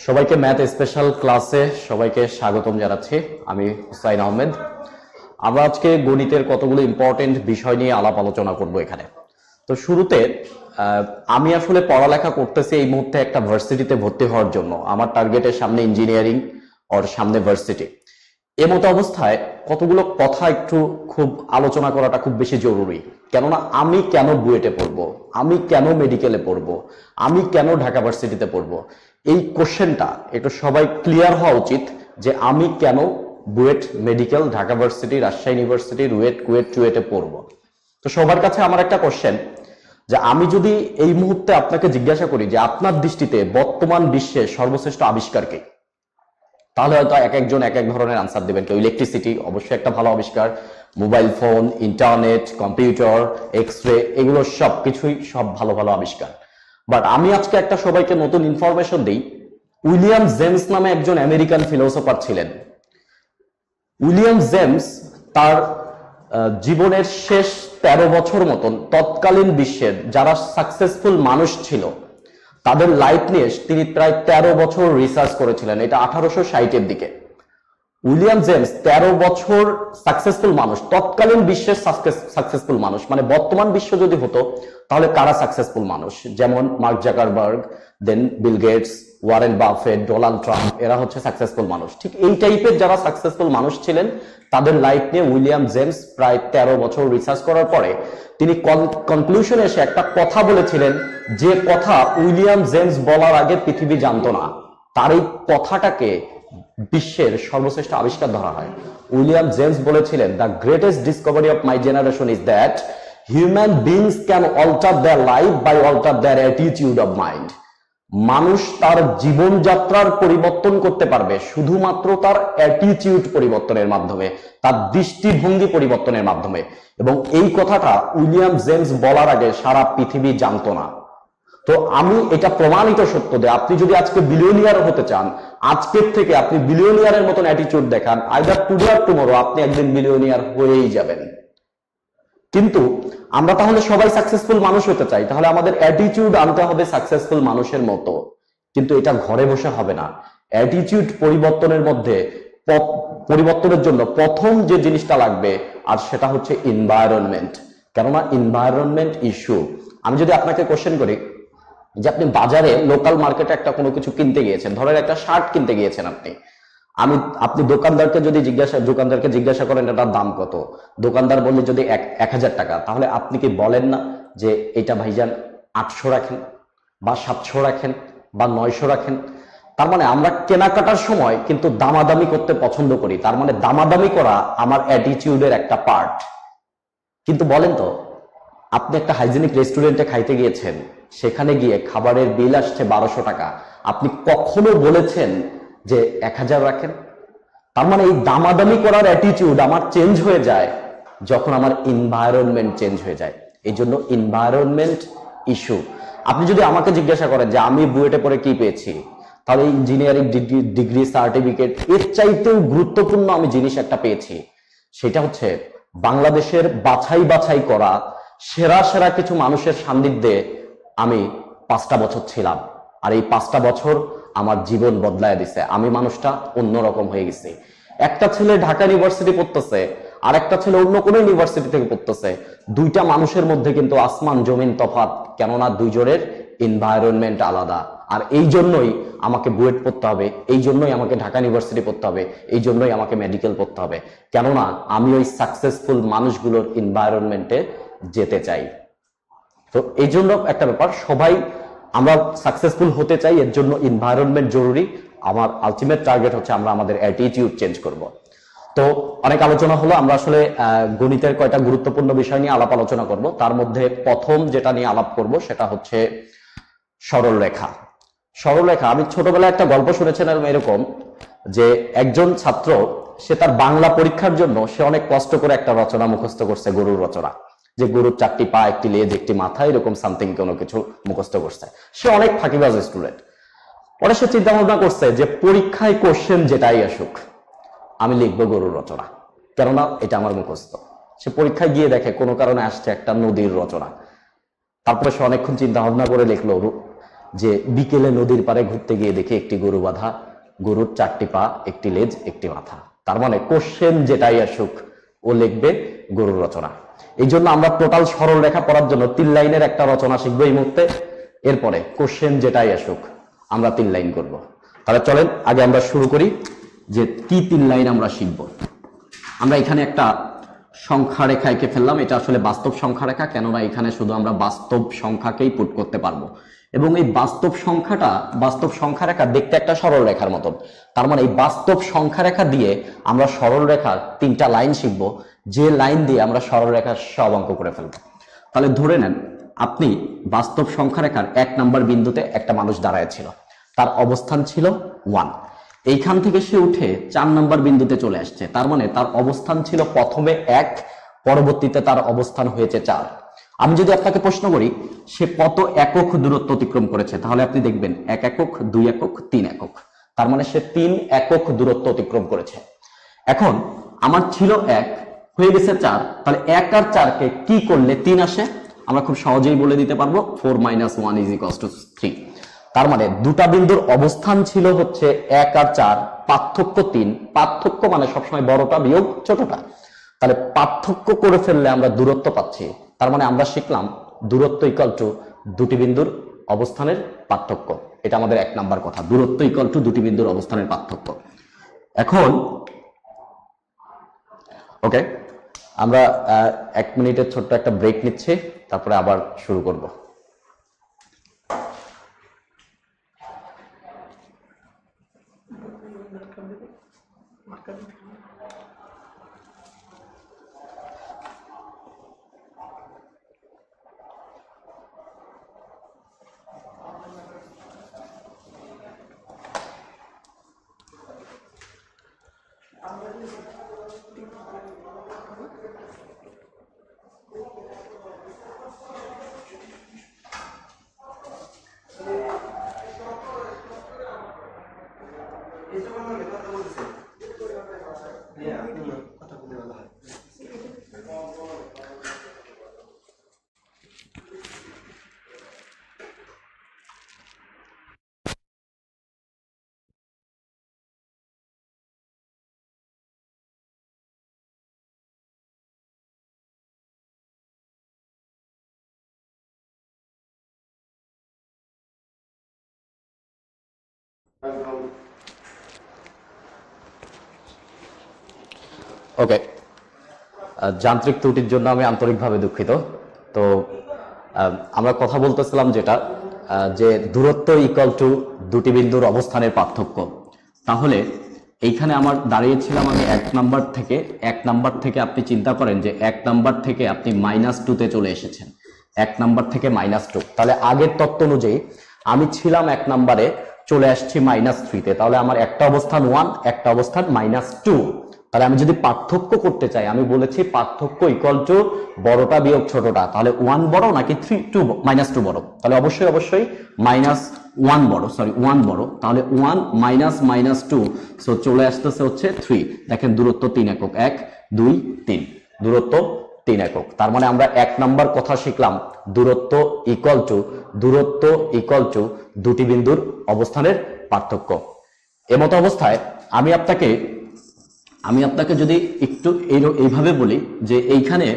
সবাইকে math special ক্লাসে সবাইকে স্বাগতম জানাচ্ছি। আমি হুসাইন আহমেদ। আমরা আজকে গণিতের কতগুলো ইম্পর্টেন্ট বিষয় নিয়ে আলাপ আলোচনা করব এখানে। তো শুরুতে আমি আসলে পড়ালেখা করতেছি এই মুহূর্তে একটা ভার্সিটিতে ভর্তি হওয়ার জন্য। আমার টার্গেটের সামনে ইঞ্জিনিয়ারিং আর সামনে ভার্সিটি। এমতো অবস্থায় কতগুলো কথা একটু খুব আলোচনা করাটা খুব বেশি জরুরি। কেননা আমি কেন বুয়েটে পড়বো, আমি কেন মেডিকেলে পড়বো, আমি কেন ঢাকা ভার্সিটিতে পড়বো, এই কোশ্চেনটা একটু সবাই ক্লিয়ার হওয়া উচিত যে আমি কেন BUET, medical, Dhaka varsity, Rajshahi university, RUET, KUET, চুয়েটে পড়বো। তো সবার কাছে আমার একটা কোশ্চেন, যে আমি যদি এই মুহূর্তে আপনাকে জিজ্ঞাসা করি যে আপনার দৃষ্টিতে বর্তমান বিশ্বের সর্বশ্রেষ্ঠ আবিষ্কার কি, তাহলে হয়তো এক একজন এক এক ধরনের আনসার দেবেন। কেউ ইলেকট্রিসিটি, অবশ্যই একটা ভালো আবিষ্কার, mobile phone, internet, computer, X ray, এগুলো সব কিছুই সব ভালো ভালো আবিষ্কার। বাট আমি আজকে একটা সবাইকে নতুন ইনফরমেশন দিই। উইলিয়াম জেমস নামে একজন আমেরিকান ফিলোসফার ছিলেন। উইলিয়াম জেমস তার জীবনের শেষ 13 বছর মতন তৎকালীন বিশ্বের যারা সাকসেসফুল মানুষ ছিল তাদের লাইফ নিয়ে তিনি প্রায় 13 বছর রিসার্চ করেছিলেন। এটা 1860-এর দিকে। উইলিয়াম জেমস 13 বছর সাকসেসফুল মানুষ, তৎকালীন বিশ্বের সাকসেসফুল মানুষ, মানে বর্তমান বিশ্ব যদি হতো তাহলে কারা সাকসেসফুল মানুষ, যেমন Mark Zuckerberg, then Bill Gates, Warren Buffett, Donald Trump, এরা হচ্ছে সাকসেসফুল মানুষ। ঠিক এই টাইপের যারা সাকসেসফুল মানুষ ছিলেন তাদের লাইফ নিয়ে উইলিয়াম জেমস প্রায় 13 বছর রিসার্চ করার পরে তিনি কনক্লুশনে এসে একটা কথা বলেছিলেন, যে কথা উইলিয়াম জেমস বলার আগে পৃথিবী জানতো না। তার এই কথাটাকে বিশ্বের সর্বশ্রেষ্ঠ আবিষ্কার ধরা হয়। উইলিয়াম জেমস বলেছিলেন, the greatest discovery of my generation is that human beings can alter their life by alter their attitude of mind. মানুষ তার জীবনযাত্রার পরিবর্তন করতে পারবে শুধুমাত্র তার অ্যাটিটিউড পরিবর্তনের মাধ্যমে, তার দৃষ্টিভঙ্গি পরিবর্তনের মাধ্যমে। এবং এই কথাটা উইলিয়াম জেমস বলার আগে সারা পৃথিবী জানতো না। তো আমি এটা প্রমাণিত সত্য যে আপনি যদি আজকে বিলিয়নিয়ার হতে চান, আজকের থেকে আপনি বিলিয়নিয়ারের মতন অ্যাটিটিউড দেখান, আইদার টুডে অর টুমরো আপনি একদিন বিলিয়নিয়ার হয়েই যাবেন। কিন্তু আমরা তাহলে সবাই সাকসেসফুল মানুষ হতে চাই, তাহলে আমাদের অ্যাটিটিউড আনতে হবে সাকসেসফুল মানুষের মতো। কিন্তু এটা ঘরে বসে হবে না। অ্যাটিটিউড পরিবর্তনের মধ্যে পরিবর্তনের জন্য প্রথম যে জিনিসটা লাগবে আর সেটা হচ্ছে এনভায়রনমেন্ট। কেননা এনভায়রনমেন্ট ইস্যু। আমি যদি আপনাকে কোশ্চেন করি যে আপনি বাজারে লোকাল মার্কেটে একটা কোনো কিছু কিনতে গিয়েছেন, ধরেন একটা শার্ট কিনতে গিয়েছেন আপনি দোকানদারকে জিজ্ঞাসা করেন এটার দাম কত, দোকানদার বললে যদি 1000 টাকা, তাহলে আপনি কি বলেন না যে এটা ভাইজান 800 রাখেন বা 700 রাখেন বা 900 রাখেন? তার মানে আমরা কেনাকাটার সময় কিন্তু দামাদামি করতে পছন্দ করি। তার মানে দামাদামি করা আমার অ্যাটিটিউডের একটা পার্ট। কিন্তু বলেন তো, আপনি একটা হাইজেনিক রেস্টুরেন্টে খাইতে গিয়েছেন, সেখানে গিয়ে খাবারের বিল আসছে 1200 টাকা, আপনি কখনো বলেছেন যে 1000 রাখেন? তার মানে এই দামাদামি করার অ্যাটিটিউড আমার চেঞ্জ হয়ে যায় যখন আমার এনভায়রনমেন্ট চেঞ্জ হয়ে যায়। এই জন্য এনভায়রনমেন্ট ইস্যু। আপনি যদি আমাকে জিজ্ঞাসা করেন যে আমি বুয়েটে পড়ে কি পেয়েছি, তাহলে ইঞ্জিনিয়ারিং ডিগ্রি সার্টিফিকেট, এর চাইতেও গুরুত্বপূর্ণ আমি জিনিস একটা পেয়েছি। সেটা হচ্ছে বাংলাদেশের বাছাই করা সেরা সেরা কিছু মানুষের সান্নিধ্যে আমি 5টা বছর ছিলাম। আর এই 5টা বছর আমার জীবন বদলায় দিছে। আমি মানুষটা অন্যরকম হয়ে গেছি। একটা ছেলে ঢাকা ইউনিভার্সিটি পড়তেছে, আর একটা ছেলে অন্য কোনো ইউনিভার্সিটি থেকে পড়তেছে। দুইটা মানুষের মধ্যে কিন্তু আসমান জমিন তফাৎ। কেননা দুইজনের এনভায়রনমেন্ট আলাদা। আর এই জন্যই আমাকে বুয়েট পড়তে হবে, এই জন্যই আমাকে ঢাকা ইউনিভার্সিটি পড়তে হবে, এই জন্যই আমাকে মেডিকেল পড়তে হবে। কেননা আমি ওই সাকসেসফুল মানুষগুলোর এনভায়রনমেন্টে যেতে চাই। তো এই জন্য একটা ব্যাপার, সবাই আমরা সাকসেসফুল হতে চাই, এর জন্য এনভায়রনমেন্ট জরুরি। আমার আলটিমেট টার্গেট হচ্ছে আমরা আমাদের অ্যাটিটিউড চেঞ্জ করব। তো অনেক আলোচনা হলো, আমরা আসলে গণিতের কয়টা গুরুত্বপূর্ণ বিষয় নিয়ে আলাপ আলোচনা করব। তার মধ্যে প্রথম যেটা নিয়ে আলাপ করব সেটা হচ্ছে সরলরেখা। সরলরেখা, আমি ছোটবেলায় একটা গল্প শুনেছিলাম এরকম, যে একজন ছাত্র সে তার বাংলা পরীক্ষার জন্য সে অনেক কষ্ট করে একটা রচনা মুখস্থ করছে, গরুর রচনা, যে গরুর 4টি পা, 1টি লেজ, 1টি মাথা, এরকম সামথিং কোনো কিছু মুখস্থ করছে। সে অনেক ফাঁকিবাজ স্টুডেন্ট। পরে সে চিন্তা ভাবনা করছে যে পরীক্ষায় কোশ্চেন যেটাই আসুক আমি লিখবো গরুর রচনা, কেননা এটা আমার মুখস্থ। সে পরীক্ষায় গিয়ে দেখে কোনো কারণে আসছে একটা নদীর রচনা। তারপরে সে অনেকক্ষণ চিন্তা ভাবনা করে লিখলো যে বিকেলে নদীর পাড়ে ঘুরতে গিয়ে দেখি একটি গরু বাঁধা, গরুর 4টি পা, একটি লেজ, একটি মাথা। তার মানে কোশ্চেন যেটাই আসুক ও লিখবে গরুর রচনা। এই জন্য আমরা টোটাল সরল রেখা পড়ার জন্য 3 লাইনের একটা রচনা শিখবো এই মুহূর্তে। এরপরে কোশ্চেন যেটাই আসুক আমরা 3 লাইন করব। তাহলে চলেন আগে আমরা শুরু করি যে কি 3 লাইন আমরা শিখব। আমরা এখানে একটা সংখ্যা রেখা এঁকে ফেললাম। এটা আসলে বাস্তব সংখ্যা রেখা, কেননা এখানে শুধু আমরা বাস্তব সংখ্যাকেই পুট করতে পারবো। এবং এই বাস্তব সংখ্যা রেখা দেখতে একটা সরল রেখার মতন। তার মানে এই বাস্তব সংখ্যা রেখা দিয়ে আমরা সরল রেখার 3টা লাইন শিখব, যে লাইন দিয়ে আমরা সরল রেখার সব অঙ্ক করে ফেলবো। তাহলে ধরে নেন আপনি বাস্তব সংখ্যা রেখার 1 নম্বর বিন্দুতে একটা মানুষ দাঁড়ায় ছিল, তার অবস্থান ছিল 1। এইখান থেকে সে উঠে 4 নম্বর বিন্দুতে চলে আসছে। তার মানে তার অবস্থান ছিল প্রথমে 1, পরবর্তীতে তার অবস্থান হয়েছে 4। আমি যদি আপনাকে প্রশ্ন করি সে কত একক দূরত্ব অতিক্রম করেছে, তাহলে আপনি দেখবেন 1 একক, 2 একক, 3 একক। তার মানে সে 3 একক দূরত্ব অতিক্রম করেছে। এখন আমার ছিল 1, হয়ে গেছে 4, তাহলে 1 আর 4 কে কি করলে 3 আসে? আমরা খুব সহজেই বলে দিতে পারবো 4 - 1 = 3। তার মানে দুটা বিন্দুর অবস্থান ছিল হচ্ছে 1 আর 4, পার্থক্য 3। পার্থক্য মানে সবসময় বড়টা বিয়োগ ছোটটা। তাহলে পার্থক্য করে ফেললে আমরা দূরত্ব পাচ্ছি। তার মানে আমরা শিখলাম দূরত্ব = দুটি বিন্দুর অবস্থানের পার্থক্য। এটা আমাদের 1 নাম্বার কথা, দূরত্ব = দুটি বিন্দুর অবস্থানের পার্থক্য। এখন ওকে, আমরা 1 মিনিটের ছোট্ট একটা ব্রেক নিচ্ছি, তারপরে আবার শুরু করব। ওকে, যান্ত্রিক ত্রুটির জন্য আমি আন্তরিকভাবে দুঃখিত। তো আমরা কথা বলতেছিলাম যেটা, যে দূরত্ব = দুটি বিন্দুর অবস্থানের পার্থক্য। তাহলে এইখানে আমার দাঁড়িয়েছিলাম আমি 1 নাম্বার থেকে আপনি চিন্তা করেন যে 1 নাম্বার থেকে আপনি -2 চলে এসেছেন। 1 নাম্বার থেকে -2, তাহলে আগের তত্ত্ব অনুযায়ী আমি ছিলাম 1 নাম্বারে, চলে আসছি -3-তে। তাহলে আমার একটা অবস্থান 1, একটা অবস্থান -2। তাহলে আমি যদি পার্থক্য করতে চাই, আমি বলেছি পার্থক্য = বড়টা বিয়োগ ছোটটা। তাহলে 1 বড় নাকি -2 বড়? তাহলে অবশ্যই -1 বড়, 1 বড়। তাহলে 1 - -2, সো চলে আসতেছে হচ্ছে 3। দেখেন দূরত্ব 3 একক, 1, 2, 3, দূরত্ব 3 একক। তার মানে আমরা 1 নাম্বার কথা শিখলাম, দূরত্ব = দুটি বিন্দুর অবস্থানের পার্থক্য। এমতো অবস্থায় আমি আপনাকে যদি একটু এইভাবে বলি যে এইখানে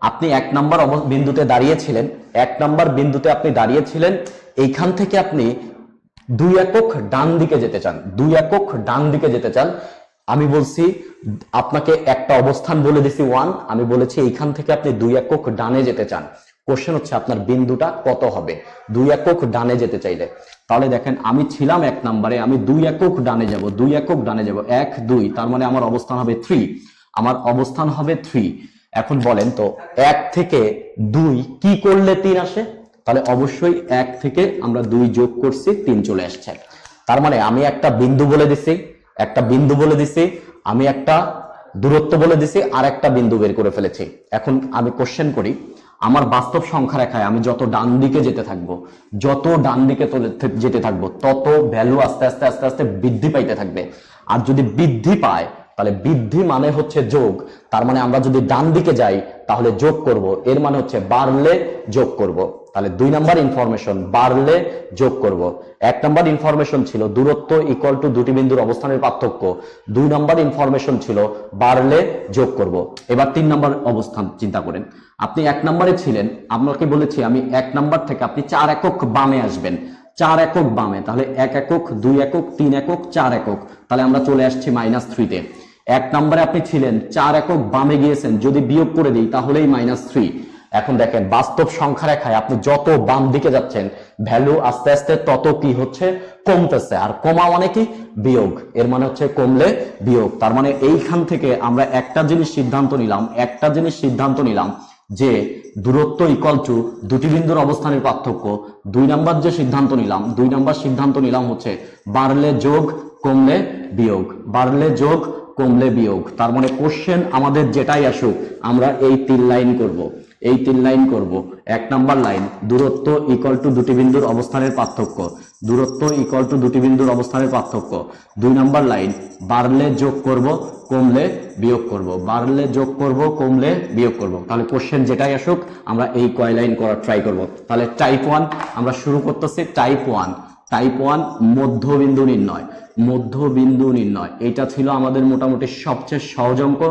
আপনি 1 নাম্বার বিন্দুতে দাঁড়িয়েছিলেন, 1 নাম্বার বিন্দুতে আপনি দাঁড়িয়েছিলেন, এইখান থেকে আপনি 2 একক ডান দিকে যেতে চান, 2 একক ডান দিকে যেতে চান। আমি বলছি আপনাকে একটা অবস্থান বলে দিছি 1, আমি বলেছি এইখান থেকে আপনি 2 একক ডানে যেতে চান। কোশ্চেন হচ্ছে আপনার বিন্দুটা কত হবে 2 একক ডানে যেতে চাইলে। তাহলে দেখেন আমি ছিলাম 1 নাম্বারে, আমি 2 একক ডানে যাব, 2 একক ডানে যাব, 1, 2, তার মানে আমার অবস্থান হবে 3। এখন বলেন তো 1 থেকে 2 কি করলে 3 আসে? তাহলে অবশ্যই 1 থেকে আমরা 2 যোগ করছি, 3 চলে আসছে। তার মানে আমি একটা বিন্দু বলে দিছি, আমি একটা দূরত্ব বলে দিছি, আর একটা বিন্দু বের করে ফেলেছি। এখন আমি কোশ্চেন করি, আমার বাস্তব সংখ্যা রেখায় আমি যত ডান দিকে যেতে থাকবো তত ভ্যালু আস্তে আস্তে বৃদ্ধি পাইতে থাকবে। আর যদি বৃদ্ধি পায় তাহলে বৃদ্ধি মানে হচ্ছে যোগ। তার মানে আমরা যদি ডান দিকে যাই তাহলে যোগ করব, এর মানে হচ্ছে বাড়লে যোগ করব। তাহলে 2 নাম্বার ইনফরমেশন বাড়লে যোগ করব। 1 নাম্বার ইনফরমেশন ছিল দূরত্ব ইকুয়াল টু দুটি বিন্দুর অবস্থানের পার্থক্য, 2 নাম্বার ইনফরমেশন ছিল বাড়লে যোগ করব। এবার 3 নাম্বার অবস্থান চিন্তা করেন। আপনি 1 নাম্বারে ছিলেন, আপনাকে বলেছি আমি 1 নাম্বার থেকে আপনি 4 একক বামে আসবেন, 4 একক বামে, তাহলে 1 একক 2 একক 3 একক 4 একক, তাহলে আমরা চলে আসছি -3 তে। 1 নাম্বারে আপনি ছিলেন 4 একক বামে গিয়েছেন, যদি বিয়োগ করে দিই তাহলেই -3। এখন দেখেন বাস্তব সংখ্যা রেখায় আপনি যত বাম দিকে যাচ্ছেন ভ্যালু আস্তে আস্তে তত কি হচ্ছে, কমতেছে। আর কমা মানে কি, বিয়োগ, এর মানে হচ্ছে কমলে বিয়োগ। তার মানে এইখান থেকে আমরা একটা জিনিস সিদ্ধান্ত নিলাম যে দূরত্ব ইকুয়াল টু দুটি বিন্দুর অবস্থানের পার্থক্য। 2 নাম্বার যে সিদ্ধান্ত নিলাম, 2 নাম্বার সিদ্ধান্ত নিলাম হচ্ছে বাড়লে যোগ কমলে বিয়োগ, বাড়লে যোগ কমলে বিয়োগ। তার মানে কোশ্চেন আমাদের যেটাই আসুক আমরা এই 3 লাইন করব, এই 3 লাইন করব। 1 নাম্বার লাইন দূরত্ব ইকুয়াল টু দুটি বিন্দুর অবস্থানের পার্থক্য, দূরত্ব ইকুয়াল টু দুটি বিন্দুর অবস্থানের পার্থক্য। 2 নাম্বার লাইন বাড়লে যোগ করব কমলে বিয়োগ করব, বাড়লে যোগ করব কমলে বিয়োগ করব। তাহলে কোশ্চেন যেটাই আসুক আমরা এই কয় লাইন করার ট্রাই করব। তাহলে টাইপ 1 আমরা শুরু করতেছি। টাইপ 1 মধ্যবিন্দু নির্ণয়, মধ্যবিন্দু নির্ণয়। এটা ছিল আমাদের মোটামুটি সবচেয়ে সহজ অঙ্ক,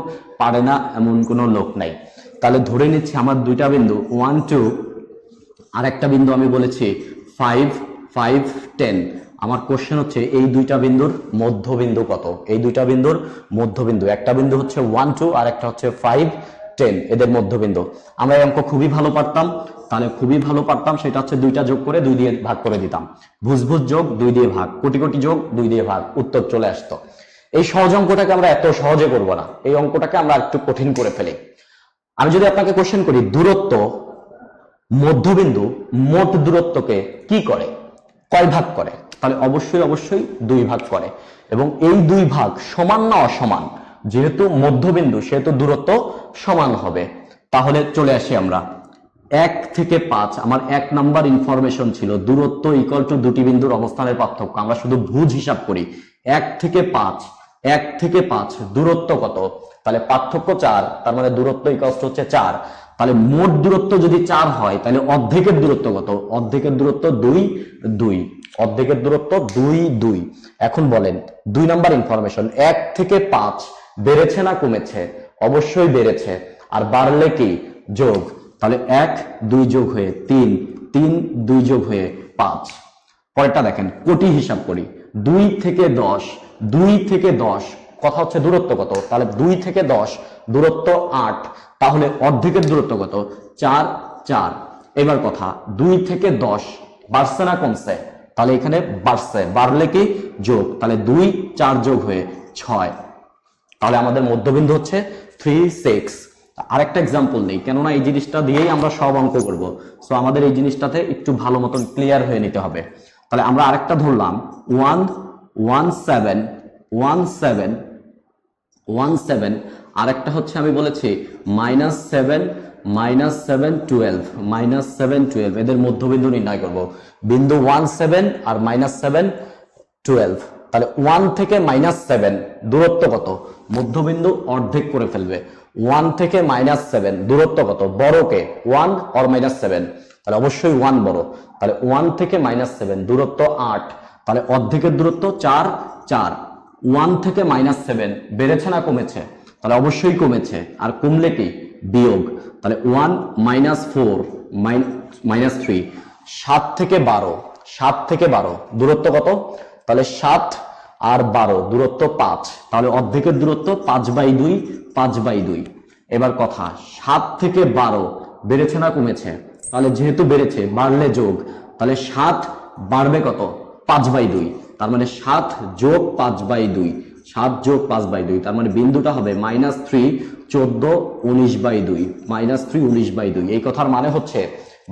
পারে না এমন কোনো লোক নাই। তাহলে ধরে নিচ্ছি আমার দুইটা বিন্দু 1 2, আর একটা বিন্দু আমি বলেছি 5 5 10। আমার কোশ্চেন হচ্ছে এই দুইটা বিন্দুর মধ্যবিন্দু কত, এই দুইটা বিন্দুর মধ্যবিন্দু, একটা বিন্দু হচ্ছে 1 2 আর একটা হচ্ছে 5 10, এদের মধ্যবিন্দু। আমরা এই অঙ্ক খুবই ভালো পারতাম, তাহলে খুবই ভালো পারতাম, সেটা হচ্ছে দুইটা যোগ করে 2 দিয়ে ভাগ করে দিতাম, ভুজ যোগ 2 দিয়ে ভাগ, কোটি কোটি যোগ 2 দিয়ে ভাগ, উত্তর চলে আসতো। এই সহজ অঙ্কটাকে আমরা এত সহজে করব না, এই অঙ্কটাকে আমরা একটু কঠিন করে ফেলি। আমি যদি আপনাকে কোশ্চেন করি দূরত্ব মধ্যবিন্দু মোট দূরত্বকে কি করে, কয় ভাগ করে, তাহলে অবশ্যই 2 ভাগ করে। এবং এই 2 ভাগ সমান না অসমান, যেহেতু মধ্যবিন্দু সেহেতু দূরত্ব সমান হবে। তাহলে চলে আসি আমরা 1 থেকে 5। আমার 1 নাম্বার ইনফরমেশন ছিল দূরত্ব ইকুয়াল টু দুটি বিন্দুর অবস্থানের পার্থক্য। আমরা শুধু ভুজ হিসাব করি। 1 থেকে 5 দূরত্ব কত, তাহলে পার্থক্য 4, তার মানে দূরত্ব ইকুয়াল টু হচ্ছে 4। তাহলে মোট দূরত্ব যদি 4 হয় তাহলে অর্ধেকের দূরত্ব কত, অর্ধেকের দূরত্ব 2, অর্ধেকের দূরত্ব 2। এখন বলেন 2 নাম্বার ইনফরমেশন 1 থেকে 5 বেড়েছে না কমেছে, অবশ্যই বেড়েছে। আর বাড়লে কি, যোগ, তাহলে 1 2 যোগ হয়ে 3 3 2 যোগ হয়ে 5। পরেরটা দেখেন কোটি হিসাব করি। 2 থেকে 10 কথা হচ্ছে দূরত্ব কত, তাহলে 2 থেকে 10 দূরত্ব 8, তাহলে অর্ধেকের দূরত্ব কত, 4। এবার কথা 2 থেকে 10 বাড়ছে না কমছে, তাহলে এখানে বাড়ছে, বাড়লে কি যোগ, তাহলে 2 4 যোগ হয়ে 6। তাহলে আমাদের মধ্যবিন্দু হচ্ছে 3 6। আরেকটা एग्जांपल নেই, কেননা এই জিনিসটা দিয়েই আমরা সব অঙ্ক করব, সো আমাদের এই জিনিসটাতে একটু ভালো মতন ক্লিয়ার হয়ে নিতে হবে। তাহলে আমরা আরেকটা ধরলাম 1 1 7 1 7 1 7, আরেকটা হচ্ছে আমি বলেছি -7 -7 12 -7 12, এদের মধ্যবিন্দু নির্ণয় করব। বিন্দু 1 7 আর -7 12, তাহলে 1 থেকে -7 দূরত্ব কত, মধ্যবিন্দু অর্ধেক করে ফেলবে। 1 থেকে -7 দূরত্ব কত, বড়কে 1 or -7, তাহলে অবশ্যই 1 বড়। তাহলে 1 থেকে -7 দূরত্ব 8, তাহলে অর্ধেকের দূরত্ব 4। 1 থেকে -7 বেড়েছে না কমেছে, তাহলে অবশ্যই কমেছে, আর কমলে কি বিয়োগ, তাহলে 1 -4 -3। 7 থেকে 12 দূরত্ব কত, তাহলে 7 আর 12 দূরত্ব 5, তাহলে অর্ধেকের দূরত্ব 5/2। এবার কথা 7 থেকে 12 বেড়েছে না কমেছে, তাহলে যেহেতু বেড়েছে বাড়লে যোগ, তাহলে 7 বাড়বে কত, 5/2, তার মানে 7 যোগ 5/2, 7 যোগ 5/2, তার মানে বিন্দুটা হবে -3 14 19/2, -3 19/2। এই কথার মানে হচ্ছে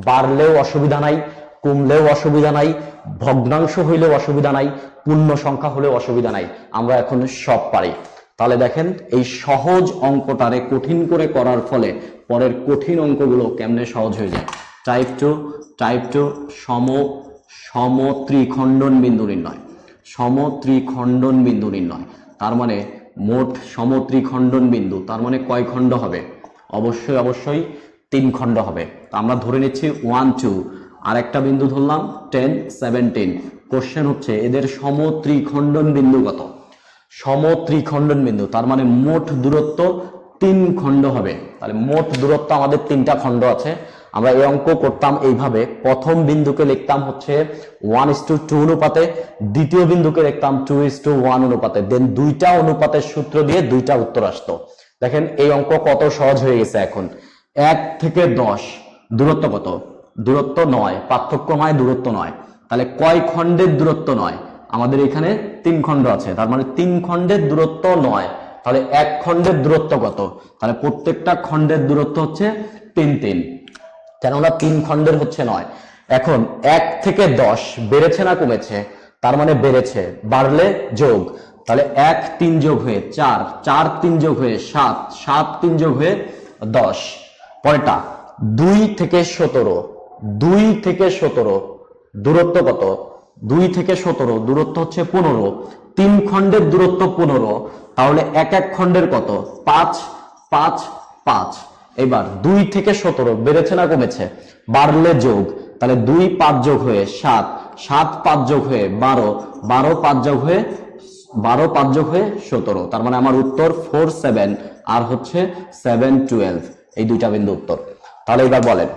বাড়লেও অসুবিধা নাই, কমলেও অসুবিধা নাই, ভগ্নাংশ হইলেও অসুবিধা নাই, পূর্ণ সংখ্যা হলেও অসুবিধা নাই, আমরা এখন সব পারি। তাহলে দেখেন এই সহজ অঙ্কটারে কঠিন করে করার ফলে পরের কঠিন অঙ্কগুলো কেমনে সহজ হয়ে যায়। টাইপ 2 সমত্রিখণ্ডন বিন্দু নির্ণয়, সমত্রিখণ্ডন বিন্দু নির্ণয়। তার মানে মোট সমত্রিখণ্ডন বিন্দু, তার মানে কয় খণ্ড হবে, অবশ্যই 3 খণ্ড হবে। তো আমরা ধরে নিচ্ছি 1 2, আর একটা বিন্দু ধরলাম 10 17। কোশ্চেন হচ্ছে এদের সমত্রিখণ্ডন বিন্দু কত? সমত্রিখণ্ডন বিন্দু, তার মানে মোট দূরত্ব 3 খণ্ড হবে। তাহলে মোট দূরত্ব আমাদের 3টা খণ্ড আছে। আমরা এই অঙ্ক করতাম এইভাবে, প্রথম বিন্দুকে লিখতাম হচ্ছে 1:2 অনুপাতে, দ্বিতীয় বিন্দুকে লিখতাম 2:1 অনুপাতে, দেন দুইটা অনুপাতের সূত্র দিয়ে দুইটা উত্তর আসতো। দেখেন এই অঙ্ক কত সহজ হয়ে গেছে এখন। 1 থেকে 10 দূরত্ব কত? দূরত্ব 9, পার্থক্য নয়, দূরত্ব নয়। তাহলে কয় খণ্ডের দূরত্ব 9? আমাদের এখানে 3 খণ্ড আছে, তার মানে 3 খণ্ডের দূরত্ব 9। তাহলে এক খণ্ডের দূরত্ব কত? তাহলে প্রত্যেকটা খণ্ডের দূরত্ব হচ্ছে 3 3, কেননা 3 খণ্ডের হচ্ছে 9। এখন 1 থেকে 10 বেড়েছে না কমেছে? তার মানে বেড়েছে, বাড়লে যোগ, তাহলে 1 3 যোগ হয়ে 4, 4 3 যোগ হয়ে 7, 7 3 যোগ হয়ে 10। পরেরটা 2 থেকে 17, 2 থেকে 17 দূরত্ব কত? 2 থেকে 17 দূরত্ব হচ্ছে 15। 3 খণ্ডের দূরত্ব 15, তাহলে এক এক খণ্ডের কত? 5 5 5। এবার 2 থেকে 17 বেড়েছে না কমেছে? বাড়লে যোগ, তাহলে 2 5 যোগ হয়ে 7, 7 5 যোগ হয়ে 12, 12 5 যোগ হয়ে 12 5 যোগ হয়ে 17। তার মানে আমার উত্তর 4 7 আর হচ্ছে 7 12, এই দুইটা বিন্দু উত্তর। তাহলে এবার বলেন,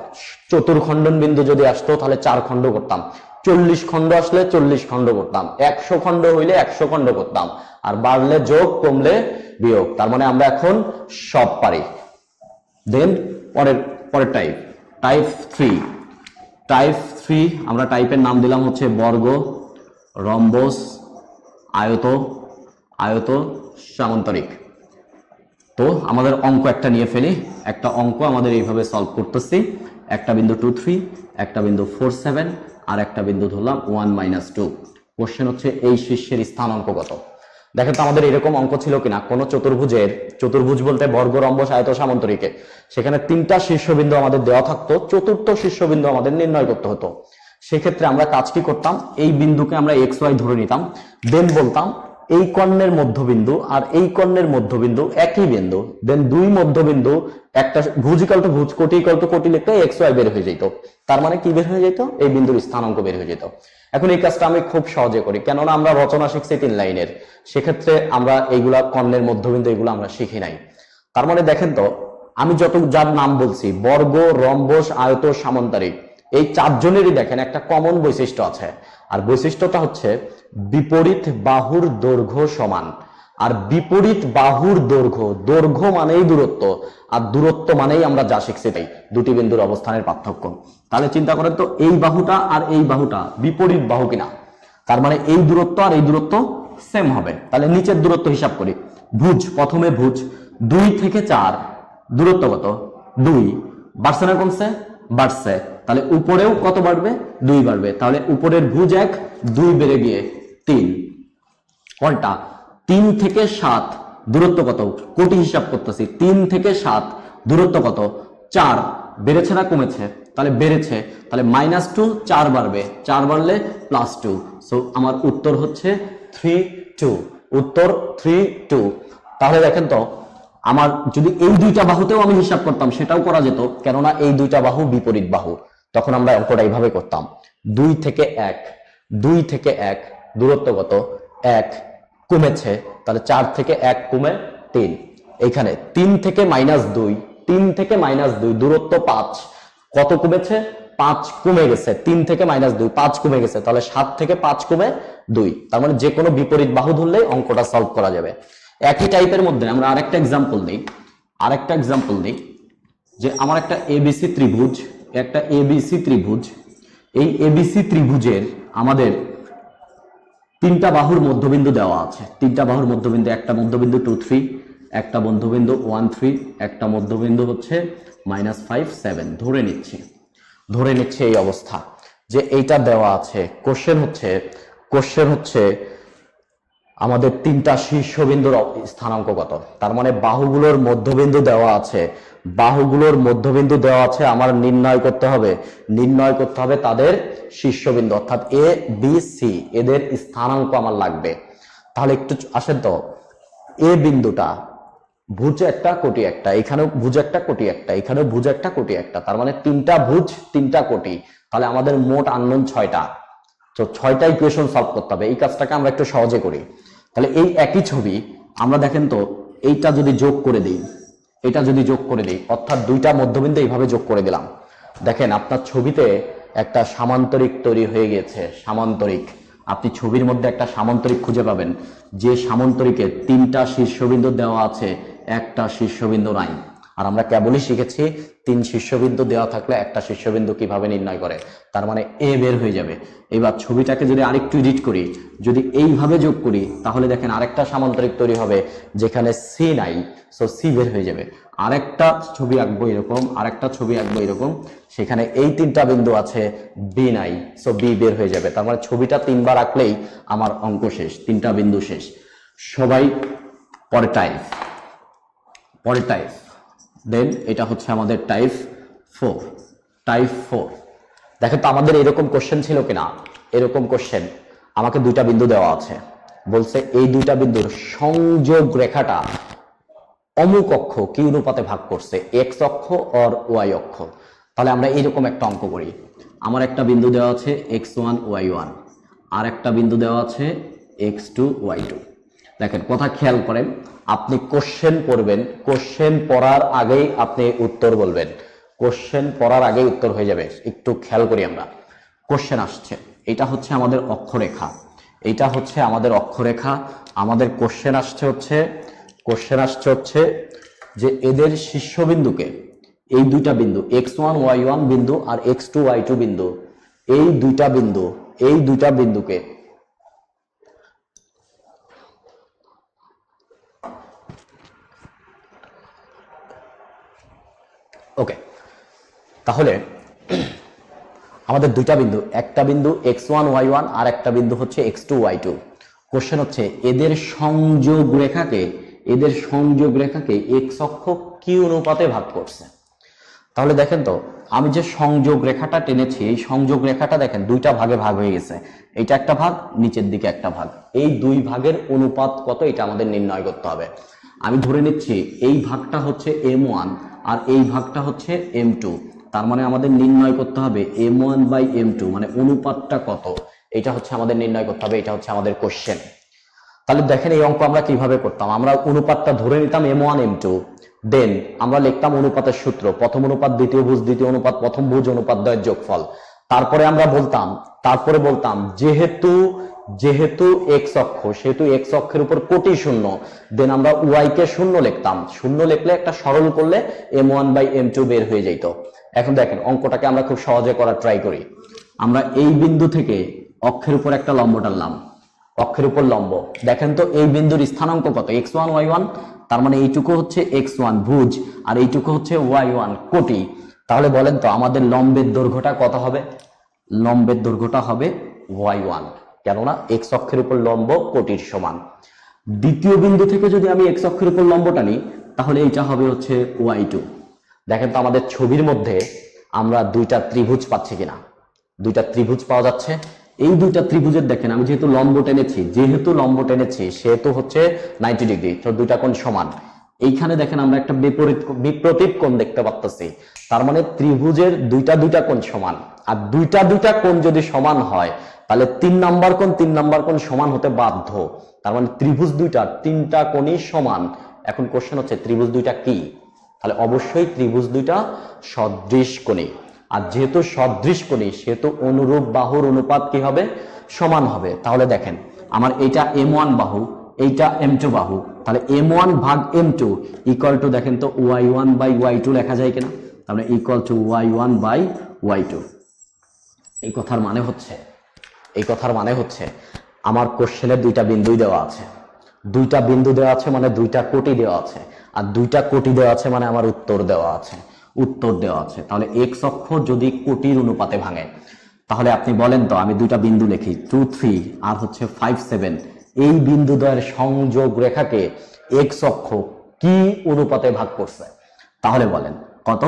চতুর্খণ্ডন বিন্দু যদি আসতো তাহলে 4 খণ্ড করতাম, 40 খণ্ড আসলে 40 খণ্ড করতাম, 100 খণ্ড হইলে 100 খণ্ড করতাম, আর বাড়লে যোগ, কমলে বিয়োগ। তার মানে আমরা এখন সব পারি। দেন পরের টাইপ 3। টাইপ 3 আমরা টাইপের নাম দিলাম হচ্ছে বর্গ, রম্বস, আয়ত, আয়ত সামান্তরিক। তো আমাদের অঙ্ক একটা নিয়ে ফেলি। একটা অঙ্ক আমাদের এইভাবে সলভ করতেছি। একটা বিন্দু 2 3, একটা বিন্দু 4 7, আর একটা বিন্দু ধরলাম 1 - 2। কোশ্চেন হচ্ছে এই শীর্ষের স্থানাঙ্ক কত? দেখেন তো আমাদের এরকম অঙ্ক ছিল কিনা কোন চতুর্ভুজের, চতুর্ভুজ বলতে বর্গ, রম্বস, আয়ত, সামান্তরিকে, সেখানে 3টা শীর্ষবিন্দু আমাদের দেওয়া থাকতো, চতুর্থ শীর্ষবিন্দু আমাদের নির্ণয় করতে হতো। সেক্ষেত্রে আমরা কাজ কি করতাম? এই বিন্দুকে আমরা XY ধরে নিতাম, দেন বলতাম এই কর্ণের মধ্যবিন্দু আর এই কর্ণের মধ্যবিন্দু একই বিন্দু, দেন দুই মধ্যবিন্দু, একটা ভুজ ইকুয়াল টু ভুজ, কোটি ইকুয়াল টু কোটি লিখলে XY বের হয়ে যেত। তার মানে কি বের হয়ে যেত? এই বিন্দুর স্থানাঙ্ক বের হয়ে যেত। এখন এই কাজটা আমি খুব সহজে করি, কেননা আমরা রচনা শিখছি 3 লাইনের, সেক্ষেত্রে আমরা এইগুলা কর্ণের মধ্যবিন্দু এগুলো আমরা শিখি নাই। তার মানে দেখেন তো, আমি যত যার নাম বলছি, বর্গ, রম্বস, আয়ত, সামান্তরিক, এই 4 জনেরই দেখেন একটা কমন বৈশিষ্ট্য আছে, আর বৈশিষ্ট্যটা হচ্ছে বিপরীত বাহুর দৈর্ঘ্য সমান। আর বিপরীত বাহুর দৈর্ঘ্য, দৈর্ঘ্য মানেই দূরত্ব, আর দূরত্ব মানেই আমরা যা শিখছি তাই, দুটি বিন্দুর অবস্থানের পার্থক্য। তাহলে চিন্তা করেন তো, এই বাহুটা আর এই বাহুটা বিপরীত বাহু কিনা? তার মানে এই দূরত্ব আর এই দূরত্ব সেম হবে। তাহলে নিচের দূরত্ব হিসাব করি। ভুজ, প্রথমে ভুজ 2 থেকে 4 দূরত্ব কত? 2। বাড়ছে না কমছে? বাড়ছে। তাহলে উপরেও কত বাড়বে? 2 বাড়বে। তাহলে উপরের ভুজ 1, 2 বেড়ে গিয়ে 3। কোনটা? 3 থেকে 7 দূরত্ব কত? কোটি হিসাব করতেছি। 3 থেকে 7 দূরত্ব কত? 4। বেড়েছে না কমেছে? তাহলে বেড়েছে। তাহলে -2, 4 বাড়বে, 4 বাড়লে +2। সো আমার উত্তর হচ্ছে 3 2। উত্তর 3 2। তাহলে দেখেন তো, আমার যদি এই দুইটা বাহুতেও আমি হিসাব করতাম সেটাও করা যেত, কেননা এই দুইটা বাহু বিপরীত বাহু। তখন আমরা অঙ্কটা এইভাবে করতাম। 2 থেকে 1, 2 থেকে 1 দূরত্ব কত? 1। কমেছে, তাহলে 4 থেকে 1 কমে 3। এখানে 3 থেকে -2, 3 থেকে -2 দূরত্ব 5। কত কমেছে? 5 কমে গেছে। 3 থেকে -2, 5 কমে গেছে, তাহলে 7 থেকে 5 কমে 2। তার মানে যে কোনো বিপরীত বাহু ধরলেই অঙ্কটা সলভ করা যাবে। একই টাইপের মধ্যে আমরা আরেকটা এক্সাম্পল নিই। যে আমার একটা এবিসি ত্রিভুজ, এই এবিসি ত্রিভুজের আমাদের 3টা বাহুর মধ্যবিন্দু দেওয়া আছে। 3টা বাহুর মধ্যবিন্দু, একটা মধ্যবিন্দু 2 3, একটা মধ্যবিন্দু 1 3, একটা মধ্যবিন্দু হচ্ছে -5 7। ধরে নিচ্ছে এই অবস্থা যে এইটা দেওয়া আছে। কোশ্চেন হচ্ছে আমাদের 3টা শীর্ষবিন্দুর স্থানাঙ্ক কত? তার মানে বাহুগুলোর মধ্যবিন্দু দেওয়া আছে, আমার নির্ণয় করতে হবে তাদের শীর্ষবিন্দু, অর্থাৎ এ বি সি, এদের স্থানাঙ্ক আমার লাগবে। তাহলে একটু আসেন তো, এ বিন্দুটা ভুজ একটা, কোটি একটা, এখানেও ভুজ একটা, কোটি একটা, এখানেও ভুজ একটা, কোটি একটা, তার মানে 3টা ভুজ 3টা কোটি। তাহলে আমাদের মোট আননোন 6টা। তো 6টা ইকুয়েশন সলভ করতে হবে। এই কাজটাকে আমরা একটু সহজে করি। তাহলে এই একই ছবি আমরা দেখেন তো এইটা যদি যোগ করে দিই, এটা যদি যোগ করে দিই, অর্থাৎ দুইটা মধ্যবিন্দু এইভাবে যোগ করে দিলাম, দেখেন আপনার ছবিতে একটা সামান্তরিক তৈরি হয়ে গেছে। সামান্তরিক, আপনি ছবির মধ্যে একটা সামান্তরিক খুঁজে পাবেন যে সামান্তরিকে 3টা শীর্ষবিন্দু দেওয়া আছে, একটা শীর্ষবিন্দু নাই। আর আমরা কেবলই শিখেছি 3 শীর্ষবিন্দু দেওয়া থাকলে একটা শীর্ষবিন্দু কিভাবে নির্ণয় করে, তার মানে এ বের হয়ে যাবে। এবার ছবিটাকে যদি আরেকটু এডিট করি, যদি এইভাবে যোগ করি, তাহলে দেখেন আরেকটা সামান্তরিক তৈরি হবে যেখানে সি নাই, সো সি বের হয়ে যাবে। আরেকটা ছবি আঁকবো এরকম, আরেকটা ছবি আঁকবো এরকম, সেখানে এই 3টা বিন্দু আছে, বি নাই, সো বি বের হয়ে যাবে। তার মানে ছবিটা 3বার আঁকলেই আমার অঙ্ক শেষ, 3টা বিন্দু শেষ। সবাই পরে টাইপ, পরে টাইপ দেন এটা হচ্ছে আমাদের টাইপ 4। টাইপ 4 দেখেন তো আমাদের এরকম কোশ্চেন ছিল কিনা। এরকম কোশ্চেন আমাকে 2টা বিন্দু দেওয়া আছে, বলছে এই 2টা বিন্দুর সংযোগ রেখাটা অমুক অক্ষ কি অনুপাতে ভাগ করছে, এক্স অক্ষ আর ওয়াই অক্ষ। তাহলে আমরা এইরকম একটা অঙ্ক করি। আমার একটা বিন্দু দেওয়া আছে x1 y1, আর একটা বিন্দু দেওয়া আছে x2 y2। দেখেন কথা খেয়াল করেন, আপনি কোশ্চেন পড়বেন, কোশ্চেন পড়ার আগেই আপনি উত্তর বলবেন, কোশ্চেন পড়ার আগেই উত্তর হয়ে যাবে। একটু খেয়াল করি আমরা, কোশ্চেন আসছে, এটা হচ্ছে আমাদের অক্ষরেখা, এটা হচ্ছে আমাদের অক্ষরেখা। আমাদের কোশ্চেন আসছে হচ্ছে যে এদের শীর্ষবিন্দুকে, এই 2টা বিন্দু x1 y1 বিন্দু আর x2 y2 বিন্দু, এই 2টা বিন্দুকে ওকে, তাহলে আমাদের 2টা বিন্দু, একটা বিন্দু x1 y1 আর একটা বিন্দু হচ্ছে x2 y2। কোশ্চেন হচ্ছে এদের সংযোগ রেখাকে x অক্ষ কি অনুপাতে ভাগ করছে। তাহলে দেখেন তো আমি যে সংযোগ রেখাটা টেনেছি, এই সংযোগ রেখাটা দেখেন 2টা ভাগে ভাগ হয়ে গেছে, এইটা একটা ভাগ, নিচের দিকে একটা ভাগ। এই 2 ভাগের অনুপাত কত এটা আমাদের নির্ণয় করতে হবে। আমি ধরে নিচ্ছি এই ভাগটা হচ্ছে m1 আর এই ভাগটা হচ্ছে m2। তার মানে আমাদের নির্ণয় করতে হবে m1/m2, মানে অনুপাতটা কত, এটা হচ্ছে আমাদের নির্ণয় করতে হবে। এটা হচ্ছে আমাদের কোশ্চেন। তাহলে দেখেন এই অঙ্ক আমরা কিভাবে করতাম, আমরা অনুপাতটা ধরে নিতাম m1 m2, দেন আমরা লিখতাম অনুপাতের সূত্র, প্রথম অনুপাত দ্বিতীয় ভুজ, দ্বিতীয় অনুপাত প্রথম ভুজ, অনুপাত দ্বয়ের যোগফল। তারপরে আমরা বলতাম যেহেতু এক্স অক্ষ, সেহেতু এক্স অক্ষের উপর কোটি শূন্য, দেন আমরা ওয়াই কে শূন্য লিখতাম। শূন্য লিখলে একটা সরল করলে m1/m2 বের হয়ে যেত। এখন দেখেন অঙ্কটাকে আমরা খুব সহজে করার ট্রাই করি। আমরা এই বিন্দু থেকে অক্ষের উপর একটা লম্ব টানলাম, অক্ষের উপর লম্ব, দেখেন তো এই বিন্দুর স্থানাঙ্ক কত, x1 y1, তার মানে এইটুকু হচ্ছে x1 ভুজ আর এইটুকু হচ্ছে y1 কোটি। তাহলে বলেন তো আমাদের লম্বের দৈর্ঘ্যটা কত হবে, লম্বের দৈর্ঘ্যটা হবে y1, কেননা x অক্ষের উপর লম্ব কোটির সমান। দ্বিতীয় বিন্দু থেকে যদি আমি x অক্ষের উপর লম্ব টানি, তাহলে এইটা হবে হচ্ছে y2। দেখেন তো আমাদের ছবির মধ্যে আমরা 2টা ত্রিভুজ পাচ্ছি কিনা, 2টা ত্রিভুজ পাওয়া যাচ্ছে। এই 2টা ত্রিভুজের দেখেন আমি যেহেতু লম্ব টেনেছি সেহেতু হচ্ছে 90 ডিগ্রি, তো 2টা কোণ সমান। এইখানে দেখেন আমরা একটা বিপরীত কোণ দেখতে পাচ্ছি, তার মানে ত্রিভুজের 2টা কোণ সমান। আর 2টা কোণ যদি সমান হয় তাহলে 3 নাম্বার কোণ সমান হতে বাধ্য। তার মানে ত্রিভুজ 3টা কোণই সমান। এখন কোশ্চেন হচ্ছে ত্রিভুজ 2টা কি, তাহলে অবশ্যই ত্রিভুজ 2টা সদৃশ কোণী। আর যেহেতু সদৃশ কোণী সেহেতু অনুরূপ বাহুর অনুপাত কি হবে, সমান হবে। তাহলে দেখেন আমার এইটা m1 বাহু, এইটা m2 বাহু, তাহলে m1 ভাগ m2 ইকুয়াল টু, দেখেন তো y1/y2 লেখা যায় কিনা, তাহলে ইকুয়াল টু y1/y2। এই কথার মানে হচ্ছে আমার কোশ্চেনে 2টা বিন্দুই দেওয়া আছে, 2টা বিন্দু দেওয়া আছে মানে 2টা কোটি দেওয়া আছে, আর 2টা কোটি দেওয়া আছে মানে আমার উত্তর দেওয়া আছে। তাহলে এক্স অক্ষ যদি কোটির অনুপাতে ভাঙে, তাহলে আপনি বলেন তো, আমি 2টা বিন্দু লিখি 2 3 আর হচ্ছে 5 7, এই বিন্দুদ্বয়ের সংযোগ রেখাকে এক্স অক্ষ কি অনুপাতে ভাগ করছে, তাহলে বলেন কত,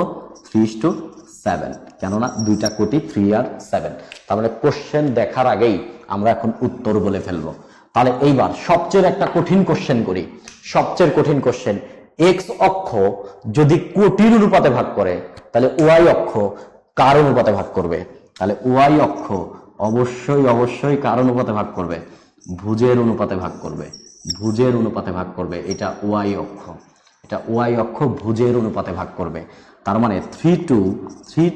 3:7, কেননা 2টা কোটি 3 আর 7। তার মানে কোশ্চেন দেখার আগেই আমরা এখন উত্তর বলে ফেলবো। তাহলে এইবার সবচেয়ে একটা কঠিন কোশ্চেন করি, সবচেয়ে কঠিন কোশ্চেন, এক্স অক্ষ যদি কোটির অনুপাতে ভাগ করে তাহলে ওয়াই অক্ষ কার অনুপাতে ভাগ করবে। তাহলে ওয়াই অক্ষ অবশ্যই অবশ্যই কার অনুপাতে ভাগ করবে? ভুজের অনুপাতে ভাগ করবে, ভুজের অনুপাতে ভাগ করবে। এটা ওয়াই অক্ষ, এটা ওয়াই অক্ষ ভুজের অনুপাতে ভাগ করবে। তার মানে 3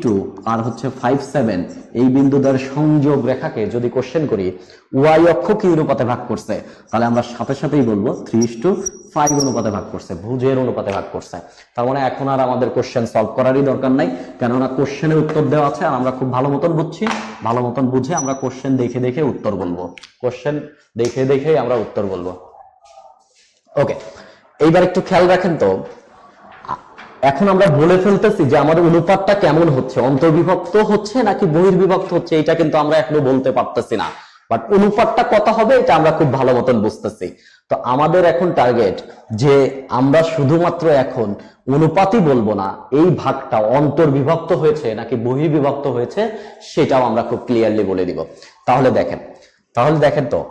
2 আর হচ্ছে 5 7 এই বিন্দুদের সংযোগ রেখাকে যদি কোশ্চেন করি ওয়াই অক্ষ কি অনুপাতে ভাগ করছে, তাহলে আমরা সাথে সাথেই বলবো 3:5 অনুপাতে ভাগ করছে, ভুজের অনুপাতে ভাগ করছে। তার মানে এখন আর আমাদের কোশ্চেন সলভ করারই দরকার নাই, কেননা কোশ্চেনের উত্তর দেওয়া আছে আর আমরা খুব ভালো মতন বুঝছি, ভালো মতন বুঝে আমরা কোশ্চেন দেখে দেখে উত্তর বলবো, কোশ্চেন দেখে দেখে আমরা উত্তর বলবো। ওকে, এইবার একটু খেয়াল রাখেন তো, এখন আমরা বলে ফেলতেছি যে আমাদের অনুপাতটা কেমন হচ্ছে, অন্তর্বিভক্ত হচ্ছে নাকি বহির্বিভক্ত হচ্ছে, এটা কিন্তু আমরা এখনো বলতে পারতেছি না, বাট অনুপাতটা কত হবে এটা আমরা খুব ভালো মতন বুঝতেছি। তো আমাদের এখন টার্গেট যে আমরা শুধুমাত্র এখন অনুপাতই বলবো না, এই ভাগটা অন্তর্বিভক্ত হয়েছে নাকি বহির্বিভক্ত হয়েছে সেটাও আমরা খুব ক্লিয়ারলি বলে দিব। তাহলে দেখেন তো,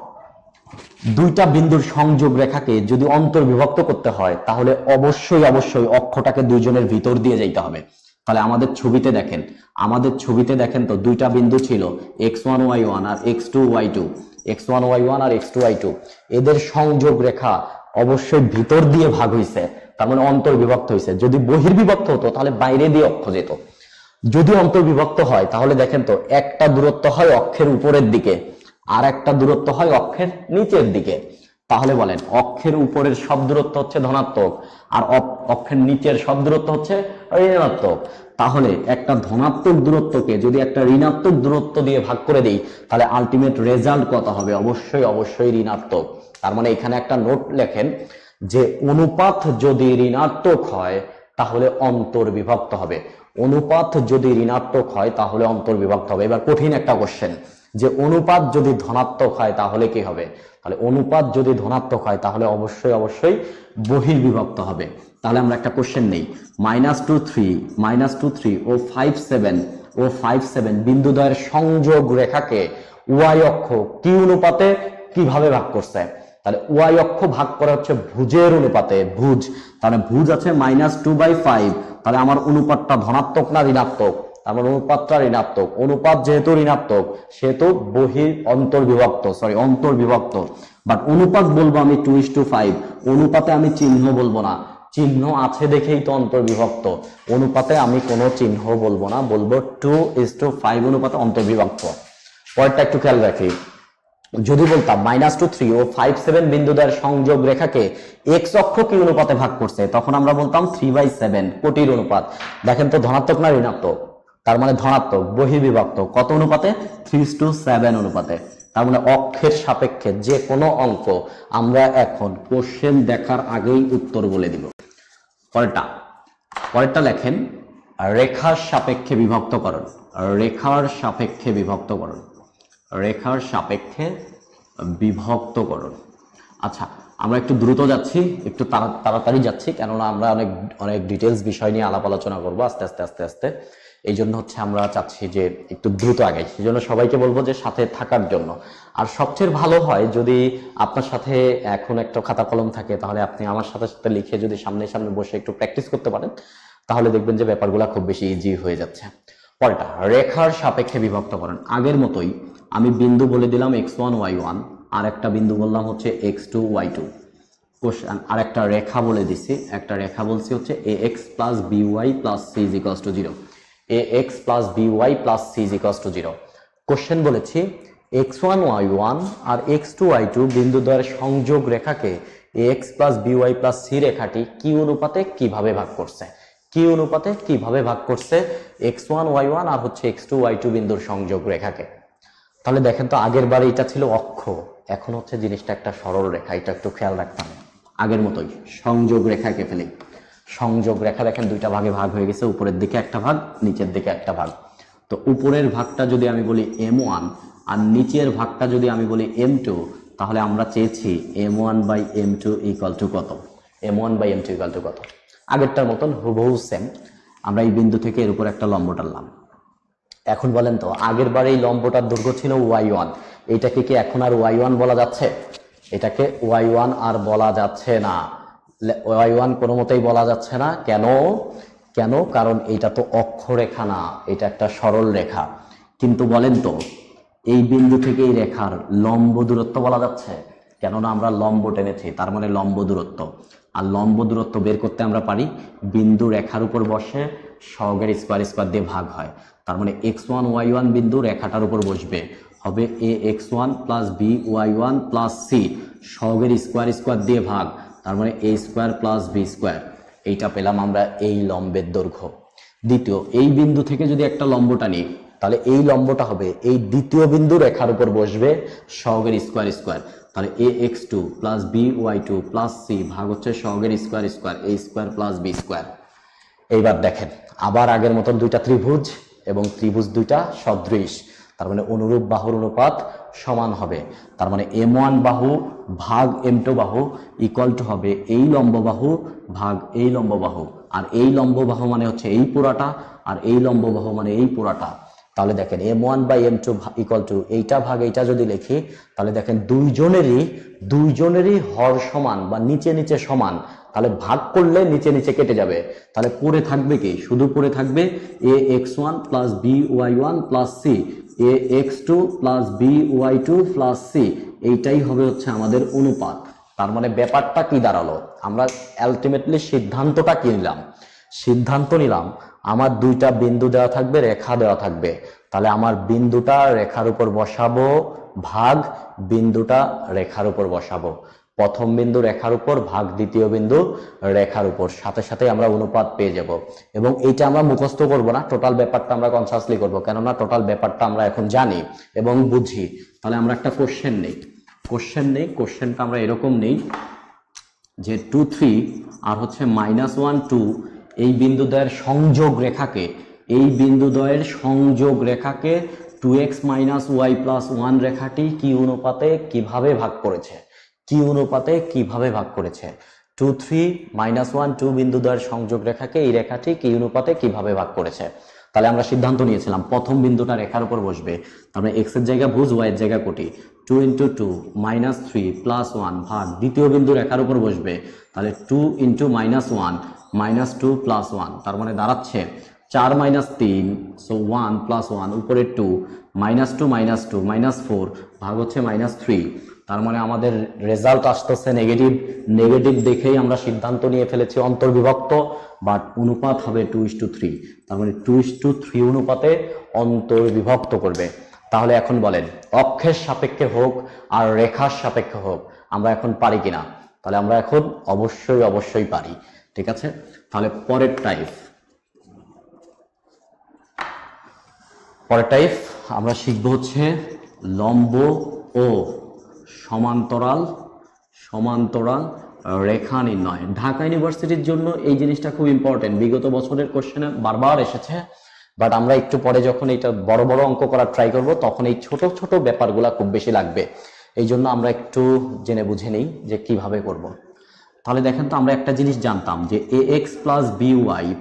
দুইটা বিন্দুর সংযোগ রেখাকে যদি অন্তর্বিভক্ত করতে হয় তাহলে অবশ্যই অবশ্যই অক্ষটাকে দুইজনের ভিতর দিয়ে যাইতে হবে। তাহলে আমাদের ছবিতে দেখেন তো, দুইটা বিন্দু ছিল x1 y1 আর x2 y2, x1 y1 আর x2 y2, এদের সংযোগ রেখা অবশ্যই ভিতর দিয়ে ভাগ হইছে, তার মানে অন্তর্বিভক্ত হইছে। যদি বহির্বিভক্ত হতো তাহলে বাইরে দিয়ে অক্ষ যেত। যদি অন্তর্বিভক্ত হয় তাহলে দেখেন তো, একটা দূরত্ব হয় অক্ষের উপরের দিকে আর একটা দূরত্ব হয় অক্ষের নিচের দিকে। তাহলে বলেন, অক্ষের উপরের সব দূরত্ব হচ্ছে ধনাত্মক আর অক্ষের নিচের সব দূরত্ব হচ্ছে ঋণাত্মক। তাহলে একটা ধনাত্মক দূরত্বকে যদি একটা ঋণাত্মক দূরত্ব দিয়ে ভাগ করে দিই তাহলে আলটিমেট রেজাল্ট কত হবে? অবশ্যই অবশ্যই ঋণাত্মক। তার মানে এখানে একটা নোট লেখেন যে অনুপাত যদি ঋণাত্মক হয় তাহলে অন্তর্বিভক্ত হবে, অনুপাত যদি ঋণাত্মক হয় তাহলে অন্তর্বিভক্ত হবে। এবার কঠিন একটা কোশ্চেন, যে অনুপাত যদি ধনাত্মক হয় তাহলে কি হবে? তাহলে অনুপাত যদি ধনাত্মক হয় তাহলে অবশ্যই অবশ্যই বহির্বিভক্ত হবে। তাহলে আমরা একটা কোশ্চেন নেই, -2 3 ও 5 7 বিন্দুদ্বয়ের সংযোগ রেখাকে ওয়াই অক্ষ কি অনুপাতে কিভাবে ভাগ করছে? তাহলে ওয়াই অক্ষ ভাগ করা হচ্ছে ভুজের অনুপাতে, ভুজ, তাহলে ভুজ আছে -2/5, তাহলে আমার অনুপাতটা ধনাত্মক না ঋণাত্মক? আমার অনুপাতটা ঋণাত্মক, অনুপাত যেহেতু ঋণাত্মক সেহেতু অন্তর্বিভক্ত। বাট অনুপাত বলবো আমি 2:5, অনুপাতে আমি চিহ্ন বলবো না, চিহ্ন আছে দেখেই তো অন্তর্বিভক্ত, অনুপাতে আমি কোনো চিহ্ন বলবো না, বলবো 2:5 অনুপাতে অন্তর্বিভক্ত। পরেরটা একটু খেয়াল রাখি, যদি বলতাম -2 3 ও 5 7 বিন্দুদ্বয়ের সংযোগ রেখাকে এক্স অক্ষ কি অনুপাতে ভাগ করছে, তখন আমরা বলতাম 3/7 কোটির অনুপাত। দেখেন তো ধনাত্মক না ঋণাত্মক? তার মানে ধনাত্মক, বহির্বিভক্ত। কত অনুপাতে? 3:7 অনুপাতে। তার মানে অক্ষের সাপেক্ষে যে কোনো অঙ্ক আমরা এখন কোশ্চেন দেখার আগেই উত্তর বলে দিব। পরেরটা লেখেন রেখার সাপেক্ষে বিভক্তকরণ, রেখার সাপেক্ষে বিভক্তকরণ। আচ্ছা, আমরা একটু দ্রুত যাচ্ছি, একটু তাড়াতাড়ি যাচ্ছি, কেননা আমরা অনেক ডিটেলস বিষয় নিয়ে আলাপ আলোচনা করবো আস্তে আস্তে। এই জন্য হচ্ছে আমরা চাচ্ছি যে একটু দ্রুত আগে, সেই জন্য সবাইকে বলবো যে সাথে থাকার জন্য। আর সবচেয়ে ভালো হয় যদি আপনার সাথে এখন একটা খাতা কলম থাকে, তাহলে আপনি আমার সাথে লিখে যদি সামনে বসে একটু প্র্যাকটিস করতে পারেন তাহলে দেখবেন যে ব্যাপারগুলো খুব বেশি ইজি হয়ে যাচ্ছে। পরেরটা রেখার সাপেক্ষে বিভক্তকরণ। আগের মতোই আমি বিন্দু বলে দিলাম x1 y1, আর একটা বিন্দু বললাম হচ্ছে x2 y2। কোশ্চেন আর একটা রেখা বলে দিছি, একটা রেখা বলছি হচ্ছে ax + by + c = 0, ax + by + c = 0। Question বলেছি x1 y1 আর x2 y2 বিন্দুদ্বয়ের সংযোগ রেখাকে ax + by + c রেখাটি কি অনুপাতে কিভাবে ভাগ করছে? কি অনুপাতে কিভাবে ভাগ করছে x1 y1 আর হচ্ছে x2 y2 বিন্দুর সংযোগ রেখাকে? তাহলে দেখেন তো, আগের বার এটা ছিল অক্ষ, এখন হচ্ছে জিনিসটা একটা সরল রেখা, এটা একটু খেয়াল রাখতে হবে। আগের মতোই সংযোগ রেখাকে ফেলি, সংযোগ রেখা দেখেন দুইটা ভাগে ভাগ হয়ে গেছে, উপরের দিকে একটা ভাগ, নিচের দিকে একটা ভাগ। তো উপরের ভাগটা যদি আমি বলি m1 আর নিচের ভাগটা যদি আমি বলি m2, তাহলে আমরা চেয়েছি m1/m2 = কত? m1/m2 = কত? আগেরটার মতন হুবহু সেম, আমরা এই বিন্দু থেকে এর উপর একটা লম্ব টানলাম। এখন বলেন তো, আগের বার এই লম্বটার দৈর্ঘ্য ছিল y1, এটাকে কি এখন আর y1 বলা যাচ্ছে? এটাকে y1 আর বলা যাচ্ছে না, y1 কোনো মতেই বলা যাচ্ছে না। কেন? কারণ এটা তো অক্ষরেখা না, এটা একটা সরল রেখা। কিন্তু বলেন তো এই বিন্দু থেকে এই রেখার লম্ব দূরত্ব বলা যাচ্ছে? কেননা আমরা লম্ব টেনেছি, তার মানে লম্ব দূরত্ব। আর লম্ব দূরত্ব বের করতে আমরা পারি বিন্দু রেখার উপর বসে সহগের স্কোয়ার স্কোয়ার দিয়ে ভাগ হয়। তার মানে x1 y1 বিন্দু রেখাটার উপর বসবে, হবে ax1 plus by1 plus c সহগের স্কোয়ার স্কোয়ার দিয়ে ভাগ, তার মানে a square plus b square. এইটা পেলাম আমরা এই লম্বের দৈর্ঘ্য। দ্বিতীয়, এই বিন্দু থেকে যদি একটা লম্ব টানি তাহলে এই লম্বটা হবে এই দ্বিতীয় বিন্দু রেখার উপর বসবে সহগের স্কোয়ার স্কোয়ার, তাহলে ax2 plus by2 plus c ভাগ হচ্ছে সহগের square square a square plus b square. এইবার দেখেন আবার আগের মতন দুইটা ত্রিভুজ এবং ত্রিভুজ দুইটা সদৃশ, তার মানে অনুরূপ বাহুর অনুপাত সমান হবে। তার মানে m1 বাহু ভাগ m2 বাহু ইকুয়াল টু হবে এই লম্ব বাহু ভাগ এই লম্ব বাহু, আর এই লম্ব বাহু মানে হচ্ছে এই পুরাটা, আর এই লম্ব বাহু মানে এই পুরাটা। তাহলে দেখেন m1 by m2 equal to এইটা ভাগ এইটা যদি লিখি তাহলে দেখেন দুইজনেরই হর সমান বা নিচে নিচে সমান, তাহলে ভাগ করলে নিচে নিচে কেটে যাবে। তাহলে পড়ে থাকবে কি? শুধু পড়ে থাকবে ax1 plus by1 plus c, ax2 plus by2 plus c। এইটাই হবে হচ্ছে আমাদের অনুপাত। তার মানে ব্যাপারটা কি দাঁড়ালো? আমরা আলটিমেটলি সিদ্ধান্তটা কি নিলাম? সিদ্ধান্ত নিলাম আমার দুইটা বিন্দু দেওয়া থাকবে, রেখা দেওয়া থাকবে, তাহলে আমার বিন্দুটা রেখার উপর বসাবো ভাগ বিন্দুটা রেখার উপর বসাবো। প্রথম বিন্দু রেখার উপর ভাগ দ্বিতীয় বিন্দু রেখার উপর, সাথে সাথে আমরা অনুপাত পেয়ে যাব। এবং এইটা আমরা মুখস্থ করব না, টোটাল ব্যাপারটা আমরা কনসাসলি করব, কেননা টোটাল ব্যাপারটা আমরা এখন জানি এবং বুঝি। তাহলে আমরা একটা কোশ্চেন নেই, কোশ্চেনটা আমরা এরকম নেই যে 2 3 আর হচ্ছে -1 2 এই বিন্দুদ্বয়ের সংযোগ রেখাকে, এই বিন্দুদ্বয়ের সংযোগ রেখাকে 2x - y + 1 রেখাটি কি অনুপাতে কিভাবে ভাগ করেছে, কি অনুপাতে কিভাবে ভাগ করেছে। 2 3 -1 2 বিন্দুদ্বয়ের সংযোগ রেখাকে এই রেখাটি কি অনুপাতে কিভাবে ভাগ করেছে। তাহলে আমরা সিদ্ধান্ত নিয়েছিলাম প্রথম বিন্দুটা রেখার উপর বসবে, তার মানে x এর জায়গা ভুজ, y এর জায়গা কোটি, 2 × 2 -3 + 1 ভাগ দ্বিতীয় বিন্দু রেখার উপর বসবে, তাহলে 2 × -1 -2 + 1, তার মানে দাঁড়াচ্ছে 4 - 3 সো 1 + 1 উপরে 2 -2 -2 -4 ভাগ হচ্ছে -3। তার মানে আমাদের রেজাল্ট আসতেছে নেগেটিভ। নেগেটিভ দেখেই আমরা সিদ্ধান্ত নিয়ে ফেলেছি অন্তর্বিভক্ত, বাট অনুপাত হবে 2:3। তার মানে 2:3 অনুপাতে অন্তর্বিভক্ত করবে। তাহলে এখন বলেন অক্ষের সাপেক্ষে হোক আর রেখার সাপেক্ষে হোক আমরা এখন পারি কিনা? তাহলে আমরা এখন অবশ্যই পারি। ঠিক আছে, তাহলে পরের টাইপ আমরা শিখবো হচ্ছে লম্ব ও সমান্তরাল রেখা নির্ণয়। ঢাকা ইউনিভার্সিটির জন্য এই জিনিসটা খুব ইম্পর্টেন্ট, বিগত বছরের কোশ্চেনে বারবার এসেছে, বাট আমরা একটু পরে যখন এটা বড় বড় অঙ্ক করার ট্রাই করব তখন এই ছোট ছোট ব্যাপারগুলা খুব বেশি লাগবে। এই জন্য আমরা একটু জেনে বুঝে নেই যে কিভাবে করব। তাহলে দেখেন তো আমরা একটা জিনিস জানতাম যে ax + by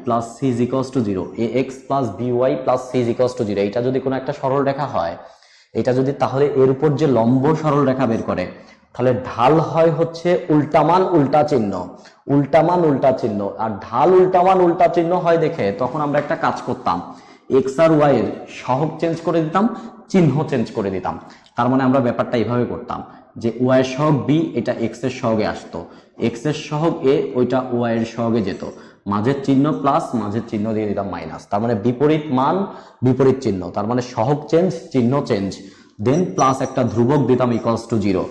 + c = 0, ax + by + c = 0। এটা যদি কোনো একটা সরল রেখা হয়, এটা যদি তাহলে এর উপর যে লম্ব সরল রেখা বের করে, তাহলে ঢাল হয় হচ্ছে উল্টা মান উল্টা চিহ্ন, আর ঢাল উল্টা মান উল্টা চিহ্ন হয় দেখে তখন আমরা একটা কাজ করতাম, x আর y এর সহগ চেঞ্জ করে দিতাম, চিহ্ন চেঞ্জ করে দিতাম। তার মানে আমরা ব্যাপারটা এইভাবে করতাম যে y এর সহগ b এটা x এর সহগে আসতো, x এর সহগ a ওইটা y এর সহগে যেত, মাঝের চিহ্ন প্লাস, মাঝের চিহ্ন দিয়ে দিতাম মাইনাস। তার মানে বিপরীত মান বিপরীত চিহ্ন, তার মানে সহগ চেঞ্জ চিহ্ন চেঞ্জ, দেন প্লাস একটা ধ্রুবক দিতাম = 0।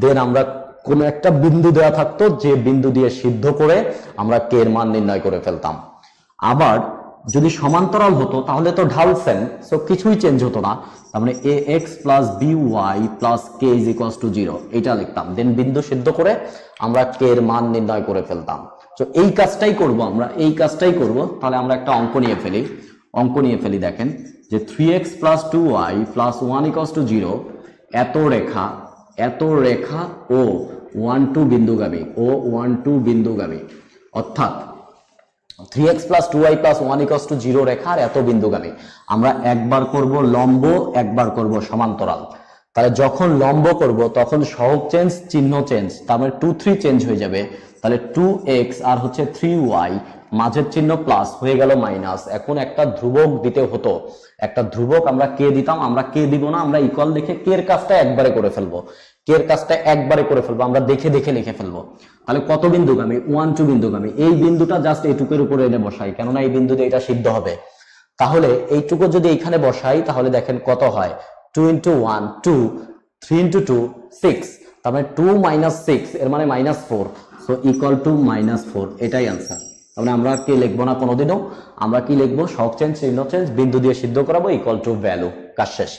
দেন আমরা কোন একটা বিন্দু দেওয়া থাকতো, যে বিন্দু দিয়ে সিদ্ধ করে আমরা কে এর মান নির্ণয় করে ফেলতাম। আবার যদি সমান্তরাল হতো তাহলে তো ঢাল সেম, সো কিছুই চেঞ্জ হতো না। তার মানে ax + by + k = 0 এটা লিখতাম, দেন বিন্দু সিদ্ধ করে আমরা কে এর মান নির্ণয় করে ফেলতাম। তো এই কাজটাই করব আমরা, তাহলে আমরা একটা অঙ্ক নিয়ে ফেলি। দেখেন যে 3x + 2y + 1 = 0 এত রেখা ও 1 2 বিন্দুগামী, অর্থাৎ 3x + 2y + 1 = 0 রেখার এত বিন্দুগামী। আমরা একবার করব লম্ব, একবার করব সমান্তরাল। তাহলে যখন লম্ব করব তখন সহগ চেঞ্জ চিহ্ন চেঞ্জ, তার মানে 2 3 চেঞ্জ হয়ে যাবে। তাহলে 2x আর হচ্ছে 3y মাঝের চিহ্ন প্লাস হয়ে গেল মাইনাস। এখন একটা ধ্রুবক দিতে হতো, একটা ধ্রুবক আমরা কে দিতাম, আমরা কে দিব না, আমরা ইকুয়াল দেখে কে এর কাজটা একবারে করে ফেলবো, কে এর কাজটা একবারে করে ফেলবো, আমরা দেখে দেখে লিখে ফেলবো। তাহলে কত বিন্দুগামী? 1 2 বিন্দুগামী। এই বিন্দুটা জাস্ট এইটুকুর উপরে এনে বসাই, কেননা এই বিন্দুতে এটা সিদ্ধ হবে। তাহলে এইটুকু যদি এখানে বসাই তাহলে দেখেন কত হয়, 2 × 1 2, 3 × 2 6, তার মানে 2 - 6 এর মানে -4, সো ইকুয়াল টু -4, এটাই आंसर। তাহলে আমরা কি লিখবো না কোনোদিনও, আমরা কি লিখবো, সহগ চেঞ্জ, চিহ্ন চেঞ্জ, বিন্দু দিয়ে সিদ্ধ করাবো, ইকুয়াল টু ভ্যালু, কাজ শেষ।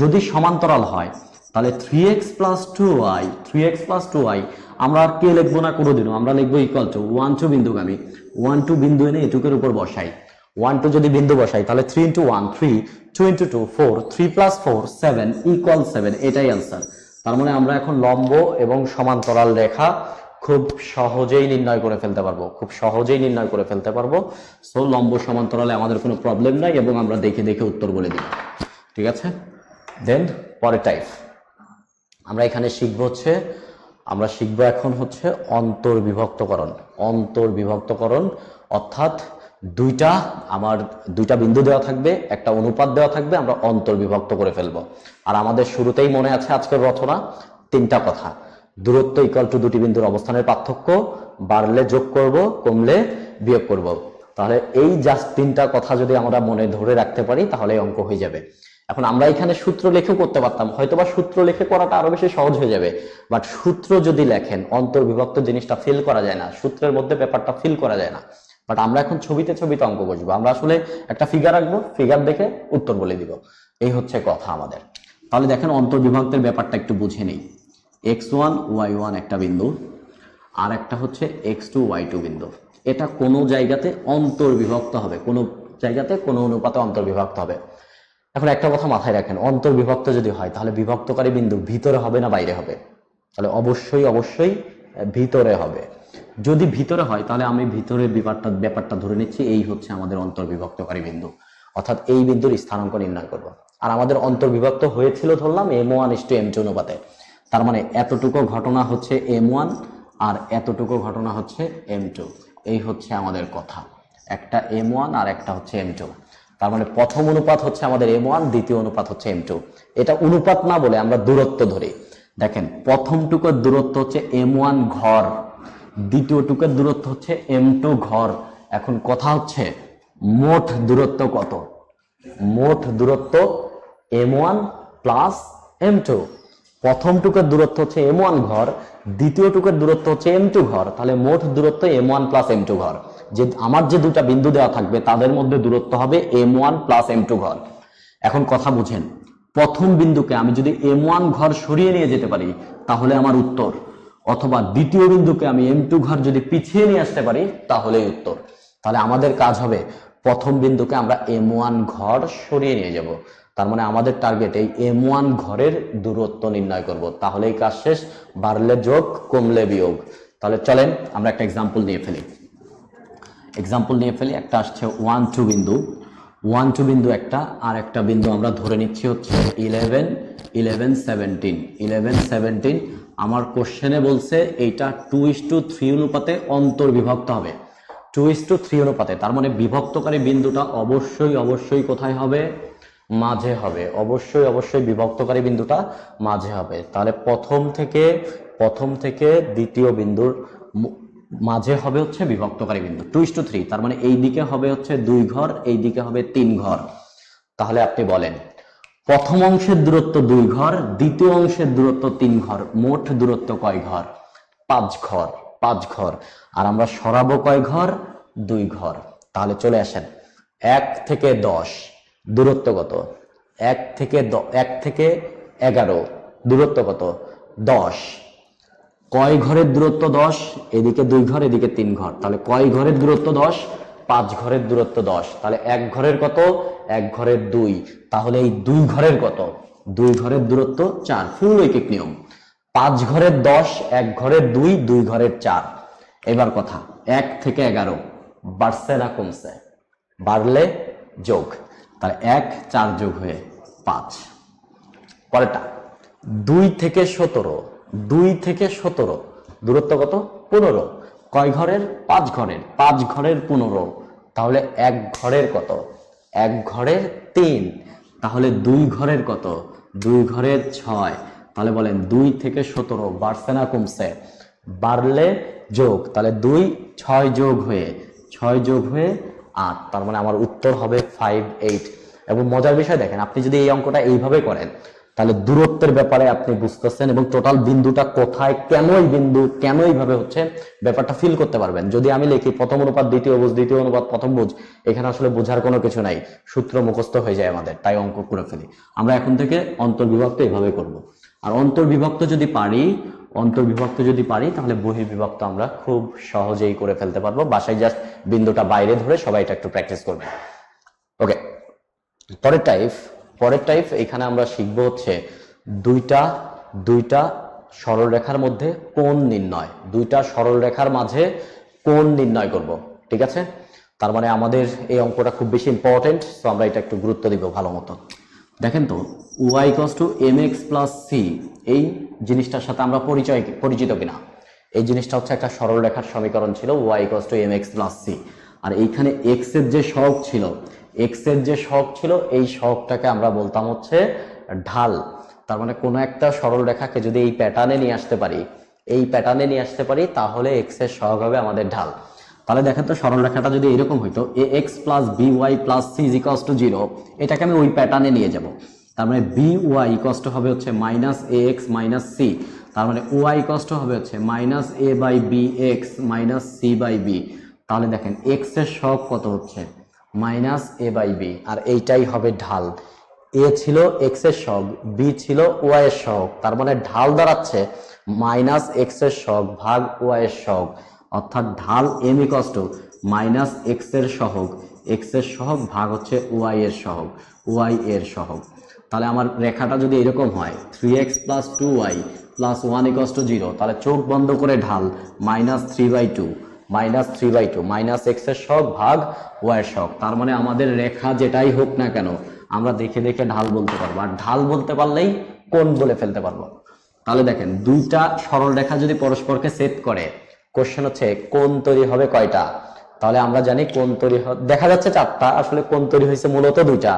যদি সমান্তরাল হয় তাহলে 3x + 2y, 3x + 2y আমরা আর কে লিখবো না কোনোদিনও, আমরা লিখবো ইকুয়াল টু 1 2 বিন্দুগামী, 1 2 বিন্দু এনে এটুকুর উপর বসাই, 1 2 যদি বিন্দু বসাই তাহলে 3 × 1 3, 2 × 2 4, 3 + 4 7 ইকুয়াল 7, এটাই आंसर। তার মানে আমরা এখন লম্ব এবং সমান্তরাল রেখা খুব সহজেই নির্ণয় করে ফেলতে পারবো, খুব সহজেই নির্ণয় করে ফেলতে পারবো। সো লম্ব সমান্তরালে আমাদের কোনো প্রবলেম নাই এবং আমরা দেখে দেখে উত্তর বলে দিই, ঠিক আছে। দেন পরের টাইপ আমরা এখানে শিখবো হচ্ছে, আমরা শিখবো এখন হচ্ছে অন্তর্বিভক্তকরণ। অন্তর্বিভক্তকরণ অর্থাৎ দুইটা বিন্দু দেওয়া থাকবে, একটা অনুপাত দেওয়া থাকবে, আমরা অন্তর্বিভক্ত করে ফেলবো। আর আমাদের শুরুতেই মনে আছে আজকের রচনা, 3টা কথা। দূরত্ব ইকুয়াল টু দুটি বিন্দুর অবস্থানের পার্থক্য, বাড়লে যোগ করব, কমলে বিয়োগ করব। তাহলে এই জাস্ট 3টা কথা যদি আমরা মনে ধরে রাখতে পারি তাহলে অঙ্ক হয়ে যাবে। এখন আমরা এখানে সূত্র লিখেও করতে পারতাম, হয়তোবা সূত্র লিখে করাটা আরো বেশি সহজ হয়ে যাবে, বাট সূত্র যদি লেখেন অন্তর্বিভক্ত জিনিসটা ফিল করা যায় না, সূত্রের মধ্যে ব্যাপারটা ফিল করা যায় না। বাট আমরা এখন ছবিতে ছবিতে অঙ্ক বসবো, আমরা আসলে একটা ফিগার আঁকবো, ফিগার দেখে উত্তর বলে দিব, এই হচ্ছে কথা আমাদের। তাহলে দেখেন অন্তর্বিভক্তের ব্যাপারটা একটু বুঝে নেই। x1 y1 একটা বিন্দু, আর একটা হচ্ছে x2 y2 বিন্দু, এটা কোনো জায়গাতে অন্তর্বিভক্ত হবে, কোনো জায়গাতে কোনো অনুপাতে অন্তর্বিভক্ত হবে। এখন একটা কথা মাথায় রাখেন, অন্তর্বিভক্ত যদি হয় তাহলে বিভক্তকারী বিন্দু ভিতরে হবে না বাইরে হবে? তাহলে অবশ্যই অবশ্যই ভিতরে হবে। যদি ভিতরে হয় তাহলে আমি ভিতরের ব্যাপারটা ধরে নিচ্ছি, এই হচ্ছে আমাদের অন্তর্বিভক্তকারী বিন্দু, অর্থাৎ এই বিন্দুর স্থানাঙ্ক নির্ণয় করব। আর আমাদের অন্তর্বিভক্ত হয়েছিল ধরলাম m1:m2 অনুপাতে, তার মানে এতটুকু ঘটনা হচ্ছে m1 আর এতটুকু ঘটনা হচ্ছে m2, এই হচ্ছে আমাদের কথা। একটা m1 আর একটা হচ্ছে m2, তার মানে প্রথম অনুপাত হচ্ছে আমাদের m1, দ্বিতীয় অনুপাত হচ্ছে m2। এটা অনুপাত না বলে আমরা দূরত্ব ধরি। দেখেন প্রথমটুকুর দূরত্ব হচ্ছে m1 ঘর, দ্বিতীয় টুকুর দূরত্ব হচ্ছে m2 ঘর। এখন কথা হচ্ছে মোট দূরত্ব কত? মোট দূরত্ব m1 + m2। প্রথম টুকুর দূরত্ব হচ্ছে m1 ঘর, দ্বিতীয় টুকুর দূরত্ব হচ্ছে m2 ঘর, তাহলে মোট দূরত্ব m1 + m2 ঘর। যে আমার যে দুটা বিন্দু দেওয়া থাকবে তাদের মধ্যে দূরত্ব হবে m1 + m2 ঘর। এখন কথা বুঝেন, প্রথম বিন্দুকে আমি যদি m1 ঘর সরিয়ে নিয়ে যেতে পারি তাহলে আমার উত্তর, অথবা দ্বিতীয় বিন্দুকে আমি m2 ঘর যদি পিছিয়ে নিয়ে আসতে পারি তাহলেই উত্তর। তাহলে আমাদের কাজ হবে প্রথম বিন্দুকে আমরা m1 ঘর সরিয়ে নিয়ে যাব, তার মানে আমাদের টার্গেট এই m1 ঘরের দূরত্ব নির্ণয় করব, তাহলেই কাজ শেষ, বাড়লে যোগ কমলে বিয়োগ। তাহলে চলেন আমরা একটা এক্সাম্পল নিয়ে ফেলি। একটা আসছে 1 2 বিন্দু, 1 2 বিন্দু একটা, আর একটা বিন্দু আমরা ধরে নিচ্ছি হচ্ছে 11 11 17 11 17। আমার কোশ্চেনে বলছে এইটা 2:3 অনুপাতে অন্তর্বিভক্ত হবে, 2:3 অনুপাতে, তার মানে বিভক্তকারী বিন্দুটা অবশ্যই অবশ্যই কোথায় হবে? মাঝে হবে, অবশ্যই অবশ্যই বিভক্তকারী বিন্দুটা মাঝে হবে। তাহলে প্রথম থেকে দ্বিতীয় বিন্দুর মাঝে হবে হচ্ছে বিভক্তকারী বিন্দু 2:3, তার মানে এই দিকে হবে হচ্ছে 2 ঘর, এই দিকে হবে 3 ঘর। তাহলে আপনি বলেন প্রথম অংশের দূরত্ব 2 ঘর, দ্বিতীয় অংশের দূরত্ব 3 ঘর, মোট দূরত্ব কয় ঘর? 5 ঘর, 5 ঘর। আর আমরা সরাবো কয় ঘর? 2 ঘর। তাহলে চলে আসেন 1 থেকে 10 দূরত্ব কত? 1 থেকে 11 দূরত্ব কত? 10। কয় ঘরের দূরত্ব 10? এদিকে 2 ঘর, এদিকে 3 ঘর, তাহলে কয় ঘরের দূরত্ব 10? 5 ঘরের দূরত্ব 10। তাহলে 1 ঘরের কত? 1 ঘরের 2। তাহলে এই 2 ঘরের কত? 2 ঘরের দূরত্ব 4, ফুল ঐকিক নিয়ম। 5 ঘরের 10, 1 ঘরের 2, 2 ঘরের 4। এবার কথা 1 থেকে 11 বাড়ছে না কমছে? বাড়লে যোগ, তাহলে 1 4 যোগ হয়ে 5। পরেরটা 2 থেকে 17 দূরত্ব কত? 15। কয় ঘরের? 5 ঘরের। 5 ঘরের 15, তাহলে 1 ঘরের কত? 1 ঘরের 3, তাহলে 2 ঘরের কত? 2 ঘরের 6, তাহলে বলেন 2 থেকে 17 বাড়ছে না কমছে? বাড়লে যোগ, তাহলে 2 6 যোগ হয়ে 8, তার মানে আমার উত্তর হবে 5 8। এবং মজার বিষয় দেখেন, আপনি যদি এই অঙ্কটা এইভাবে করেন তাহলে দূরত্বের ব্যাপারে আপনি বুঝতেছেন এবং টোটাল বিন্দুটা কোথায়, কেন এই বিন্দু, কেন এইভাবে হচ্ছে, ব্যাপারটা ফিল করতে পারবেন। যদি আমি লিখি প্রথম অনুপাত দ্বিতীয় ভুজ, দ্বিতীয় অনুপাত প্রথম ভুজ, এখানে আসলে বোঝার কোনো কিছু নাই, সূত্র মুখস্থ হয়ে যায় আমাদের, তাই অঙ্ক করে ফেলি। আমরা এখন থেকে অন্তর্বিভক্ত এভাবে করব। আর অন্তর্বিভক্ত যদি পারি তাহলে বহির্বিভক্ত আমরা খুব সহজেই করে ফেলতে পারবো। বাসায় জাস্ট বিন্দুটা বাইরে ধরে সবাই এটা একটু প্র্যাকটিস করবেন। ওকে, পরের টাইপ এখানে আমরা শিখবো হচ্ছে দুইটা সরলরেখার মধ্যে কোণ নির্ণয়। দুইটা সরলরেখার মাঝে কোণ নির্ণয় করব, ঠিক আছে? তার মানে আমাদের এই অঙ্কটা খুব বেশি ইম্পর্টেন্ট, তো আমরা এটা একটু গুরুত্ব দিব ভালো মতো। দেখেন তো, y = mx + c, এই জিনিসটার সাথে আমরা পরিচিত কিনা? এই জিনিসটা হচ্ছে একটা সরলরেখার সমীকরণ ছিল, y = mx + c। আর এইখানে x এর যে সহগ ছিল, এই সহগটাকে আমরা বলতাম হচ্ছে ঢাল। তার মানে কোনো একটা সরলরেখাকে যদি এই প্যাটার্নে নিয়ে আসতে পারি তাহলে x এর সহগ হবে আমাদের ঢাল। তাহলে দেখেন তো, সরলরেখাটা যদি এরকম হইতো ax + by + c = 0, এটাকে আমি ওই প্যাটার্নে নিয়ে যাব। তার মানে by হবে হচ্ছে -ax - c, তার মানে y হবে হচ্ছে -a/bx - c/b। তাহলে দেখেন x এর সহগ কত হচ্ছে? -a/b, আর এইটাই হবে ঢাল। a ছিল x এর সহগ, b ছিল y এর সহগ, তার মানে ঢাল দাঁড়াচ্ছে -x এর সহগ ভাগ y এর সহগ, অর্থাৎ ঢাল m - x এর সহগ ভাগ হচ্ছে y এর সহগ। তাহলে আমার রেখাটা যদি এরকম হয় 3x + 2y + 1 = 0, তাহলে চোখ বন্ধ করে ঢাল -3/2 -x এর সহগ ভাগ y এর সহগ। তার মানে আমাদের রেখা যেটাই হোক না কেন আমরা দেখে ঢাল বলতে পারবো, আর ঢাল বলতে পারলেই কোণ বলে ফেলতে পারবো। তাহলে দেখেন, দুইটা সরল রেখা যদি পরস্পরকে ছেদ করে, কোশ্চেন হচ্ছে কোণ তৈরি হবে কয়টা? তাহলে আমরা জানি কোণ তৈরি দেখা যাচ্ছে 4টা, আসলে কোণ তৈরি হয়েছে মূলত 2টা।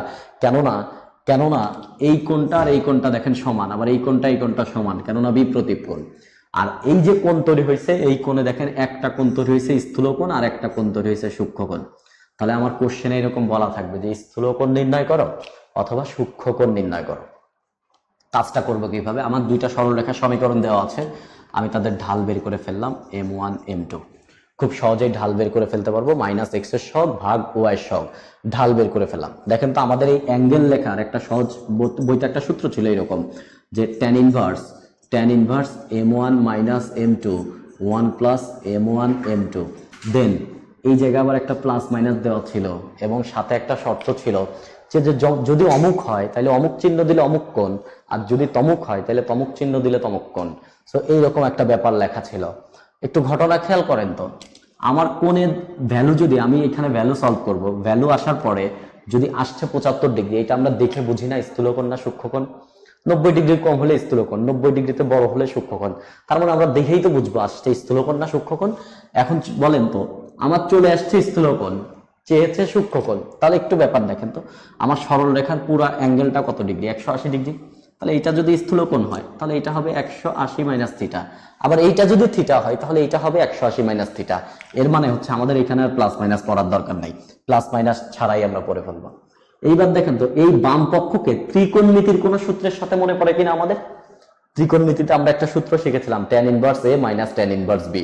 কেননা এই কোণটা আর এই কোণটা দেখেন সমান, আবার এই কোণটা সমান, কেননা বিপ্রতীপ কোণ। আর এই যে কোণ তৈরি হয়েছে, এই কোণে দেখেন একটা কোণ তৈরি হয়েছে স্থূল কোণ আর একটা কোণ তৈরি হয়েছে সূক্ষ্ম কোণ। তাহলে আমার কোশ্চেনে এরকম বলা থাকবে যে স্থূল কোণ নির্ণয় করো অথবা সূক্ষ্ম কোণ নির্ণয় করো। কাজটা করবো কিভাবে? আমার দুইটা সরলরেখার সমীকরণ দেওয়া আছে, আমি তাদের ঢাল বের করে ফেললাম, m1 m2। খুব সহজেই ঢাল বের করে ফেলতে পারবো, -x এর সহগ ভাগ y এর সহগ, ঢাল বের করে ফেললাম। দেখেন তো, আমাদের এই অ্যাঙ্গেল লেখার একটা সহজ বইতে একটা সূত্র ছিল এরকম, যে tan inverse m1 - m2 1 + m1 m2। দেন এই জায়গায় আবার একটা প্লাস মাইনাস দেওয়া ছিল এবং সাথে একটা শর্ত ছিল যে যদি অমুক হয় তাহলে অমুক চিহ্ন দিলে অমুক কোণ, আর যদি তমুক হয় তাহলে তমুক চিহ্ন দিলে তমুক কোণ। সো এইরকম একটা ব্যাপার লেখা ছিল। একটু ঘটনা খেয়াল করেন তো, আমার কোণের ভ্যালু, যদি আমি এখানে ভ্যালু সলভ করব, ভ্যালু আসার পরে যদি আসছে 75 ডিগ্রি, এটা আমরা দেখে বুঝি না স্থূলকোণ না সূক্ষ্মকোণ? 90 ডিগ্রি কম হলে স্থূলকোণ, 90 ডিগ্রিতে বড় হলে সূক্ষ্মকোণ। তার মানে আমরা দেখেই তো বুঝবো আসছে স্থূলকোণ না সূক্ষ্মকোণ। এখন বলেন তো, আমার চলে আসছে স্থূলকোণ, চেয়েছে সূক্ষ্মকোণ, তাহলে একটু ব্যাপার দেখেন তো, আমার সরল রেখার পুরো অ্যাঙ্গেলটা কত ডিগ্রি? 180 ডিগ্রি। তাহলে এটা যদি স্থূলকোণ হয় তাহলে এটা হবে 180 - থিটা, আবার এইটা যদি থিটা হয় তাহলে এটা হবে 180 - থিটা। এর মানে হচ্ছে আমাদের এখানে আর প্লাস মাইনাস পড়ার দরকার নাই, প্লাস মাইনাস ছাড়াই আমরা পড়ে ফেলবো। এইবার দেখেন তো, এই বাম পক্ষকে ত্রিকোণমিতির কোন সূত্রের সাথে মনে পড়ে কিনা আমাদের? ত্রিকোণমিতিতে আমরা একটা সূত্র শিখেছিলাম, tan inverse a - tan inverse b।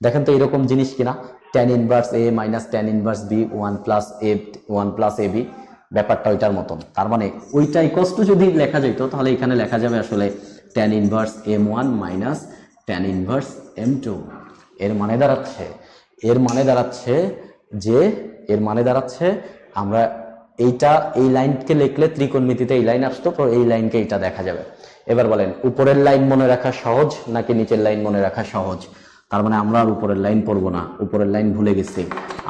দেখেন তো এরকম জিনিস কিনা, tan inverse a - tan inverse b 1 + ab, ব্যাপারটা ওইটার মতন। তার মানে ওইটা ইকুয়ালস টু যদি লেখা যেত তাহলে এখানে লেখা যাবে আসলে tan inverse m1 - tan inverse m2। এর মানে দাঁড়াচ্ছে আমরা এই লাইনকে লিখলে ত্রিকোণমিতিতে এই লাইন আসতো, তো এই লাইনকে এটা দেখা যাবে। এবার বলেন, উপরের লাইন মনে রাখা সহজ নাকি নিচের লাইন মনে রাখা সহজ? তার মানে আমরা আর উপরের লাইন পড়বো না, উপরের লাইন ভুলে গেছি।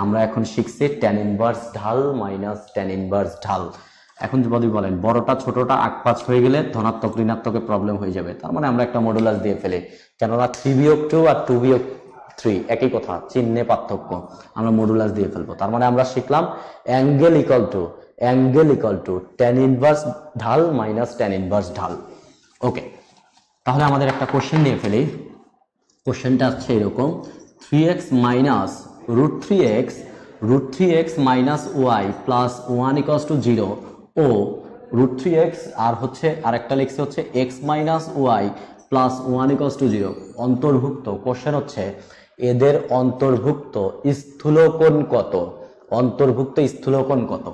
আমরা এখন শিখছি tan inverse ঢাল - tan inverse ঢাল। এখন যদি বলেন বড়টা ছোটটা আগ-পাশ হয়ে গেলে ধনাত্মক ঋণাত্মকের প্রবলেম হয়ে যাবে, তার মানে আমরা একটা মডুলাস দিয়ে ফেলি, কেননা 3 - 2 আর 3 একই কথা, চিহ্নে পার্থক্য, আমরা মডুলাস দিয়ে ফেলবো। তার মানে আমরা শিখলাম angle equal to tan inverse ঢাল মাইনাস tan ইনভার্স ঢাল। ওকে, তাহলে আমাদের একটা কোশ্চেন নিয়ে ফেলি। কোশ্চেনটা হচ্ছে এরকম, 3x minus √3x minus y plus 1 equals to 0 ও √3x আর হচ্ছে আরেকটা লিখছে হচ্ছে x minus y plus 1 equals to 0 অন্তর্ভুক্ত। কোশ্চেন হচ্ছে এদের অন্তর্ভুক্ত স্থূলকোণ কত?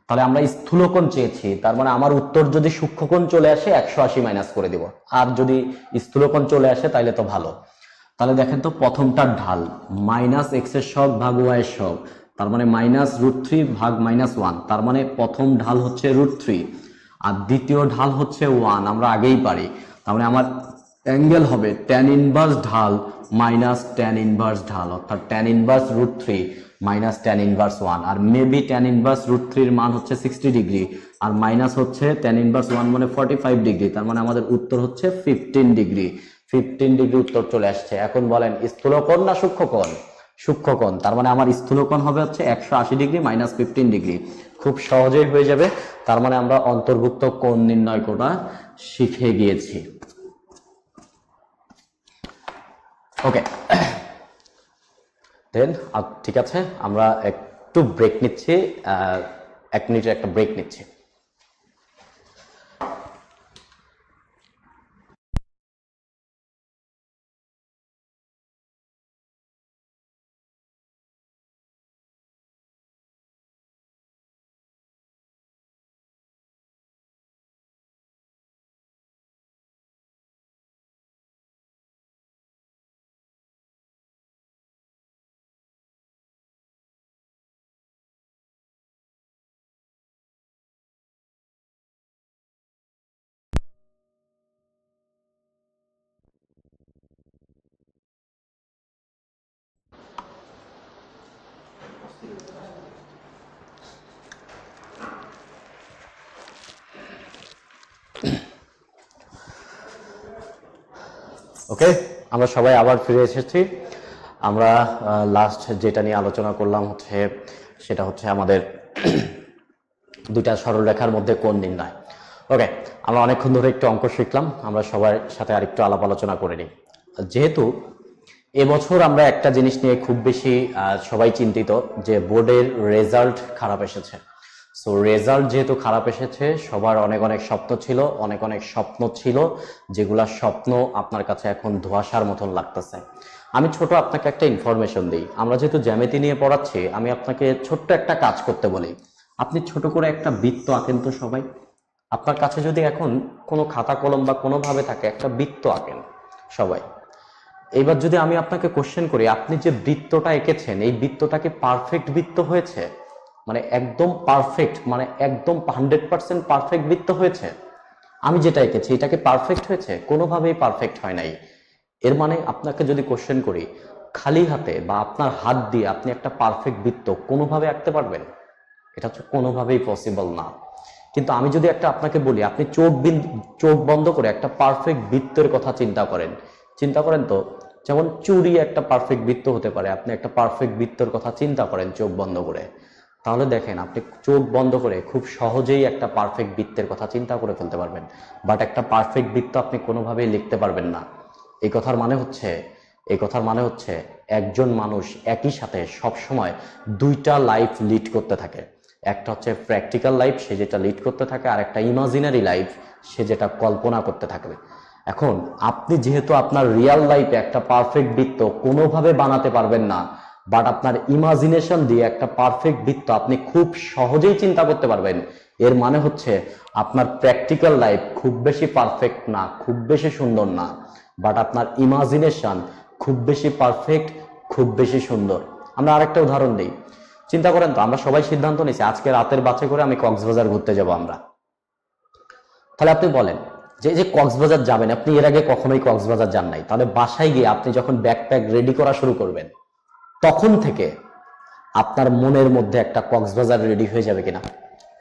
তাহলে আমরা স্থূলকোণ চেয়েছি, তার মানে আমার উত্তর যদি সূক্ষ্মকোণ চলে আসে 180 মাইনাস করে দিব, আর যদি স্থূলকোণ চলে আসে তাহলে তো ভালো। তাহলে দেখেন তো, প্রথমটার ঢাল মাইনাস এক্স এর সব ভাগ ওয়াই এর সব, তার মানে মাইনাস √3 ভাগ -1, তার মানে প্রথম ঢাল হচ্ছে √3 আর দ্বিতীয় ঢাল হচ্ছে 1, আমরা আগেই পারি। তার মানে আমার অ্যাঙ্গেল হবে tan ইনভার্স ঢাল মাইনাস tan ইনভার্স ঢাল, অর্থাৎ tan inverse √3 minus tan inverse 1, আর মেবি tan ইনভার্স √3 এর মান হচ্ছে 60 ডিগ্রি আর মাইনাস হচ্ছে tan ইনভার্স 1 মানে 45 ডিগ্রি, তার মানে আমাদের উত্তর হচ্ছে 15 ডিগ্রি উত্তর চলে আসছে। এখন বলেন স্থূলকোণ না সূক্ষ্মকোণ? সূক্ষ্মকোণ, তার মানে আমার স্থূলকোণ হবে হচ্ছে 180 ডিগ্রি মাইনাস 15 ডিগ্রি, খুব সহজেই হয়ে যাবে। তার মানে আমরা অন্তর্ভুক্ত কোণ নির্ণয় করা শিখে গিয়েছি। ওকে, দেন ঠিক আছে, আমরা একটু ব্রেক নিচ্ছি, 1 মিনিটের একটা ব্রেক নিচ্ছি। ওকে, আমরা সবাই আবার ফিরে এসেছি। আমরা লাস্ট যেটা নিয়ে আলোচনা করলাম হচ্ছে সেটা হচ্ছে আমাদের দুইটা সরলরেখার মধ্যে কোণ নির্ণয়। ওকে, আমরা অনেকক্ষণ ধরে একটু অঙ্ক শিখলাম, আমরা সবার সাথে আরেকটু আলাপ আলোচনা করে নিই। যেহেতু এবছর আমরা একটা জিনিস নিয়ে খুব বেশি সবাই চিন্তিত যে বোর্ডের রেজাল্ট খারাপ এসেছে। সো রেজাল্ট যেহেতু খারাপ এসেছে, সবার অনেক স্বপ্ন ছিল, যেগুলা স্বপ্ন আপনার কাছে এখন ধোঁয়াশার মতন লাগতেছে। আমি ছোট আপনাকে একটা ইনফরমেশন দিই, আমরা যেহেতু জ্যামিতি নিয়ে পড়াচ্ছি, আমি আপনাকে ছোট্ট একটা কাজ করতে বলি। আপনি ছোট করে একটা বৃত্ত আঁকেন তো সবাই। আপনার কাছে যদি এখন কোনো খাতা কলম বা কোনোভাবে থাকে, একটা বৃত্ত আঁকেন সবাই। এইবার যদি আমি আপনাকে কোশ্চেন করি, আপনি যে বৃত্তটা এঁকেছেন এই বৃত্তটা কি পারফেক্ট বৃত্ত হয়েছে? মানে একদম পারফেক্ট, মানে একদম 100% পারফেক্ট বৃত্ত হয়েছে? আমি যেটা এঁকেছি এটাকে পারফেক্ট হয়েছে? কোনোভাবেই পারফেক্ট হয় নাই। এর মানে আপনাকে যদি কোশ্চেন করি, খালি হাতে বা আপনার হাত দিয়ে আপনি একটা পারফেক্ট বৃত্ত কোনোভাবে আঁকতে পারবেন? এটা হচ্ছে কোনোভাবেই পসিবল না। কিন্তু আমি যদি একটা আপনাকে বলি, আপনি চোখ বন্ধ করে একটা পারফেক্ট বৃত্তের কথা চিন্তা করেন তো, যেমন চুড়ি একটা পারফেক্ট বৃত্ত হতে পারে, আপনি একটা পারফেক্ট বৃত্তের কথা চিন্তা করেন চোখ বন্ধ করে, তাহলে দেখেন আপনি চোখ বন্ধ করে খুব সহজেই একটা পারফেক্ট বৃত্তের কথা চিন্তা করে ফেলতে পারবেন। বাট একটা পারফেক্ট বৃত্ত আপনি কোনোভাবেই লিখতে পারবেন না। এই কথার মানে হচ্ছে একজন মানুষ একই সাথে সবসময় দুইটা লাইফ লিড করতে থাকে। একটা হচ্ছে প্র্যাকটিক্যাল লাইফ, সে যেটা লিড করতে থাকে, আর একটা ইমাজিনারি লাইফ, সে যেটা কল্পনা করতে থাকবে। এখন আপনি যেহেতু আপনার রিয়েল লাইফে একটা পারফেক্ট বৃত্ত কোনোভাবে বানাতে পারবেন না, বাট আপনার ইমাজিনেশন দিয়ে একটা পারফেক্ট বৃত্ত আপনি খুব সহজেই চিন্তা করতে পারবেন, এর মানে হচ্ছে আপনার প্র্যাকটিক্যাল লাইফ খুব বেশি পারফেক্ট না, খুব বেশি সুন্দর না, বাট আপনার ইমাজিনেশন খুব বেশি পারফেক্ট, খুব বেশি সুন্দর। আমরা আরেকটা উদাহরণ দিই, চিন্তা করেন তো, আমরা সবাই সিদ্ধান্ত নিয়েছি আজকে রাতের বাসে করে আমি কক্সবাজার ঘুরতে যাব আমরা। তাহলে আপনি বলেন যে কক্সবাজার যাবেন, আপনি এর আগে কখনোই কক্সবাজার যান নাই, তাহলে বাসায় গিয়ে আপনি যখন ব্যাকপ্যাক রেডি করা শুরু করবেন, তখন থেকে আপনার মনের মধ্যে একটা কক্সবাজার রেডি হয়ে যাবে কিনা?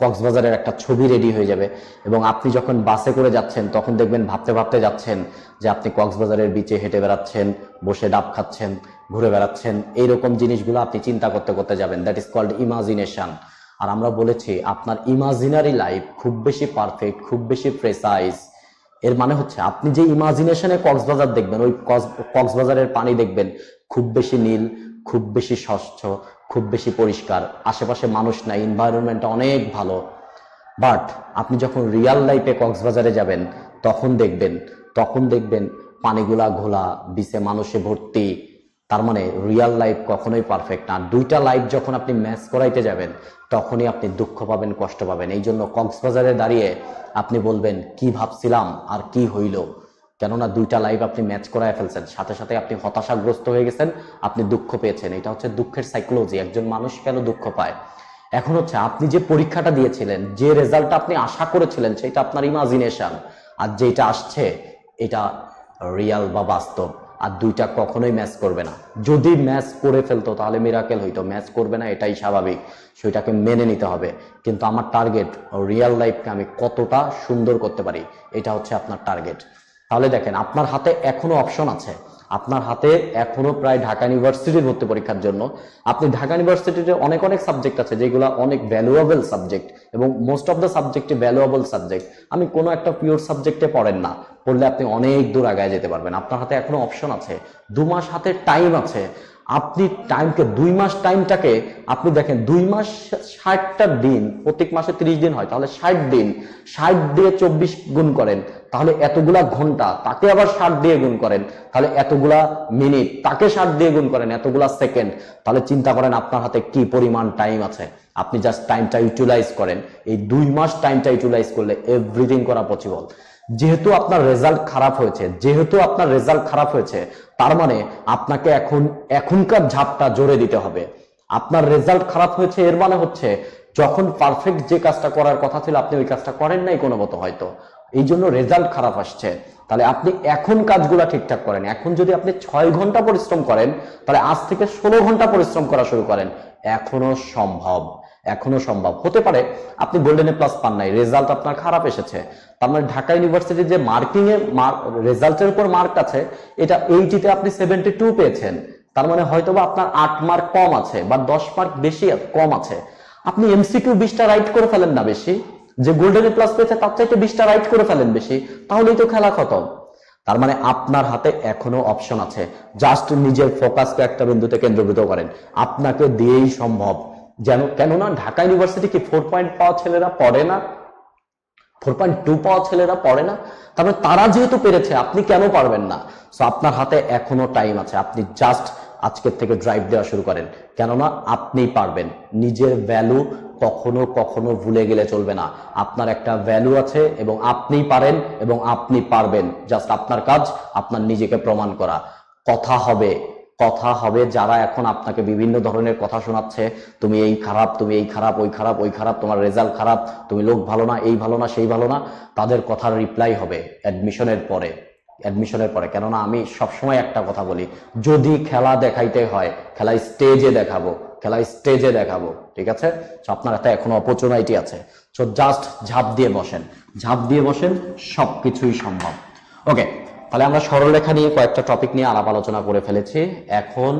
কক্সবাজারের একটা ছবি রেডি হয়ে যাবে, এবং আপনি যখন বাসে করে যাচ্ছেন তখন দেখবেন ভাবতে ভাবতে যাচ্ছেন যে আপনি কক্সবাজারের বিচে হেঁটে বেড়াচ্ছেন, বসে ডাব খাচ্ছেন, ঘুরে বেড়াচ্ছেন, এইরকম জিনিসগুলো আপনি চিন্তা করতে করতে যাবেন। That is called imagination. আর আমরা বলেছি আপনার ইমাজিনারি লাইফ খুব বেশি পারফেক্ট, খুব বেশি প্রেসাইজ। এর মানে হচ্ছে আপনি যে ইমাজিনেশনে কক্সবাজার দেখবেন, ওই কক্সবাজারের পানি দেখবেন খুব বেশি নীল, খুব বেশি স্বচ্ছ, খুব বেশি পরিষ্কার, আশেপাশে মানুষ নাই, এনভায়রনমেন্টটা অনেক ভালো। বাট আপনি যখন রিয়াল লাইফে কক্সবাজারে যাবেন তখন দেখবেন পানিগুলা ঘোলা, বিচে মানুষে ভর্তি। তার মানে রিয়াল লাইফ কখনোই পারফেক্ট না। দুইটা লাইফ যখন আপনি ম্যাচ করাইতে যাবেন তখনই আপনি দুঃখ পাবেন, কষ্ট পাবেন। এই জন্য কক্সবাজারে দাঁড়িয়ে আপনি বলবেন কি ভাবছিলাম আর কি হইল, কেননা দুইটা লাইফ আপনি ম্যাচ করায় ফেলছেন, সাথে সাথে আপনি হতাশাগ্রস্ত হয়ে গেছেন, আপনি দুঃখ পেয়েছেন। এটা হচ্ছে দুঃখের সাইকোলজি। একজন মানুষ কেন দুঃখ পায়? এখন হচ্ছে আপনি যে পরীক্ষাটা দিয়েছিলেন, যে রেজাল্টটা আপনি আশা করেছিলেন, সেটা আপনার ইমাজিনেশন, আর যেটা আসছে এটা রিয়াল বা বাস্তব। আর দুইটা কখনোই ম্যাচ করবে না। যদি ম্যাচ করে ফেলতো তাহলে মিরাকেল হইতো, ম্যাচ করবে না, এটাই স্বাভাবিক, সেটাকে মেনে নিতে হবে। কিন্তু আমার টার্গেট রিয়াল লাইফকে আমি কতটা সুন্দর করতে পারি, এটা হচ্ছে আপনার টার্গেট। তাহলে দেখেন আপনার হাতে এখনো অপশন আছে, আপনার হাতে এখনো প্রায় ঢাকা ইউনিভার্সিটির ভর্তি পরীক্ষার জন্য আপনি ঢাকা ইউনিভার্সিটিতে অনেক অনেক সাবজেক্ট আছে যেগুলো অনেক ভ্যালুয়েবল সাবজেক্ট, এবং মোস্ট অফ দ্য সাবজেক্টে ভ্যালুয়েবল সাবজেক্ট। আমি কোনো একটা পিওর সাবজেক্টে পড়েন না, পড়লে আপনি অনেক দূর আগায় যেতে পারবেন। আপনার হাতে এখনো অপশন আছে, 2 মাস হাতে টাইম আছে। আপনি টাইমকে 2 মাস টাইমটাকে আপনি দেখেন, 2 মাস 60টা দিন, প্রত্যেক মাসে 30 দিন হয়, তাহলে 60 দিন, 60 দিয়ে 24 গুণ করেন, তাহলে এতগুলা ঘন্টা, তাকে আবার 60 দিয়ে গুণ করেন, তাহলে এতগুলা মিনিট, তাকে 60 দিয়ে গুণ করেন, এতগুলা সেকেন্ড। তাহলে চিন্তা করেন আপনার হাতে কি পরিমাণ টাইম আছে। আপনি জাস্ট টাইমটা ইউটিলাইজ করেন। এই 2 মাস টাইমটা ইউটিলাইজ করলে এভরিথিং করা পসিবল। যেহেতু আপনার রেজাল্ট খারাপ হয়েছে, তার মানে আপনাকে এখনকার ঝাপটা জোরে দিতে হবে। আপনার রেজাল্ট খারাপ হয়েছে এর মানে হচ্ছে যখন পারফেক্ট যে কাজটা করার কথা ছিল আপনি ওই কাজটা করেন নাই কোনো মতো, হয়তো এই জন্য রেজাল্ট খারাপ আসছে। তাহলে আপনি এখন কাজগুলা ঠিকঠাক করেন। এখন যদি আপনি 6 ঘন্টা পরিশ্রম করেন, তাহলে আজ থেকে 16 ঘন্টা পরিশ্রম করা শুরু করেন। এখনো সম্ভব হতে পারে আপনি গোল্ডেন এ প্লাস পান নাই, রেজাল্ট আপনার খারাপ এসেছে, তার মানে ঢাকা ইউনিভার্সিটির যে মার্কিং এর রেজাল্টের উপর মার্ক আছে, এটা 80 তে আপনি 72 পেয়েছেন, তার মানে হয়তোবা আপনার 8 মার্ক কম আছে বা 10 মার্ক বেশি কম আছে। আপনি এমসিকিউ 20টা রাইট করে ফেলেন না বেশি, যে গোল্ডেন এ প্লাস পেয়েছে তার চাইতে 20টা রাইট করে ফেলেন বেশি, তাহলেই তো খেলা খতম। তার মানে আপনার হাতে এখনো অপশন আছে, জাস্ট নিজের ফোকাসকে একটা বিন্দুতে কেন্দ্রীভূত করেন, আপনাকে দিয়েই সম্ভব। কেননা ঢাকা ইউনিভার্সিটি কি 4 পাওয়া ছেলেরা পড়ে না, 4.2 পাওয়া ছেলেরা পড়ে না? তারপরে তারা যেহেতু পেরেছে, আপনি কেন পারবেন না? সো আপনার হাতে এখনো টাইম আছে, আপনি জাস্ট আজকের থেকে ড্রাইভ দেওয়া শুরু করেন, কেননা আপনি পারবেন। নিজের ভ্যালু কখনো ভুলে গেলে চলবে না। আপনার একটা ভ্যালু আছে এবং আপনি পারেন এবং আপনি পারবেন। জাস্ট আপনার কাজ আপনার নিজেকে প্রমাণ করা। কথা হবে যারা এখন আপনাকে বিভিন্ন ধরনের কথা শোনাচ্ছে, তুমি এই খারাপ, তুমি এই খারাপ, ওই খারাপ, ওই খারাপ, তোমার রেজাল্ট খারাপ, তুমি লোক ভালো না, এই ভালো না, সেই ভালো না, তাদের কথার রিপ্লাই হবে অ্যাডমিশনের পরে। কেননা আমি সবসময় একটা কথা বলি, যদি খেলা দেখাইতে হয় খেলা স্টেজে দেখাবো, ঠিক আছে? আপনার হাতে এখনো অপরচুনিটি আছে, সো জাস্ট ঝাঁপ দিয়ে বসেন, সবকিছুই সম্ভব। ওকে, তাহলে আমরা সরলরেখা নিয়ে কয়েকটা টপিক নিয়ে আলাপ আলোচনা করে ফেলেছি। এখন